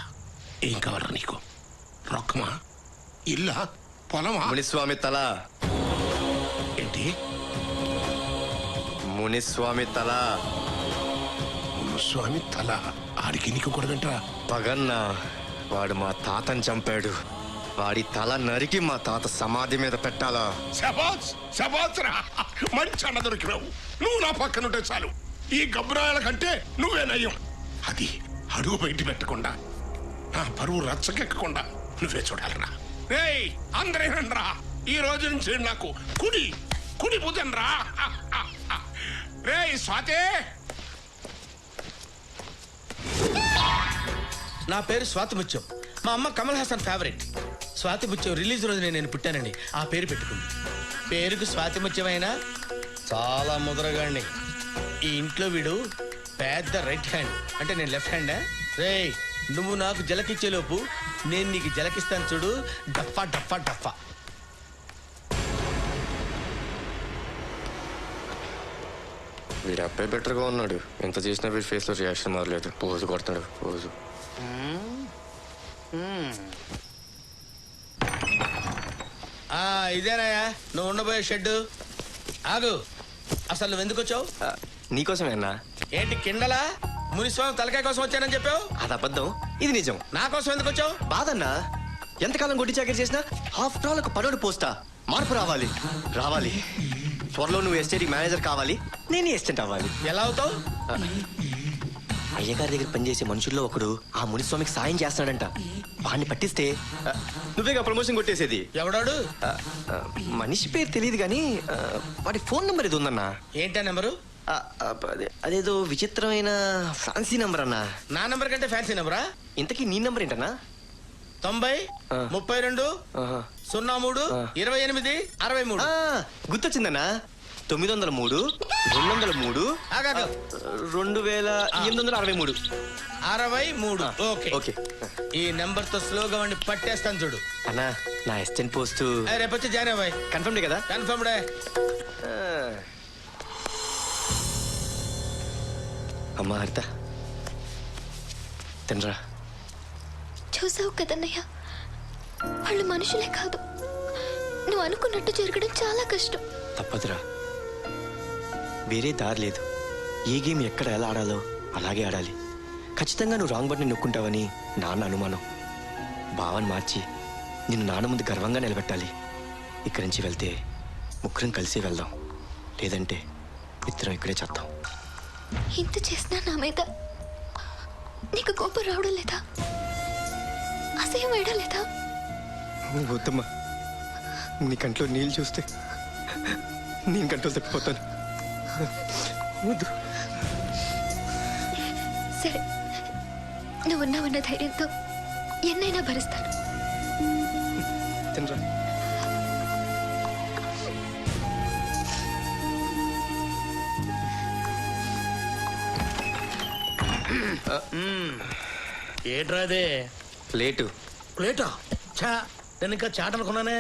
ఏం కావాలరా నీకు? రొక్కమా, ఇల్లా, పొలమా? మునిస్వామి తల. ఏంటి? మునిస్వామి తల. స్వామి తల ఆడికి నీకు కూడా పగన్నా, వాడు మా తాతని చంపాడు. వాడి తల నరికి మా తాత సమాధి మీద పెట్టాలా? శబాస్ శబాస్ రా, మంచి అన్న దొరికినావు. నువ్వు నా పక్కనుంటే చాలు. ఈ గబ్బరాయల కంటే నువ్వే నయ్యం. అది అడుగు బయట పెట్టకుండా, నా పరువు రచ్చకెక్కకుండా నువ్వే చూడాలరా. రేయ్ అందరేనండ్రా, ఈ రోజు నుంచి నాకు కుడి కుడి భుజన్ రా. రేయ్ స్వాతే. నా పేరు స్వాతి ముత్యం. మా అమ్మ కమల్ హాసన్ ఫేవరెట్. స్వాతి ముత్యం రిలీజ్ రోజునే నేను పుట్టానండి. ఆ పేరు పెట్టుకుంది. పేరుకు స్వాతి ముత్యమైనా చాలా ముదరగాండి. ఈ ఇంట్లో వీడు పెద్ద రైట్ హ్యాండ్, అంటే నేను లెఫ్ట్ హ్యాండా? రేయ్, నువ్వు నాకు జలకిచ్చేలోపు నేను నీకు జలకిస్తాను చూడు. డఫా డఫా డఫా. వీడు అబ్బాయి బెటర్గా ఉన్నాడు. ఎంత చేసినా వీడి ఫేస్లో రియాక్షన్ మారలేదు. పోజు కొడతాడు పోజు. ఇదేనాయా నువ్వు ఉండబోయే షెడ్? ఆగు, అసలు నువ్వు ఎందుకు వచ్చావు? నీకోసమే అన్నా. ఏంటి కిండలా? మునిస్వామి తలకాయ కోసం వచ్చానని చెప్పావు. అది అబద్ధం, ఇది నిజం. నా కోసం ఎందుకు వచ్చావు? బాధన్నా, ఎంతకాలం గొడ్డి చాకరీ చేసినా ఆఫ్టర్ ఆల్ ఒక పనుడు పోస్తా. మార్పు రావాలి రావాలి. త్వరలో నువ్వు ఎస్టేట్ మేనేజర్ కావాలి, నేను ఎస్టేట్ అవ్వాలి. ఎలా అవుతావు? అయ్యగారి దగ్గర పనిచేసే మనుషుల్లో ఒకడు ఆ మునిస్వామికి సాయం చేస్తాడంట. వాడిని పట్టిస్తే నువ్వేగా ప్రమోషన్ కొట్టేసేది. ఎవడాడు? మనిషి పేరు తెలియదు కానీ వాడి ఫోన్ నెంబర్ ఇది ఉందన్నా. ఏంటా నెంబరు? అదేదో విచిత్రమైన ఫ్యాన్సీ నెంబర్ అన్నా. నా నెంబర్ కంటే ఫ్యాన్సీ నెంబరా? ఇంతకీ నీ నెంబర్ ఏంటన్నా? 90 32 03 28 63. గుర్తొచ్చిందన్నా. 903 203 2863. 63. Okay okay. ఈ నెంబర్ తో స్లోగా వాడిని పట్టేస్తాను చూడు. అన్నా, నా అసిస్టెంట్ పోస్ట్ రేపు వచ్చి జాయిన్ అవ్వాయి. కన్ఫర్మ్డే కదా? కన్ఫర్మ్డే. అమ్మా హరిత, తినరా. చూసావు కదన్నయ్య, వాళ్ళు మనుషులే కాదు. నువ్వు అనుకున్నట్టు జరగడం చాలా కష్టం. తప్పదురా, వేరే దారి లేదు. ఏ గేమ్ ఎక్కడ ఎలా ఆడాలో అలాగే ఆడాలి. ఖచ్చితంగా నువ్వు రాంగ్ బట్ని నొక్కుంటావని నాన్న అనుమానం. భావాన్ని మార్చి నిన్ను నాన్న ముందు గర్వంగా నిలబెట్టాలి. ఇక్కడి నుంచి వెళ్తే ముగ్గురం కలిసి వెళ్దాం, లేదంటే ఇద్దరం ఇక్కడే చేద్దాం. ఇంత చేసినా నా మీద నీకు కోపం రావడం లేదా? అసహ్యం వేయడం లేదా? వద్దమ్మా, నీ కంట్లో నీళ్ళు చూస్తే నేను కంట్లో తప్పిపోతాను. వద్దు. సరే, నువ్వున్నావన్న ధైర్యంతో ఎన్నైనా భరిస్తాను. తినరా. ఏంట్రా అదే? ప్లేటు. ప్లేటా? చా, నేను ఇంకా చాట్ అనుకున్నానే.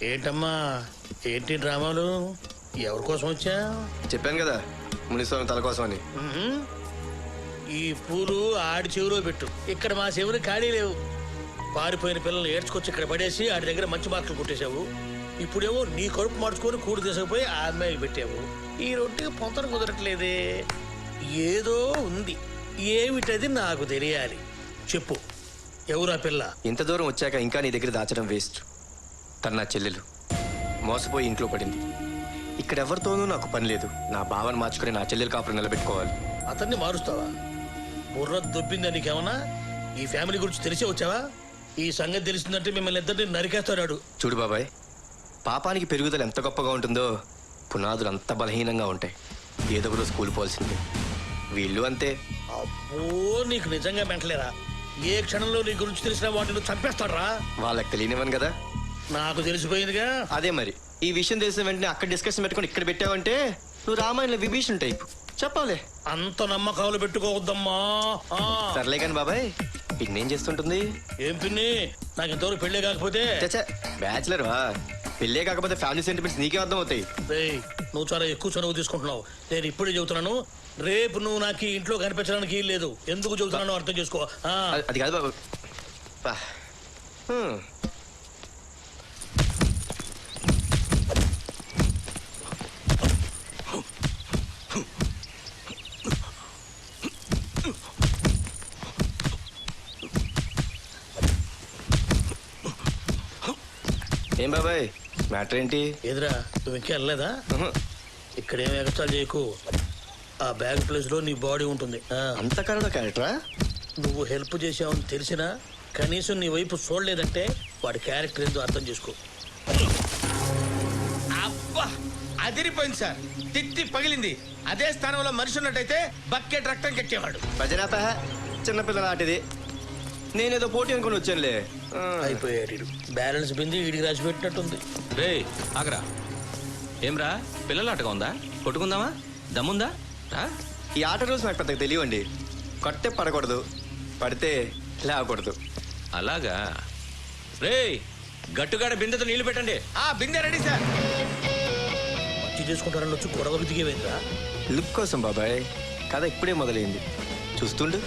ఏంటమ్మా, ఏంటి డ్రామాలు? ఎవరి కోసం వచ్చా? చెప్పాను కదా, మునిస్వామి తల కోసం అని. ఈ పూలు ఆడి చెవిలో పెట్టు. ఇక్కడ మా చెవులు ఖాళీ లేవు. పారిపోయిన పిల్లల్ని ఏడ్చుకొచ్చి ఇక్కడ పడేసి ఆడి దగ్గర మంచి మార్కులు కొట్టేశావు. ఇప్పుడేమో నీ కడుపు మార్చుకొని కూడు తీసుకుపోయి ఆ అమ్మాయికి పెట్టావు. ఈ రొట్టెకి పొంతన కుదరట్లేదే. ఏదో ఉంది, ఏమిటది నాకు తెలియాలి. చెప్పు, ఎవరా పిల్ల? ఇంత దూరం వచ్చాక ఇంకా నీ దగ్గర దాచడం వేస్ట్. తన నా చెల్లెలు మోసపోయి ఇంట్లో పడింది. ఇక్కడ ఎవరితోనూ నాకు పని లేదు. నా భావన మార్చుకుని నా చెల్లెలు కాపురం నిలబెట్టుకోవాలి. అతన్ని మారుస్తావా? బుర్ర దొబ్బిందా నీకేమన్నా? ఈ ఫ్యామిలీ గురించి తెలిసే వచ్చావా? ఈ సంగతి తెలిసిందంటే మిమ్మల్ని ఇద్దరిని నరికేస్తాడు. చూడు బాబాయ్, పాపానికి పెరుగుదల ఎంత గొప్పగా ఉంటుందో పునాదులు అంత బలహీనంగా ఉంటాయి. ఏదో ఒకరోజు స్కూల్ పోల్సిందే. వీళ్ళు అంతే. అబ్బో, నీకు నిజంగా మెంటలేరా? ఏ క్షణంలో నీ గురించి తెలిసిన వాటిని చంపేస్తాడరా? వాళ్ళకి తెలియనివ్వను కదా. నాకు తెలిసిపోయిందిగా. అదే మరి, ఈ విషయం తెలిసిన వెంటనే అక్కడ డిస్కషన్ పెట్టుకుని ఇక్కడ పెట్టావంటే నువ్వు రామాయణంలో విభీషణ్ టైప్. చెప్పాలి. అంత నమ్మకాలు పెట్టుకోవద్దమ్మా. సర్లే కానీ బాబాయ్, పిన్నేం చేస్తుంటుంది? ఏం పిన్ని నాకు ఇంతవరకు పెళ్ళే కాకపోతే బ్యాచులర్ వా? పెళ్ళే కాకపోతే ఫ్యామిలీ సెంటిమెంట్స్ నీకే అర్థం అవుతాయి. రేయ్, నువ్వు చాలా ఎక్కువ చనువు తీసుకుంటున్నావు. నేను ఇప్పుడే చెబుతున్నాను, రేపు నువ్వు నాకు ఈ ఇంట్లో కనిపించడానికి లేదు. ఎందుకు చెబుతున్నానో అర్థం చేసుకో. అది కాదు బాబు. బా. ఏం బాబాయ్ మ్యాటర్ ఏంటి? ఎదురా నువ్వు ఇంకా వెళ్ళలేదా? ఇక్కడేం ఎగస్ట్రాలు చేయకు. ఆ బ్యాగ్ ప్లేస్ లో నీ బాడీ ఉంటుంది. అంత కరడ క్యారెక్టరా? నువ్వు హెల్ప్ చేసావని తెలిసినా కనీసం నీ వైపు చూడలేదంటే వాడి క్యారెక్టర్ ఏందో అర్థం చేసుకో. అబ్బా అదిరిపోయింది సార్, తిత్తి పగిలింది. అదే స్థానంలో మనిషి ఉన్నట్టయితే బకెట్ రక్తం కెట్టేవాడు. భజనాప చిన్నపిల్లల ఆటిది. నేనేదో పోటీ అనుకుని వచ్చానులే. అయిపోయాడు. బ్యాలెన్స్ బింది వీడికి రాసి పెట్టినట్టుంది. రే ఆగరా. ఏమ్రా పిల్లలాటగా ఉందా? కొట్టుకుందామా? దమ్ముందా? ఈ ఆట రోజు నాకు పెద్దగా తెలియండి. కొట్టే పడకూడదు, పడితే లేవకూడదు. అలాగా? రే గట్టుగాడ బిందెతో నీళ్లు పెట్టండి. బిందె రెడీ సార్. మంచి చేసుకుంటారని వచ్చి గొడవకు దిగేవేంద్రా? లుక్ కోసం బాబాయ్, కథ ఇప్పుడే మొదలైంది, చూస్తుండు.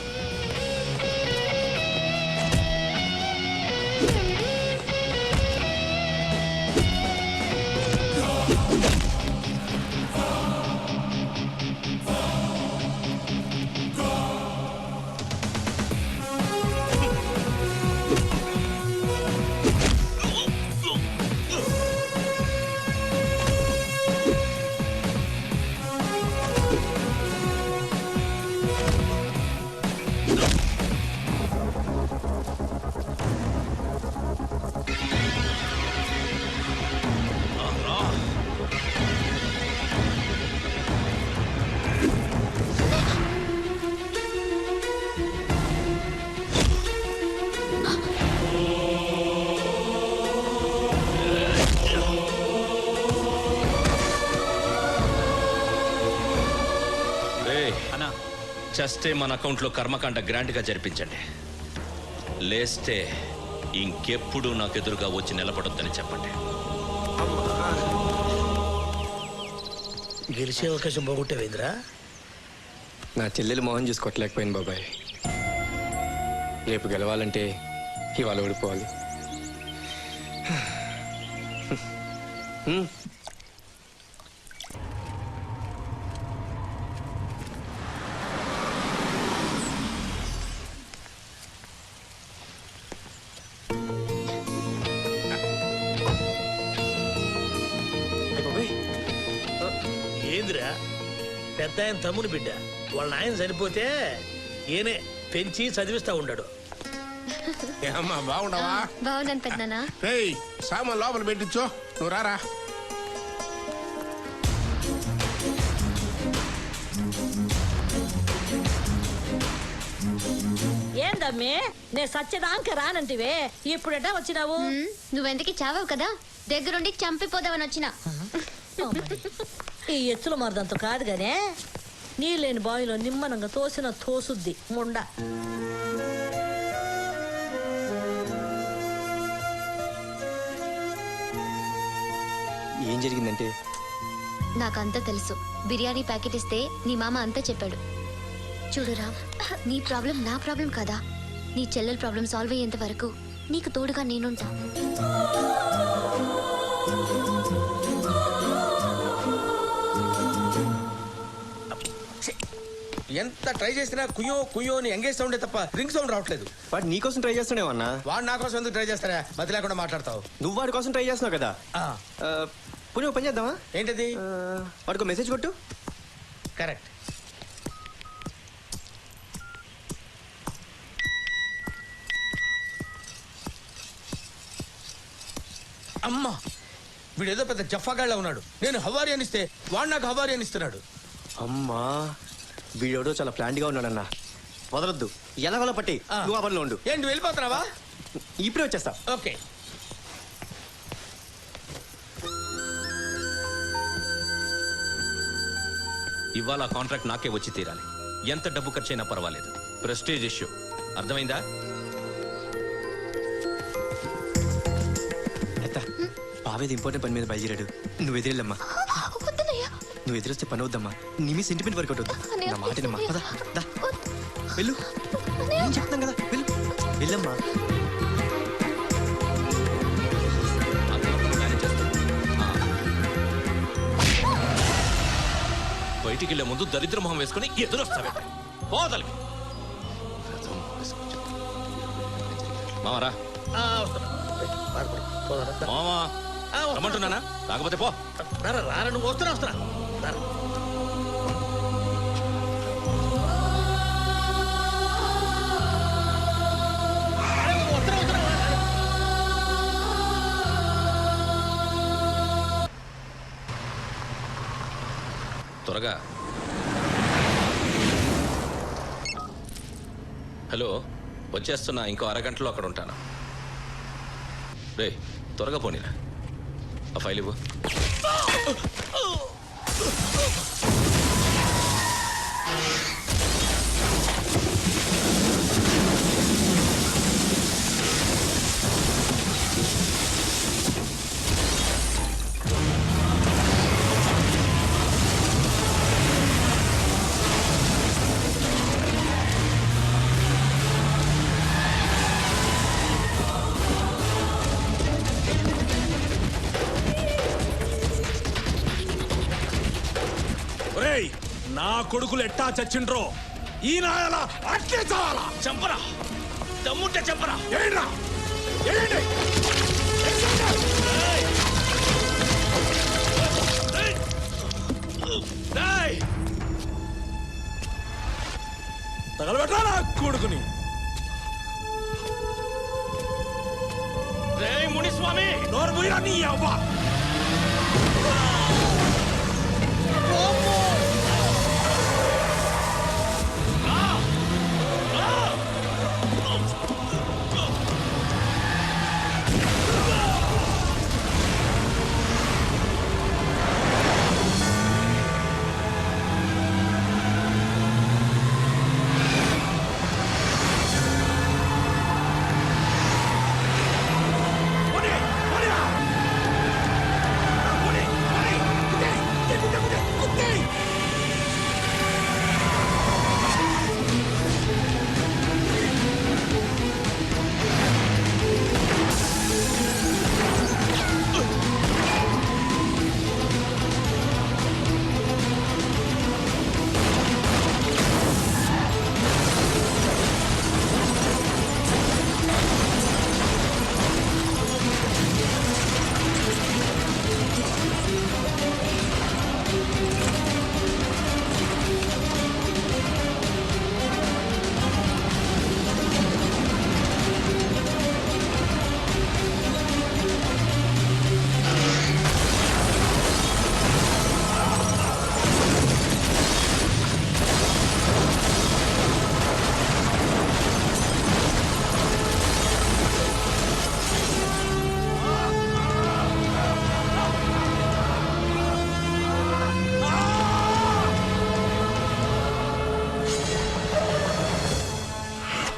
చస్తే మన అకౌంట్లో కర్మకాండ గ్రాండ్ గా జరిపించండి. లేస్తే ఇంకెప్పుడు నాకు ఎదురుగా వచ్చి నిలబడొద్దని చెప్పండి. గెలిచే అవకాశం పోగొట్టేవేంద్రా? నా చెల్లెలు మోహన్ చూసుకోవట్లేకపోయింది బాబాయ్. రేపు గెలవాలంటే ఇవాళ ఓడిపోవాలి. ఏందిరా పెద్ద ఆయన తమ్ముని బిడ్డ, వాళ్ళ నాయన చనిపోతే ఏనే పెంచి చదివిస్తా ఉన్నాడు. ఏమ్మా బాగుండవా? బాగున్నాను పెద్దనా. రేయ్ సామాన్ లోపల పెట్టించో, నువ్వు రారా. ఏందమ్మే నే సత్యదాంక రానంటివే, ఇప్పుడెట్టా వచ్చినావు? నువ్వెందుకు చావావు కదా, దగ్గరుండి చంపిపోదావని వచ్చిన. ఈ ఎచ్చుల మరదంతో కాదు గానే, నీళ్ళేని బావిలో నిమ్మనంగా తోసిన తోసుద్ది ముండ. ఏం జరిగిందంటే? నాకంతా తెలుసు. బిర్యానీ ప్యాకెట్ ఇస్తే నీ మామ అంతా చెప్పాడు. చూడురా, నీ ప్రాబ్లం నా ప్రాబ్లం కదా. నీ చెల్లెల ప్రాబ్లం సాల్వ్ అయ్యేంత వరకు నీకు తోడుగా నేనుంటా. ఎంత ట్రై చేసినా కుయ్యో కుయ్యో అని ఎంగేజ్ సౌండే తప్ప రింగ్ సౌండ్ రావట్లేదు. వాడు నీ కోసం ట్రై చేస్తానేమన్నా? వాడు నా కోసం ఎందుకు ట్రై చేస్తారా? మతి లేకుండా మాట్లాడతావు. నువ్వు వాడి కోసం ట్రై చేస్తున్నావు కదా. పోనీ పని చేద్దామా? ఏంటది? వాడికి మెసేజ్ కొట్టు. కరెక్ట్. అమ్మా వీడేదో పెద్ద జఫాగాళ్ళ ఉన్నాడు. నేను హవారి అనిస్తే వాడు నాకు హవారి అనిస్తున్నాడు. అమ్మా వీడెవడో చాలా ప్లాంట్ గా ఉన్నాడన్న. వదలొద్దు, ఎలాగోలా పట్టి నువ్వు ఆ పనిలో ఉండు. ఏంటి వెళ్ళిపోతున్నావా? ఇప్పుడే వచ్చేస్తా. ఓకే. ఇవాళ కాంట్రాక్ట్ నాకే వచ్చి తీరాలి. ఎంత డబ్బు ఖర్చైనా పర్వాలేదు. ప్రెస్టేజ్ ఇష్యూ, అర్థమైందా? బావేది ఇంపార్టెంట్ పని మీద బయలుదేరాడు. నువ్వు ఎదురెళ్ళమ్మా. నువ్వు ఎదురొస్తే పని అవుద్దమ్మా. నీ మీ సెంటిమెంట్ వర్కౌట్ అవుతుంది. నా మాటనమ్మా. పద, దా. వెళ్ళు. నేను చెప్తాను కదా, వెళ్ళు. వెళ్ళమ్మా. బయటికి వెళ్ళే ముందు దరిద్ర మొహం వేసుకుని ఎదురొస్తావే పోదలికి. మామరా మామా రమ్మంటున్నానా? కాకపోతే పో. రారా నువ్వు వస్తున్నా. త్వరగా. హలో, వచ్చేస్తున్నా. ఇంకో అరగంటలో అక్కడ ఉంటాను. రే త్వరగా పోనీరా. ఆ ఫైల్ ఇవ్వు. నా కొడుకులు ఎట్టా చచ్చిండ్రో ఈ నాయలా అట్లే చావాలా? చంపరా, దమ్ముంటే చంపరా. ఏంట్రా? ఏంటి? తగలబెట్టా నా కొడుకుని. మునిస్వామి నోరు పోయినా నీ అవ్వ.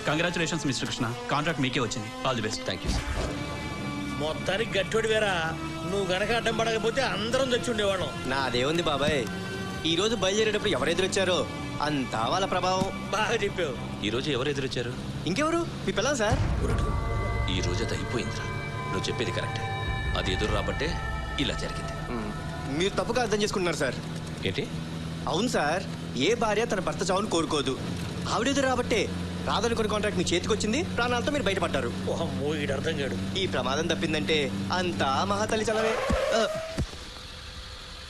కంగ్రాచులేషన్స్ మిస్టర్ కృష్ణ, కాంట్రాక్ట్ మీకే వచ్చింది. All the best. Thank you sir. మొత్తానికి గట్టోడి వేరా. నువ్వు గనక అడ్డం పడకపోతే అందరం తెచ్చి ఉండేవాళ్ళం. నాదేముంది బాబాయ్, ఈ రోజు బయలుదేరేటప్పుడు ఎవరెదురొచ్చారో అంతా వాళ్ళ ప్రభావం. బాగా చెప్పావు. ఈ రోజు ఎవరు ఎదురొచ్చారు? ఇంకెవరు? మీ పిల్లలు సార్. ఈ రోజు అది అయిపోయిందిరా. నువ్వు చెప్పేది కరెక్టే. అది ఎదురు రాబట్టే ఇలా జరిగింది. మీరు తప్పుగా అర్థం చేసుకుంటున్నారు సార్. ఏంటి? అవును సార్, ఏ భార్య తన భర్త చావును కోరుకోదు. ఆవిడెదురు రాబట్టే రాదనుకున్న కాంట్రాక్ట్ మీ చేతికి వచ్చింది. ప్రాణాలతో మీరు బయటపడ్డారు. అర్థం కాడు. ఈ ప్రమాదం తప్పిందంటే అంతా మహాతల్లి చలవే.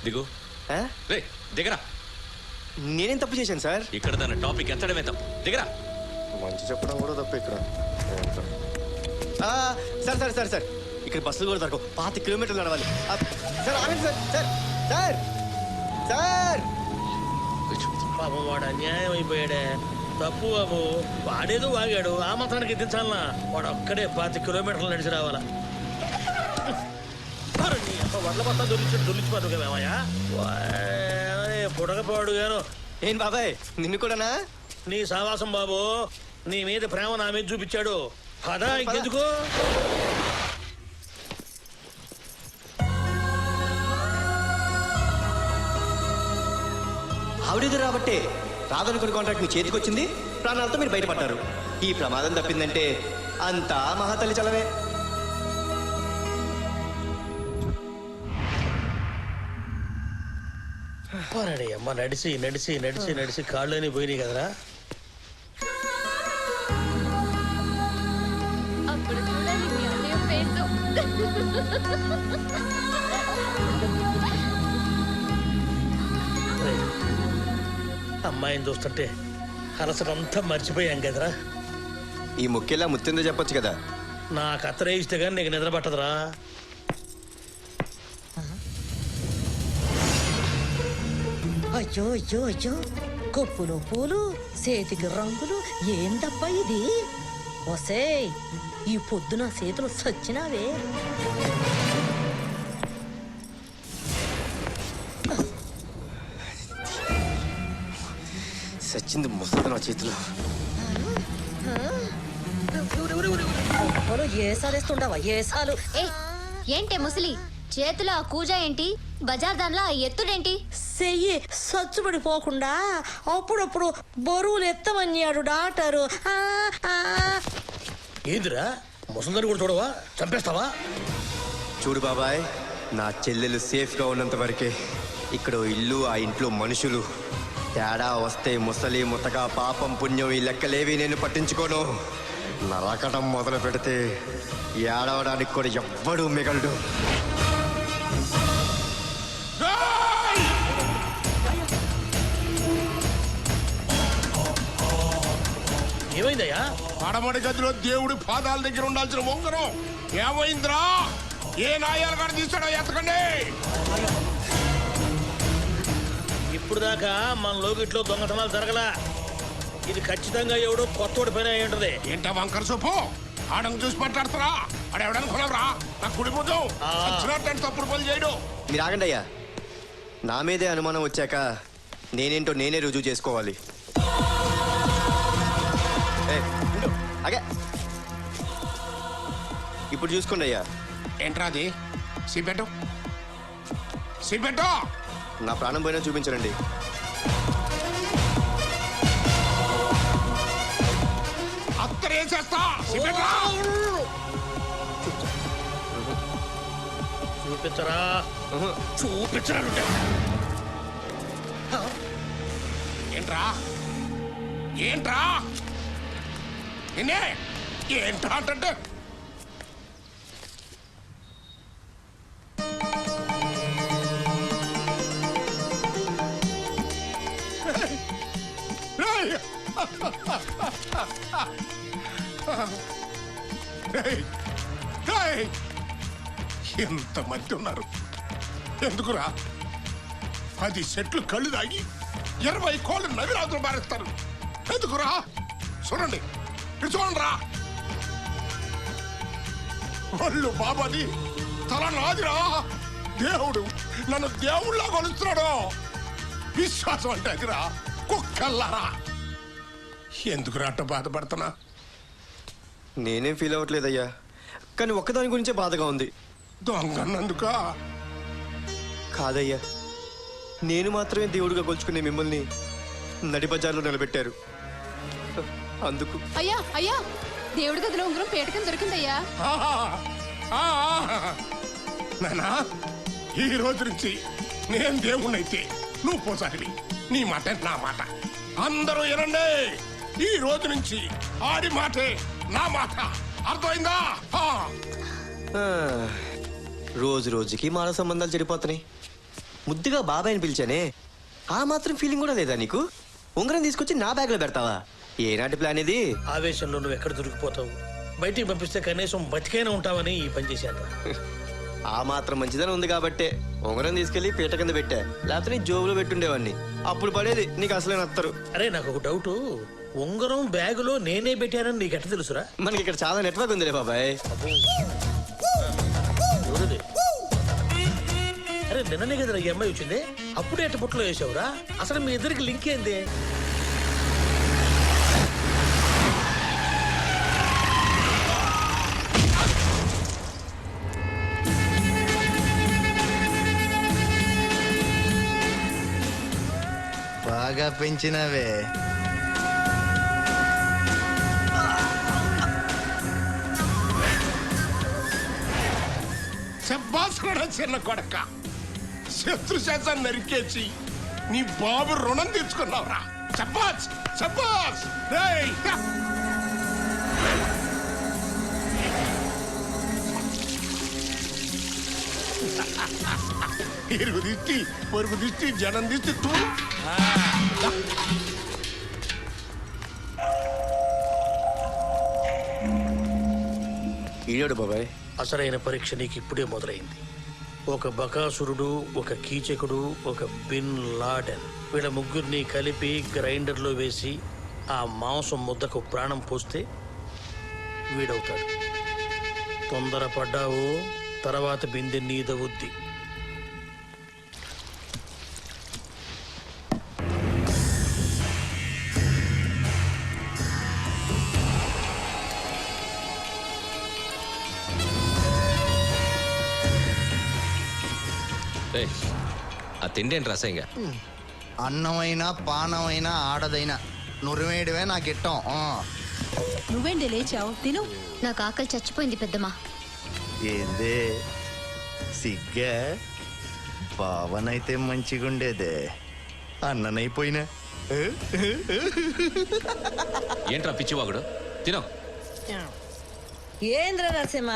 దిగు. రే దిగరా. నేనేం తప్పు చేశాను సార్? ఇక్కడ దాని టాపిక్ ఎత్తడమే తప్పు. దిగరా. మంచి చెప్పడం కూడా తప్పు ఇక్కడ. సార్ సార్ సార్ సార్ ఇక్కడ బస్సులు కూడా దొరకవు. 5 కిలోమీటర్లు నడవాలి. సార్ ఆగండి సార్. సార్ సార్ సార్ పాపం వాడు అన్యాయం అయిపోయాడే. తప్పు బాబు. వాడేదో వాగాడు, ఆ మాత్రానికి ఎత్తించాలనా? వాడు ఒక్కడే 5 కిలోమీటర్లు నడిచి రావాలా? వడ్ల మొత్తం దొరికిపోతుంది మేమయ్యా. పుడకపోడు గాను. ఏం బాబాయ్, నిన్ను కూడానా? నీ సావాసం బాబు. నీ మీద ప్రేమ నా మీద చూపించాడు. పదా ఇంకెందుకు. ఆవిడెదురు రాబట్టే రాదనుకున్న కాంట్రాక్ట్ మీ చేతికి వచ్చింది, ప్రాణాలతో మీరు బయటపడ్డారు. ఈ ప్రమాదం తప్పిందంటే అంతా మహాతల్లి చలవే. అమ్మ నడిచి నడిచి నడిచి నడిచి కాళ్ళని పోయినాయి కదరా. అప్పుడు చూడాలి మీ అన్నయ్య ఫేస్. అమ్మాయిని చూస్తుంటే అలసటంతా మర్చిపోయాం కదరా. ఈ ముఖ్యలా ముత్తిందో చెప్పొచ్చు కదా. నాకు అత్తరే ఇస్తే కానీ నీకు నిద్ర పట్టదురా. అయ్యో అయ్యో అయ్యో, కొప్పులు పూలు, చేతికి రంగులు, ఏందబ్బా ఇది? ఒసే, ఈ పొద్దున చేతులు సచ్చినావే. సచ్చింది ముసలి నా చేతిలో. ఏసాలేస్తుండవా ఏసాలు? ఏంటే ముసలి చేతిలో ఆ కూజ ఏంటి, బజార్ దానిలో ఆ ఎత్తుడేంటి? చెయ్యి సచ్చుబడిపోకుండా అప్పుడప్పుడు బరువులు ఎత్తమన్నాడు డాక్టరు. ఏందిరా ముసలిదాన్ని కూడా చూడవా, చంపేస్తావా? చూడు బాబాయ్, నా చెల్లెలు సేఫ్గా ఉన్నంత వరకే ఇక్కడ ఇల్లు, ఆ ఇంట్లో మనుషులు. తేడా వస్తే ముసలి ముతక పాపం పుణ్యం ఈ లెక్కలేవి నేను పట్టించుకోను. నరకటం మొదలు పెడితే ఏడవడానికి కూడా ఎవ్వడూ మిగలడు. ఏమైందయ్యా? పడమడి గదిలో దేవుడి పాదాల దగ్గర ఉండాల్సిన ఉంగరం ఏమైందిరా? ఏ నాయాలు కాడ తీస్తాడో ఎత్తకండి. ఇప్పుడు దాకా మన లోకిట్లో దొంగతనాలు జరగలా. ఇది ఖచ్చితంగా ఎవడో కొత్తోడి పని అయి ఉంటది. ఏంటా వంకర సొప్పు? ఆడను చూసి మాట్లాడతారా? ఆడ ఎవడనుకున్నావురా? నా కుడి ముద్దు చచ్చినట్టు తప్పుడు పనులు చేయడు. మీరు ఆగండి అయ్యా. నా మీదే అనుమానం వచ్చాక నేనేంటో నేనే రుజువు చేసుకోవాలి. అగే ఇప్పుడు చూసుకోండి అయ్యా. ఏంట్రా అది? సిబెట్టు సిబెట్టు. నా ప్రాణం పోయినా చూపించరండి. అత్తరేం చేస్తా? సిబెట్రా. చూపించరా, చూపించరా. ఏంట్రా ఏంట్రా ఏంట్రా అంటే ఎంత మంది ఉన్నారు? ఎందుకురా? 10 సెట్లు కళ్ళు తాగి 20 కోళ్ళు నవిరాజులు మారేస్తారు. ఎందుకురా? చూడండి, ఇటు చూడండి రా. ఒళ్ళు బాబాది, తల నాదిరా. దేవుడు నన్ను దేవుళ్ళ కొలుస్తున్నాడు. విశ్వాసం అంటే అదిరా. కుక్కల్లారా, ఎందుకురా అట్ట బాధపడుతున్నా? నేనేం ఫీల్ అవ్వట్లేదయ్యా, కానీ ఒక్కదాని గురించే బాధగా ఉంది. దొంగన్నందుక కాదయ్యా, నేను మాత్రమే దేవుడిగా కొలుచుకునే మిమ్మల్ని నడి బజార్లో నిలబెట్టారు. అందుకు అయ్యా అయ్యా, దేవుడి గదిలో ఉంగరం పేటకం దొరికిందయ్యా. నానా, ఈ రోజు నుంచి నేను దేవుణ్ణైతే నువ్వు పోసారివి. నీ మాట నా మాట. అందరూ వినండి, ఈ రోజు నుంచి ఆడి మాటే నా మాట. అర్థమైందా? రోజు రోజుకి మానవ సంబంధాలు చెడిపోతున్నాయి. ముద్దుగా బాబాయ్ని పిలిచానే, ఆ మాత్రం ఫీలింగ్ కూడా లేదా నీకు? ఉంగరం తీసుకొచ్చి నా బ్యాగ్లో పెడతావా? ఏనాటి ప్లాన్ ఇది? ఆవేశంలో నువ్వు ఎక్కడ దొరికిపోతావు? బయటికి పంపిస్తే కనీసం బతికైనా ఉంటావని ఈ పని చేశాను. ఆ మాత్రం మంచిదని ఉంది కాబట్టే ఉంగరం తీసుకెళ్లి పీట కింద పెట్టా. లేకపోతే నీ జోబులో పెట్టుండేవాడిని. అప్పుడు పడేది నీకు అసలే నత్తరు. అరే, నాకు ఒక డౌట్. ఉంగరం బ్యాగులో నేనే పెట్టానని నీకు ఎట్ట తెలుసురా? మనకి ఇక్కడ చాలా నెట్వర్క్ ఉందిలే బాబాయ్. ఎవరిది? అరే, నిన్ననే కదా ఈ అమ్మాయి వచ్చింది. అప్పుడే ఎట్ట బుట్టలో వేసావురా? అసలు మీ ఇద్దరికి లింక్ ఏంది? బా బాగా పెంచినవే. చెప్పాల్సిన చిన్న కొడక శత్రు శాతం నరికేసి నీ బాబు రుణం తీర్చుకున్నావురా. చెప్పాస్ చెప్పాస్ రేయ్. ఇరుగు దిష్టి పొరుగు దిష్టి జనం దిష్టి తూ. ఈయోడు బాబాయ్. అసలైన పరీక్ష నీకు ఇప్పుడే మొదలైంది. ఒక బకాసురుడు, ఒక కీచకుడు, ఒక బిన్ లాడెన్, వీళ్ళ ముగ్గురిని కలిపి గ్రైండర్లో వేసి ఆ మాంసం ముద్దకు ప్రాణం పోస్తే వీడవుతాడు. తొందరపడ్డావు, తర్వాత బిందె నీదవుద్ది. ఆ తిండేంటి రసంగా? అన్నమైనా పానమైనా ఆడదైనా నురివేయడమే నాకు ఇట్టం. నువ్వేంటి లేచావు? తిను. నాకు ఆకలి చచ్చిపోయింది పెద్దమ్మా. ఏందే సిగ్గా? బావనైతే మంచిగుండేదే, అన్ననైపోయినా. ఏంట్రా పిచ్చివాగుడు? తినో. ఏంద్ర నరసింహ,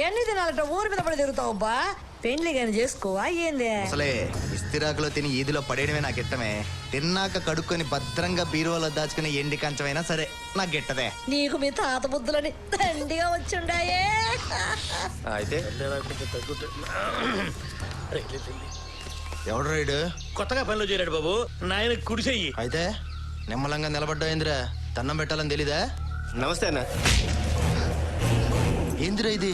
ఎన్ని దినాలట ఊరి మీద పడి తిరుగుతావు బా? పెండ్లి గాని చేసుకోవా ఏంది? అసలే ఇస్తిరాకులో తిని ఈదిలో పడేయడమే నాకు ఇట్టమే. తిన్నాక కడుక్కొని భద్రంగా బీరువాలో దాచుకుని ఎండి కంచమైనా సరే నాకు గిట్టదే. నీకు మీ తాత బుద్ధులని దండిగా వచ్చుండాయే. అయితే ఎవడు రైడు? కొత్తగా పనిలో చేరాడు బాబు, నాయన కుడి చెయ్యి. అయితే నిమ్మలంగా నిలబడ్డా ఏందిరా? దండం పెట్టాలని తెలీదా? నమస్తే అన్న. ఏందిరా ఇది?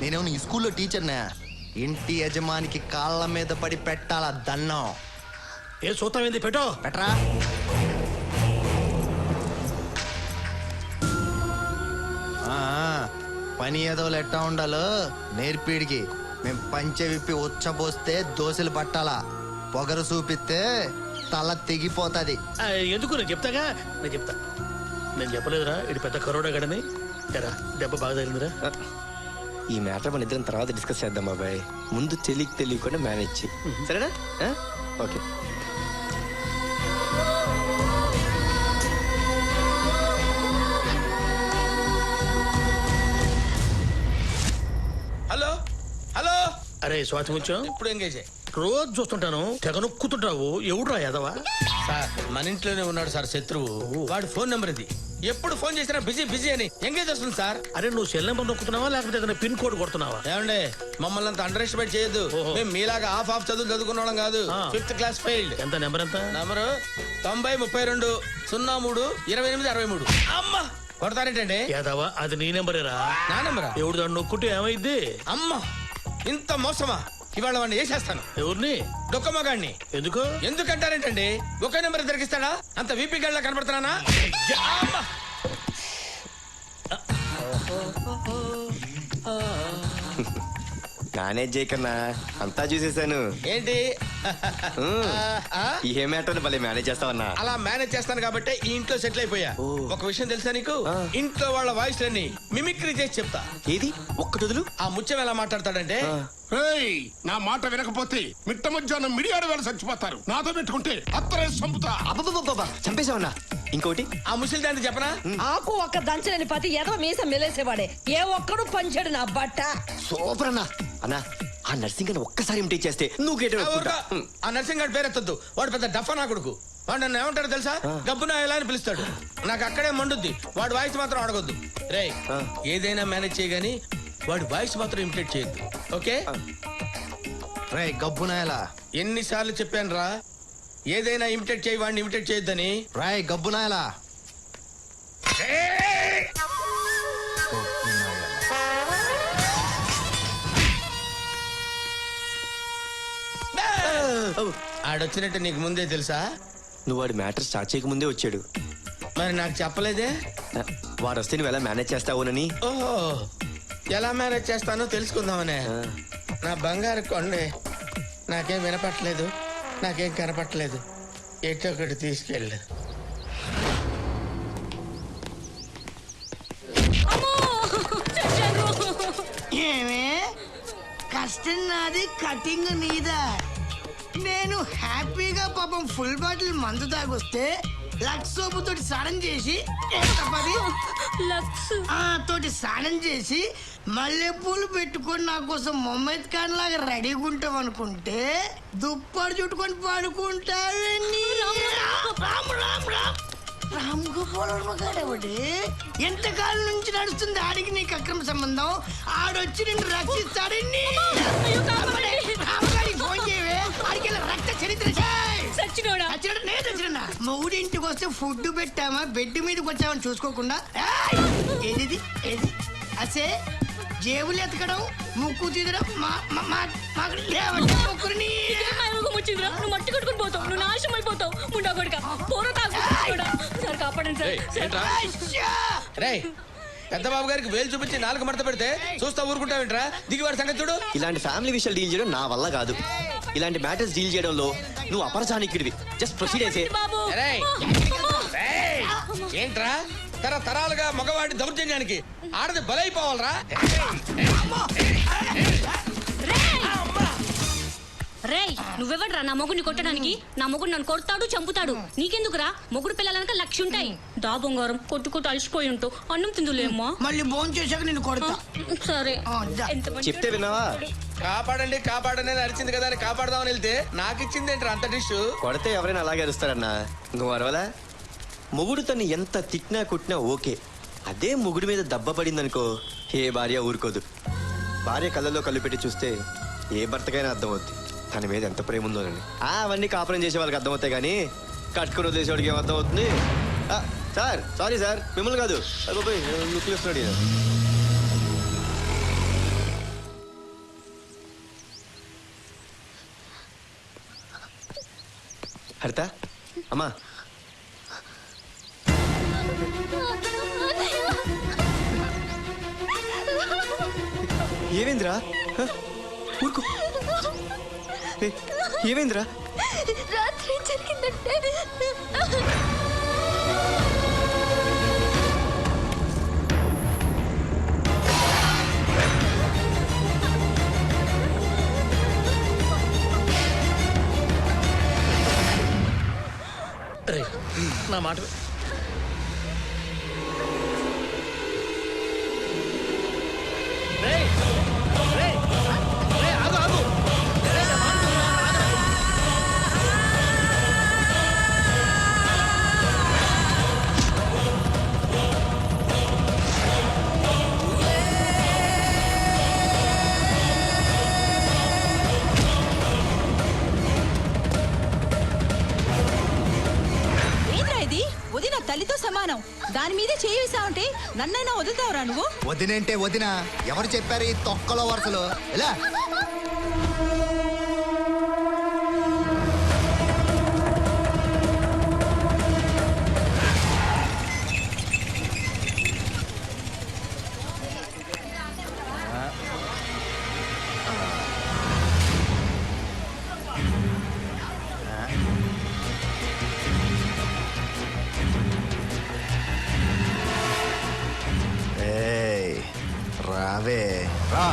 నేనేమన్నా ఈ స్కూల్లో టీచర్నా? ఇంటి యజమానికి కాళ్ళ మీద పడి పెట్టాలా దన్నం? ఏ చూస్తాం ఏంది? పెట్టో పెట్టరా. పని ఏదోలు ఎట్టా ఉండాలో నేర్పిడికి. మేం పంచె విప్పి ఉచ్చబోస్తే దోశలు పట్టాలా, పొగరు చూపిస్తే తల తెగిపోతుంది. ఎందుకు? నేను చెప్తాగా, నేను చెప్తా. నేను చెప్పలేదురా ఇటు పెద్ద కరోడా గడని. ఎరా దెబ్బ బాగా తగిలిందిరా. ఈ మ్యాటర్ మన ఇద్దరం తర్వాత డిస్కస్ చేద్దాం బాబాయ్. ముందు తెలియకుండా మేనేజ్ చేయి, సరేనా? ఓకే. Hello hello. అరే స్వాతి ముత్యం, ఇప్పుడు ఎంగేజ్ రోజు చూస్తుంటాను, తెగ నొక్కుతుంటావు. ఎవడురా యాదవా? సార్ మన ఇంట్లోనే ఉన్నాడు సార్ శత్రువు. వాడు ఫోన్ నెంబర్ ఇది. ఎప్పుడు ఫోన్ చేసినా బిజీ బిజీ అని ఎంగేజ్ వస్తుంది సార్. అరే నువ్వు సెల్ నెంబర్ నొక్కుతున్నావా లేకపోతే ఏదైనా పిన్ కోడ్ కొడుతున్నావా? ఏమండే, మమ్మల్ని అంత అండర్ ఎస్టిమేట్ చేయొద్దు. మేము మీలాగా హాఫ్ చదువు చదువుకున్న వాళ్ళం కాదు. 5th class failed. ఎంత నెంబర్? ఎంత నంబరు 9032 03 28 63. అమ్మా కొడతారేంటండి? యాదవా అది నీ నెంబరేరా? నా నెంబరా? ఎవడు దాన్ని నొక్కుంటే ఏమైద్ది? అమ్మా ఇంత మోసమా? ఇవాళ వాడిని వేసేస్తాను. ఎవరిని? డొక్కమ్మగాడిని. ఎందుకు? ఎందుకంటారేంటండి? ఒకే నెంబర్ దొరికిస్తాడా? అంత వీపీ గడ్లా కనపడుతున్నానా? మేనేజ్ చేయకన్నా, అంతా చూసేసాను. ఏంటి ఈ మ్యాటర్ భలే మేనేజ్ చేస్తావన్నా. అలా మేనేజ్ చేస్తాను కాబట్టి ఈ ఇంట్లో సెటిల్ అయిపోయా. ఒక విషయం తెలుసా నీకు? ఇంట్లో వాళ్ళ వాయిస్ లన్నీ మిమిక్రీ చేసి చెప్తా. ఏది? ఒక్కటి వదులు. ఆ ముత్యం ఎలా మాట్లాడతాడంటే, ఏయ్, నా మాట వినకపోతే మిట్ట మధ్యాహ్నం మిడియాడు వేళ చచ్చిపోతారు. నాతో పెట్టుకుంటే అత్తరే చంపుతా. అబ్బబ్బబ్బబ్బా, చంపేశావన్నా. ఇంకోటి ఆ ముసలి దాన్ని చెప్పనా? ఆకు ఒక్క దంచలేని పతి ఏదో మీసం మెలేసేవాడే. ఏ ఒక్కడు పంచాడు నా బట్ట. సూపర్ అన్నా. అన్నా, ఆ నర్సింగ్ అని ఒక్కసారి ఇమిటేట్ చేస్తే నువ్వు గేట్ ఆ నర్సింగ్ గారి పేరెత్తద్దు. వాడు పెద్ద డఫా నా కొడుకు. వాడు నన్ను ఏమంటాడు తెలుసా? గబ్బున ఎలా అని పిలుస్తాడు. నాకు అక్కడే మండుద్ది. వాడు వాయిస్ మాత్రం అడగొద్దు. రేయ్, ఏదైనా మేనేజ్ చేయగాని వాడి వాయిస్ మాత్రం ఇమిటేట్ చేయొద్దు. ఓకే? రేయ్ గబ్బునాయలా, ఎన్నిసార్లు చెప్పాను రా, ఏదైనా ఇమిటేట్ చేయి, వాడిని ఇమిటేట్ చేయొద్దని. రాయ్ గబ్బునాయలా. ఆడొచ్చినట్టు నీకు ముందే తెలుసా? నువ్వు వాడి మ్యాటర్ స్టార్ట్ చేయక ముందే వచ్చాడు. మరి నాకు చెప్పలేదే? వాడు వస్తే నువ్వు ఎలా మేనేజ్ చేస్తావునని. ఓహో, ఎలా మేనేజ్ చేస్తానో తెలుసుకుందామనే. నా బంగారు కొండే, నాకేం వినపట్లేదు, నాకేం కనపట్లేదు. ఎటు ఒకటి తీసుకెళ్ళు. ఏమే కష్టం నాది కటింగ్ నీదా. నేను హ్యాపీగా పాపం ఫుల్ బాటిల్ మందు తాగొస్తే లక్స్ సోపు తోటి స్నానం చేసి తోటి స్నానం చేసి మల్లెపూలు పెట్టుకొని నా కోసం మొహమ్మద్ ఖాన్ లాగా రెడీగా ఉంటాం అనుకుంటే దుప్పటి చుట్టుకొని పడుకుంటావని. రామ్ గోపాల్ వర్మ గాడేవాడు. ఎంతకాలం నుంచి నడుస్తుంది ఆడికి నీకు అక్రమ సంబంధం. ఆడొచ్చి నిన్ను రక్షిస్తాడని ఫోన్ చేయవే. ఆడికి రక్త చరిత్ర మూడింటికి వస్తే ఫుడ్ పెట్టామా బెడ్ మీదకి వచ్చామని చూసుకోకుండా ఏది ఏది అసే జేబులు ఎతకడం ముక్కు తీదడం ముక్కుని మట్టి కొట్టుకుని పోతావు, నువ్వు నాశనం అయిపోతావు. ముండా కొడుక పూర కాపాడండి రే పెద్ద బాబు గారికి వేలు చూపించి నాలుగు మడత పెడితే చూస్తా ఊరుకుంటావేంట్రా? దిగివాడి సంగతి చూడు. ఇలాంటి ఫ్యామిలీ విషయాలు డీల్ చేయడం నా వల్ల కాదు. ఇలాంటి మ్యాటర్స్ డీల్ చేయడంలో నువ్వు అపరచానికిడివి. జస్ట్ ప్రొసీడ్ అయితే. ఏంట్రా తరతరాలుగా మగవాడి దౌర్జన్యానికి ఆడది బలైపోవాలరా? రేయ్ నువ్వెవడ్రా నా మొగుడిని కొట్టడానికి? నా మొగుడు నన్ను కొడతాడు, చంపుతాడు. నీకెందుకురా? మొగుడు పిల్లలనక లక్ష ఉంటాయి. దా బంగారం కొట్టుకుంటూ అలసిపోయి ఉంటావు. అన్నం తిందులేమ్మా. మళ్ళీ భోజనం చేశాక నేను కొడతా. సరే చెప్తే విన్నావా? కాపాడండి కాపాడని అరిచింది కదా అని కాపాడదామని వెళ్తే నాకు ఇచ్చింది ఏంట్రా అంత డిష్? కొడితే ఎవరైనా అలాగే అరుస్తారన్నా. నువ్వు అరవలా? మొగుడు తను ఎంత తిట్టినా కుట్టినా ఓకే. అదే మొగుడు మీద దెబ్బ పడిందనుకో ఏ భార్య ఊరుకోదు. భార్య కళ్ళల్లో కళ్ళు పెట్టి చూస్తే ఏ భర్తకైనా అర్థమవుద్ది తన మీద ఎంత ప్రేమ ఉందోనని. అవన్నీ కాపురం చేసే వాళ్ళకి అర్థమవుతాయి కానీ కట్టుకుని వదిలేసేవాడికి ఏం అర్థం అవుతుంది? సార్ సారీ సార్, మిమ్మల్ని కాదు. లుక్లు వస్తున్నాడు. హరిత అమ్మా, ఏవేంద్రా? ఊరుకో. ఏవేంద్రా? రాత్రి జరిగిందంటే నా మాట తల్లితో సమానం. దాని మీద చేయి వేసావంటే నన్నైనా వదులుతావురా నువ్వు? వదినంటే వదిన ఎవరు చెప్పారు ఈ తొక్కలో వరుసలు? ఎలా రావే రా.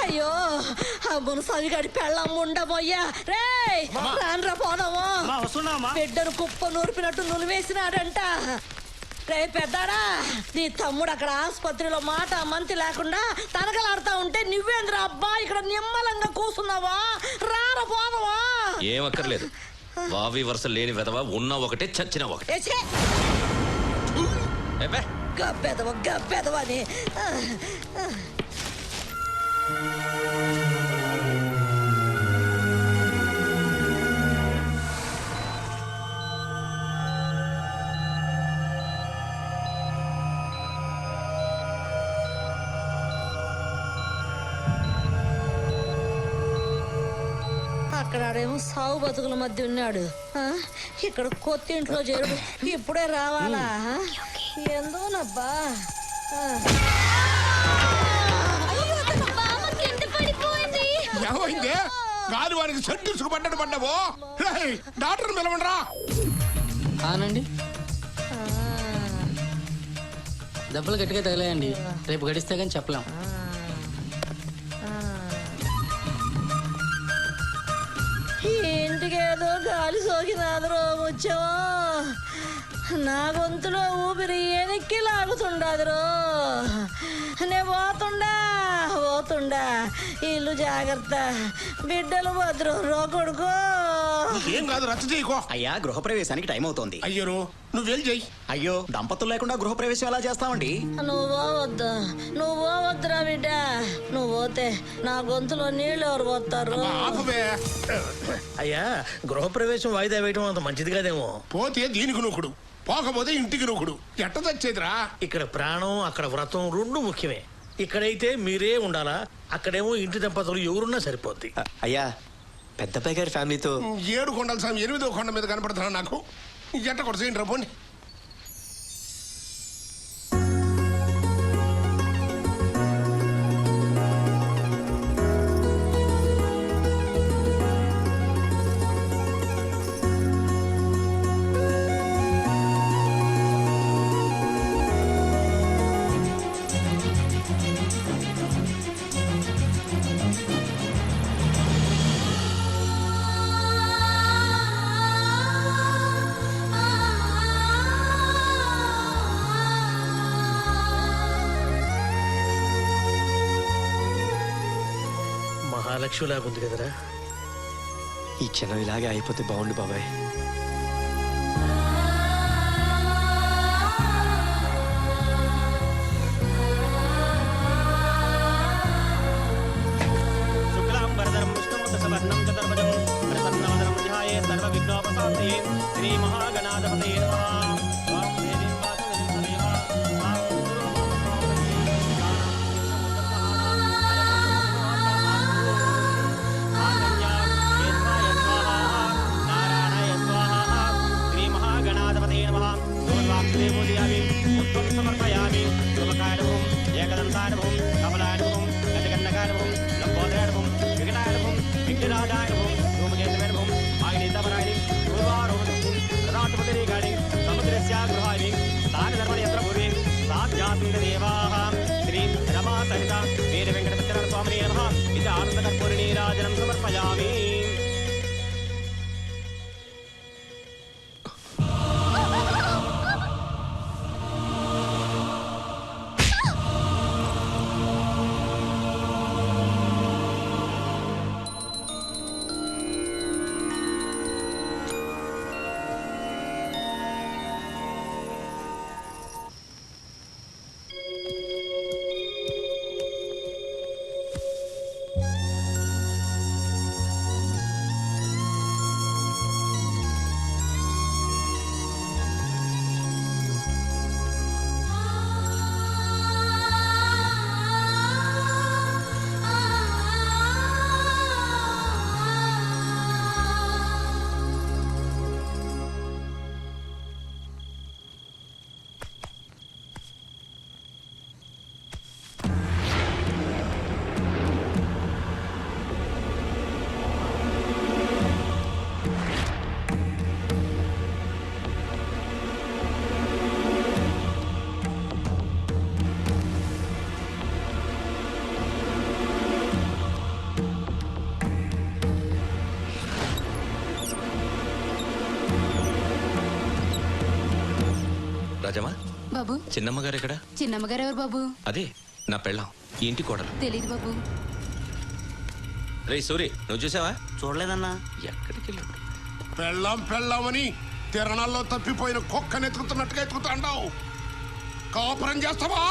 అయ్యో ఆ మునసామిగాడి పెళ్ళం ఉండబోయ్యా రే రాన్రా పోదాము బిడ్డను కుప్ప నూర్పినట్టు నులివేసినాడంట రే పెద్దాడా నీ తమ్ముడు అక్కడ ఆసుపత్రిలో మాట మంతి లేకుండా తనకలాడుతా ఉంటే నువ్వేంద్ర అబ్బా ఇక్కడ నిమ్మలంగా కూసున్నావా రార పోదావా ఏమక్కర్లేదు వావి వరుస లేని వెదవ ఉన్న ఒకటే చచ్చిన ఒకటే గబ్బెదవ అని అక్కడేమో సాగు బతుకుల మధ్య ఉన్నాడు ఇక్కడ కొత్త ఇంట్లో చేరు ఇప్పుడే రావాలా ఎందోనబ్బా ఏమైంది గాలి వారికి సెంటు పడ్డట్టు పడ్డావు డాక్టర్ పిలవండిరా. ఆనండి దెబ్బలు గట్టిగా తగిలాయండి రేపు గడిస్తే కానీ చెప్పలేం ఇంటికి ఏదో గాలి సోకినాదరో ముచ్చో నా గొంతులో ఊపిరి ఎనిక్కి లాగుతుండదురో నే పోతుండా ఇల్లు జాగ్రత్త బిడ్డలు భద్రం రో కొడుకో ఏం కాదు రచ్చ చేయకో. అయ్యా గృహప్రవేశానికి టైం అవుతోంది. అయ్యో నువ్వు వెళ్ళి చెయ్యి. అయ్యో దంపతులు లేకుండా గృహప్రవేశం ఎలా చేస్తామండి? నువ్వు పోవద్దురా బిడ్డ నువ్వు పోతే నా గొంతులో నీళ్ళు ఎవరు పోతారు అయ్యా గృహప్రవేశం వాయిదా వేయటం అంత మంచిది కాదేమో. పోతే దీనికి నూకుడు పోకపోతే ఇంటికి నూకుడు ఎట్ట తెచ్చేదిరా. ఇక్కడ ప్రాణం అక్కడ వ్రతం రెండు ముఖ్యమే. ఇక్కడైతే మీరే ఉండాలా, అక్కడేమో ఇంటి దంపతులు ఎవరున్నా సరిపోద్ది. అయ్యా పెద్దపై గారి ఫ్యామిలీతో 7 కొండల స్వామి 8వ కొండ మీద కనపడుతున్నా నాకు ఎట్ట కొడసేయండి రా పోండి. మహాలక్ష్మిలాగుంది కదరా. ఈ క్షణం ఇలాగే అయిపోతే బాగుండు బాబాయ్. శ్రీ మహాగణాధిపతయే సమర్పయామి శుభకారణం ఏకదంతారణం కమలారణం గజగన్నకారణం లంబోదరారణం వికటారణం విఘ్నరాజారణం ధూమకేతరణం ఆగ్నేతపరాయణి పూర్వారోహణం రథాటపతిరేకాణి సముద్రస్య గృహాణి తాని ధర్మయత్ర పూర్వే సాధ్యాత్మిక దేవాః శ్రీ రమా సహిత వీర వెంకటపత్ర స్వామినే నమః ఇది ఆనందకర్పూర నీరాజనం సమర్పయామి. రాజమా బాబు చిన్నమ్మ గారు ఎక్కడ? చిన్నమ్మగారు ఎవరు బాబు? అదే నా పెళ్ళాం ఈ ఇంటి కోడలు. తెలీదు బాబు. రే సూరి నువ్వు చూసావా? చూడలేదన్నా. ఎక్కడికి వెళ్ళాడు? పెళ్ళామని తిరణాల్లో తప్పిపోయిన కుక్కని ఎత్తుకుతున్నట్టుగా ఎత్తుకుతాండావు. కాపురం చేస్తావా?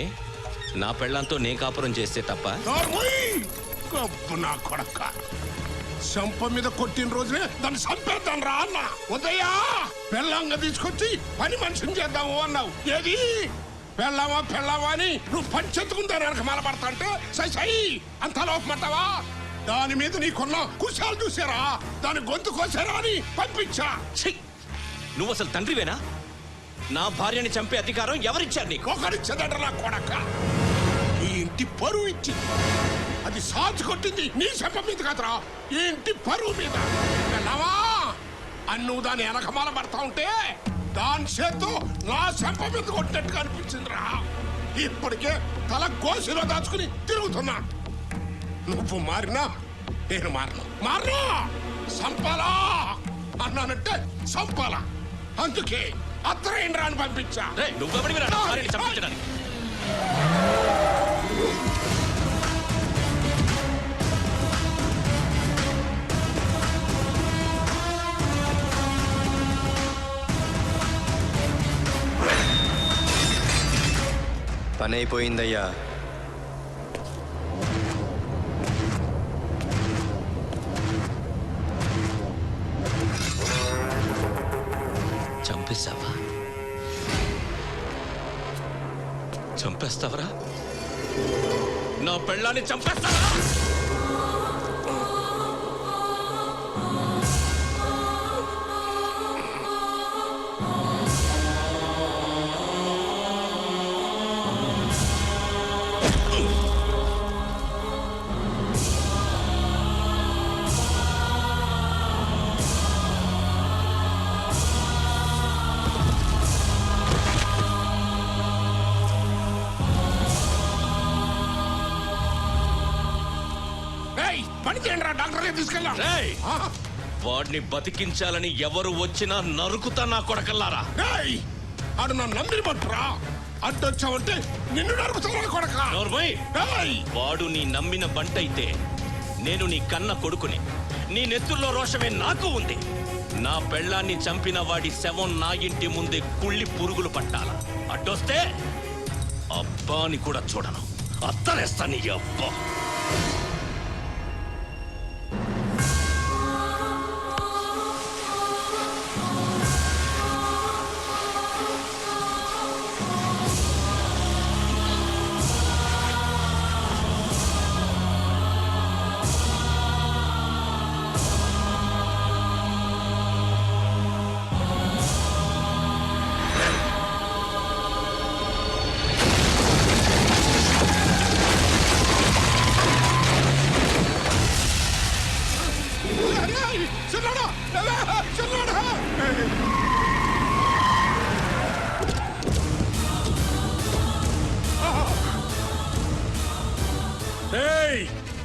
ఏ నా పెళ్ళంతో నేను కాపురం చేస్తే తప్ప? గప్పు నా కొడక. చంప మీద కొట్టిన రోజునే దాన్ని చంపేద్దాం రా అన్న. ఉదయా పెళ్ళంగా తీసుకొచ్చి పని మనిషిని చేద్దాము అన్నావు. ఏది పెళ్ళామా అని నువ్వు పంచెత్తుకుందా వెనక మలపడతా అంటే సై అంత లోపమంటావా? దాని మీద నీకున్న కుశాలు చూసారా? దాని గొంతు కోసారా అని పంపించా. నువ్వు అసలు తండ్రివేనా? నా భార్యని చంపే అధికారం ఎవరిచ్చారు నీకు? ఒకరిచ్చదట నా కొడక. ఈ ఇంటి పరువు ఇచ్చి అది సాచి కొట్టింది నీ చెంప మీద కదరా, ఈ ఇంటి పరువు మీద. వెళ్ళావా అని నువ్వు దాన్ని వెనకమాల పడతా ఉంటే దాని చేత్తో నా చెంప మీద కొట్టినట్టుగా అనిపించిందిరా. ఇప్పటికే తల గోసిలో దాచుకుని తిరుగుతున్నా. నువ్వు మారినా నేను మారినా సంపాలా అన్నానంటే సంపాలా. అందుకే అత్తరేంద్రా అని పంపించా. నువ్వెవడివిరా నా భార్యని చంపించడానికి? పని అయిపోయిందయ్యా. చంపేస్తావా? చంపేస్తావరా? నా పెళ్ళాన్ని చంపేస్తావా? వాడిని బతికించాలని ఎవరు వచ్చినా నరుకుతా నా కొడకల్లారా. అడు నా నందిని పట్టురా. అడ్డొచ్చావంటే నిన్ను నరుకుతున్నా కొడక. వాడు నీ నమ్మిన బంటైతే నేను నీ కన్న కొడుకుని. నీ నెత్తుల్లో రోషమే నాకు ఉంది. నా పెళ్ళాన్ని చంపిన వాడి శవం నా ఇంటి ముందే కుళ్ళి పురుగులు పట్టాల. అడ్డొస్తే అబ్బాని కూడా చూడను, అత్తనేస్తా నీ అబ్బా.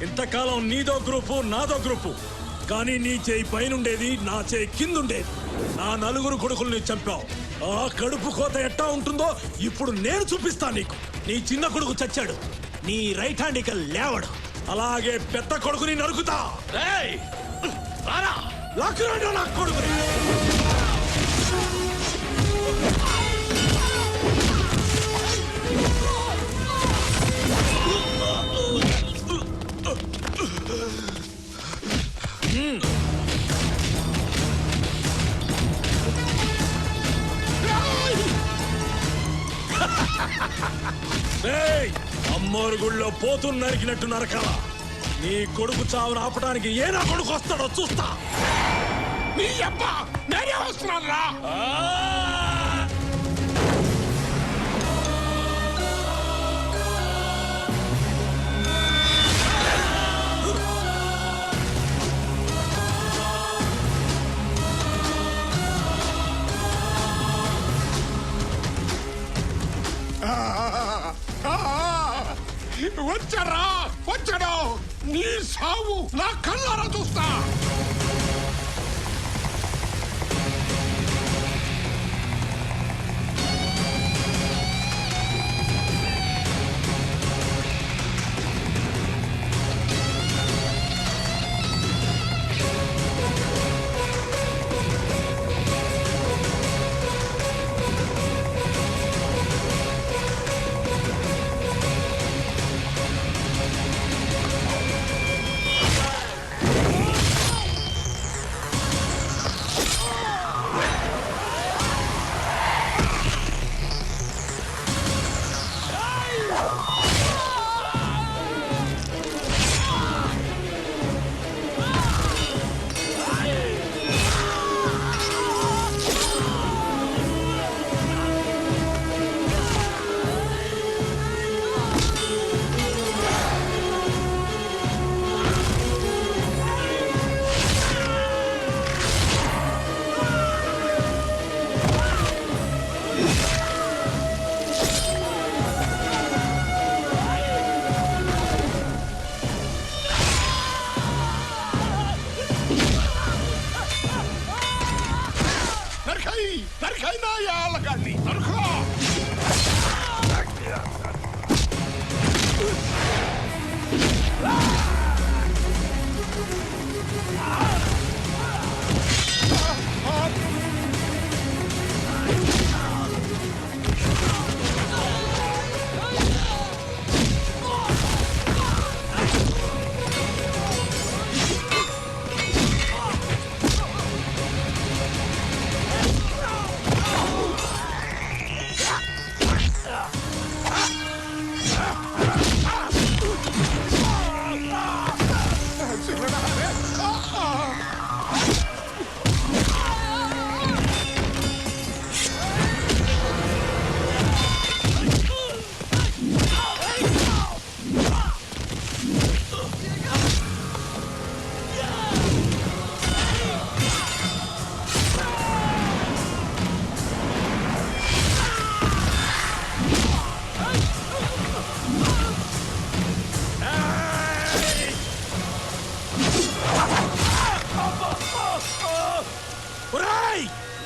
ఇంతకాలం నీదో గ్రూపు నాదో గ్రూపు, కానీ నీ చేయి పైనుండేది, నా చేయి కిందుండేది. నా నలుగురు కొడుకుల్ని చంపావు. ఆ కడుపు కోత ఎట్టా ఉంటుందో ఇప్పుడు నేను చూపిస్తా నీకు. నీ చిన్న కొడుకు చచ్చాడు, నీ రైట్ హ్యాండ్ ఇక లేవడు. అలాగే పెద్ద కొడుకుని నరుకుతా. లాక్కురాడు నా కొడుకుని. అమ్మోరు గుళ్ళో పోతు నరికినట్టు నరకాల. నీ కొడుకు చావును ఆపడానికి ఏ నా కొడుకు వస్తాడో చూస్తా. నీ అబ్బా నేనే వస్తున్నాను రా. వచ్చాడు. నీ సావు నా కళ్ళారా చూస్తా.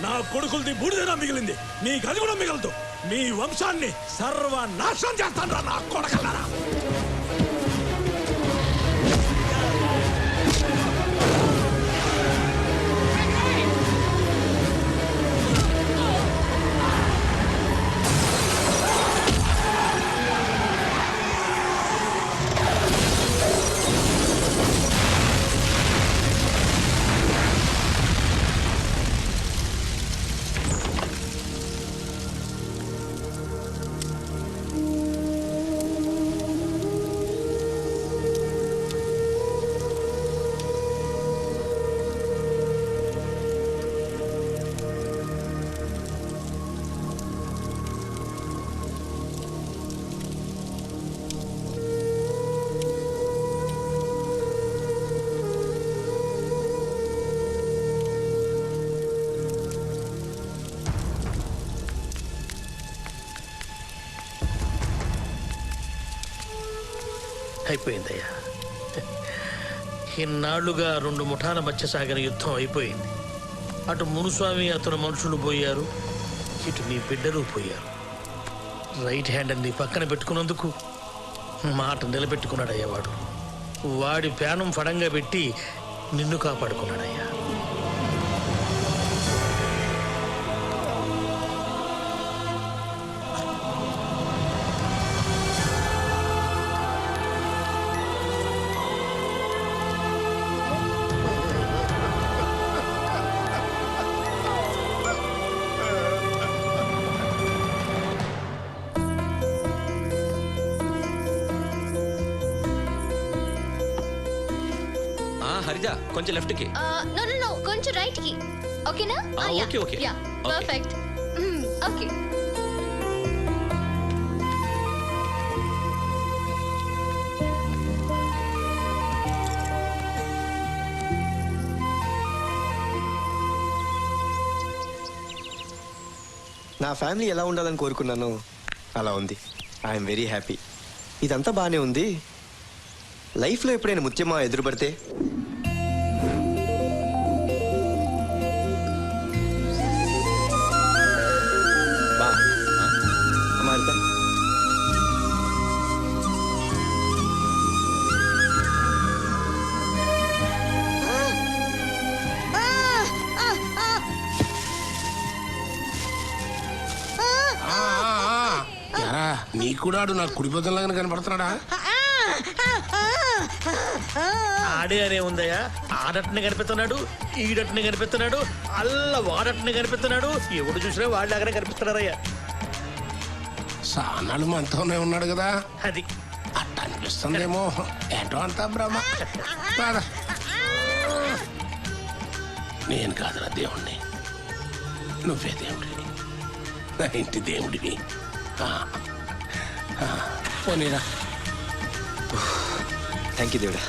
నా కొడుకులది బూడిదైనా మిగిలింది నీకు అది కూడా మిగలదు మీ వంశాన్ని సర్వనాశనం చేస్తాను నా కొడకల్లారా అయిపోయిందయ్యా. ఇన్నాళ్లుగా 2 ముఠాల మధ్య సాగిన యుద్ధం అయిపోయింది. అటు మునుస్వామి అతను మనుషులు పోయారు, ఇటు నీ బిడ్డలు పోయారు. రైట్ హ్యాండ్ నీ పక్కన పెట్టుకున్నందుకు మాట నిలబెట్టుకున్నాడయ్యా వాడు. వాడి ప్యానం ఫడంగా పెట్టి నిన్ను కాపాడుకున్నాడయ్యా. హరిజా కొంచెం లెఫ్ట్ కి. నో నో నో కొంచెం రైట్ కి. ఓకేనా? Okay okay. Yeah perfect. Okay. నా ఫ్యామిలీ ఎలా ఉండాలని కోరుకున్నానో అలా ఉంది. I'm very happy. ఇదంతా బాగానే ఉంది. లైఫ్లో ఎప్పుడైనా ముత్యమా ఎదురుపడితే బా అమ్మా వెళ్తా. నీకు కూడా నాకు కుడిపోతంలాగా కనపడుతున్నాడా? ఆడే అనే ఉందయ్యా. ఆడట్నే కనిపిస్తున్నాడు, ఈడట్నే కనిపిస్తున్నాడు, అల్ల వాడట్నే కనిపిస్తున్నాడు. ఎవడు చూసినా వాళ్ళలాగానే కనిపిస్తున్నారయ్యా. సానాలు మనతోనే ఉన్నాడు కదా, అది అట్ట అనిపిస్తుందేమో. ఏంటో అంతా బ్రహ్మ. పద. నేను కాదురా దేవుణ్ణి, నువ్వే దేవుడివి, నా ఇంటి దేవుడివి. పోనీరా. థ్యాంక్ యూ దేవుడా.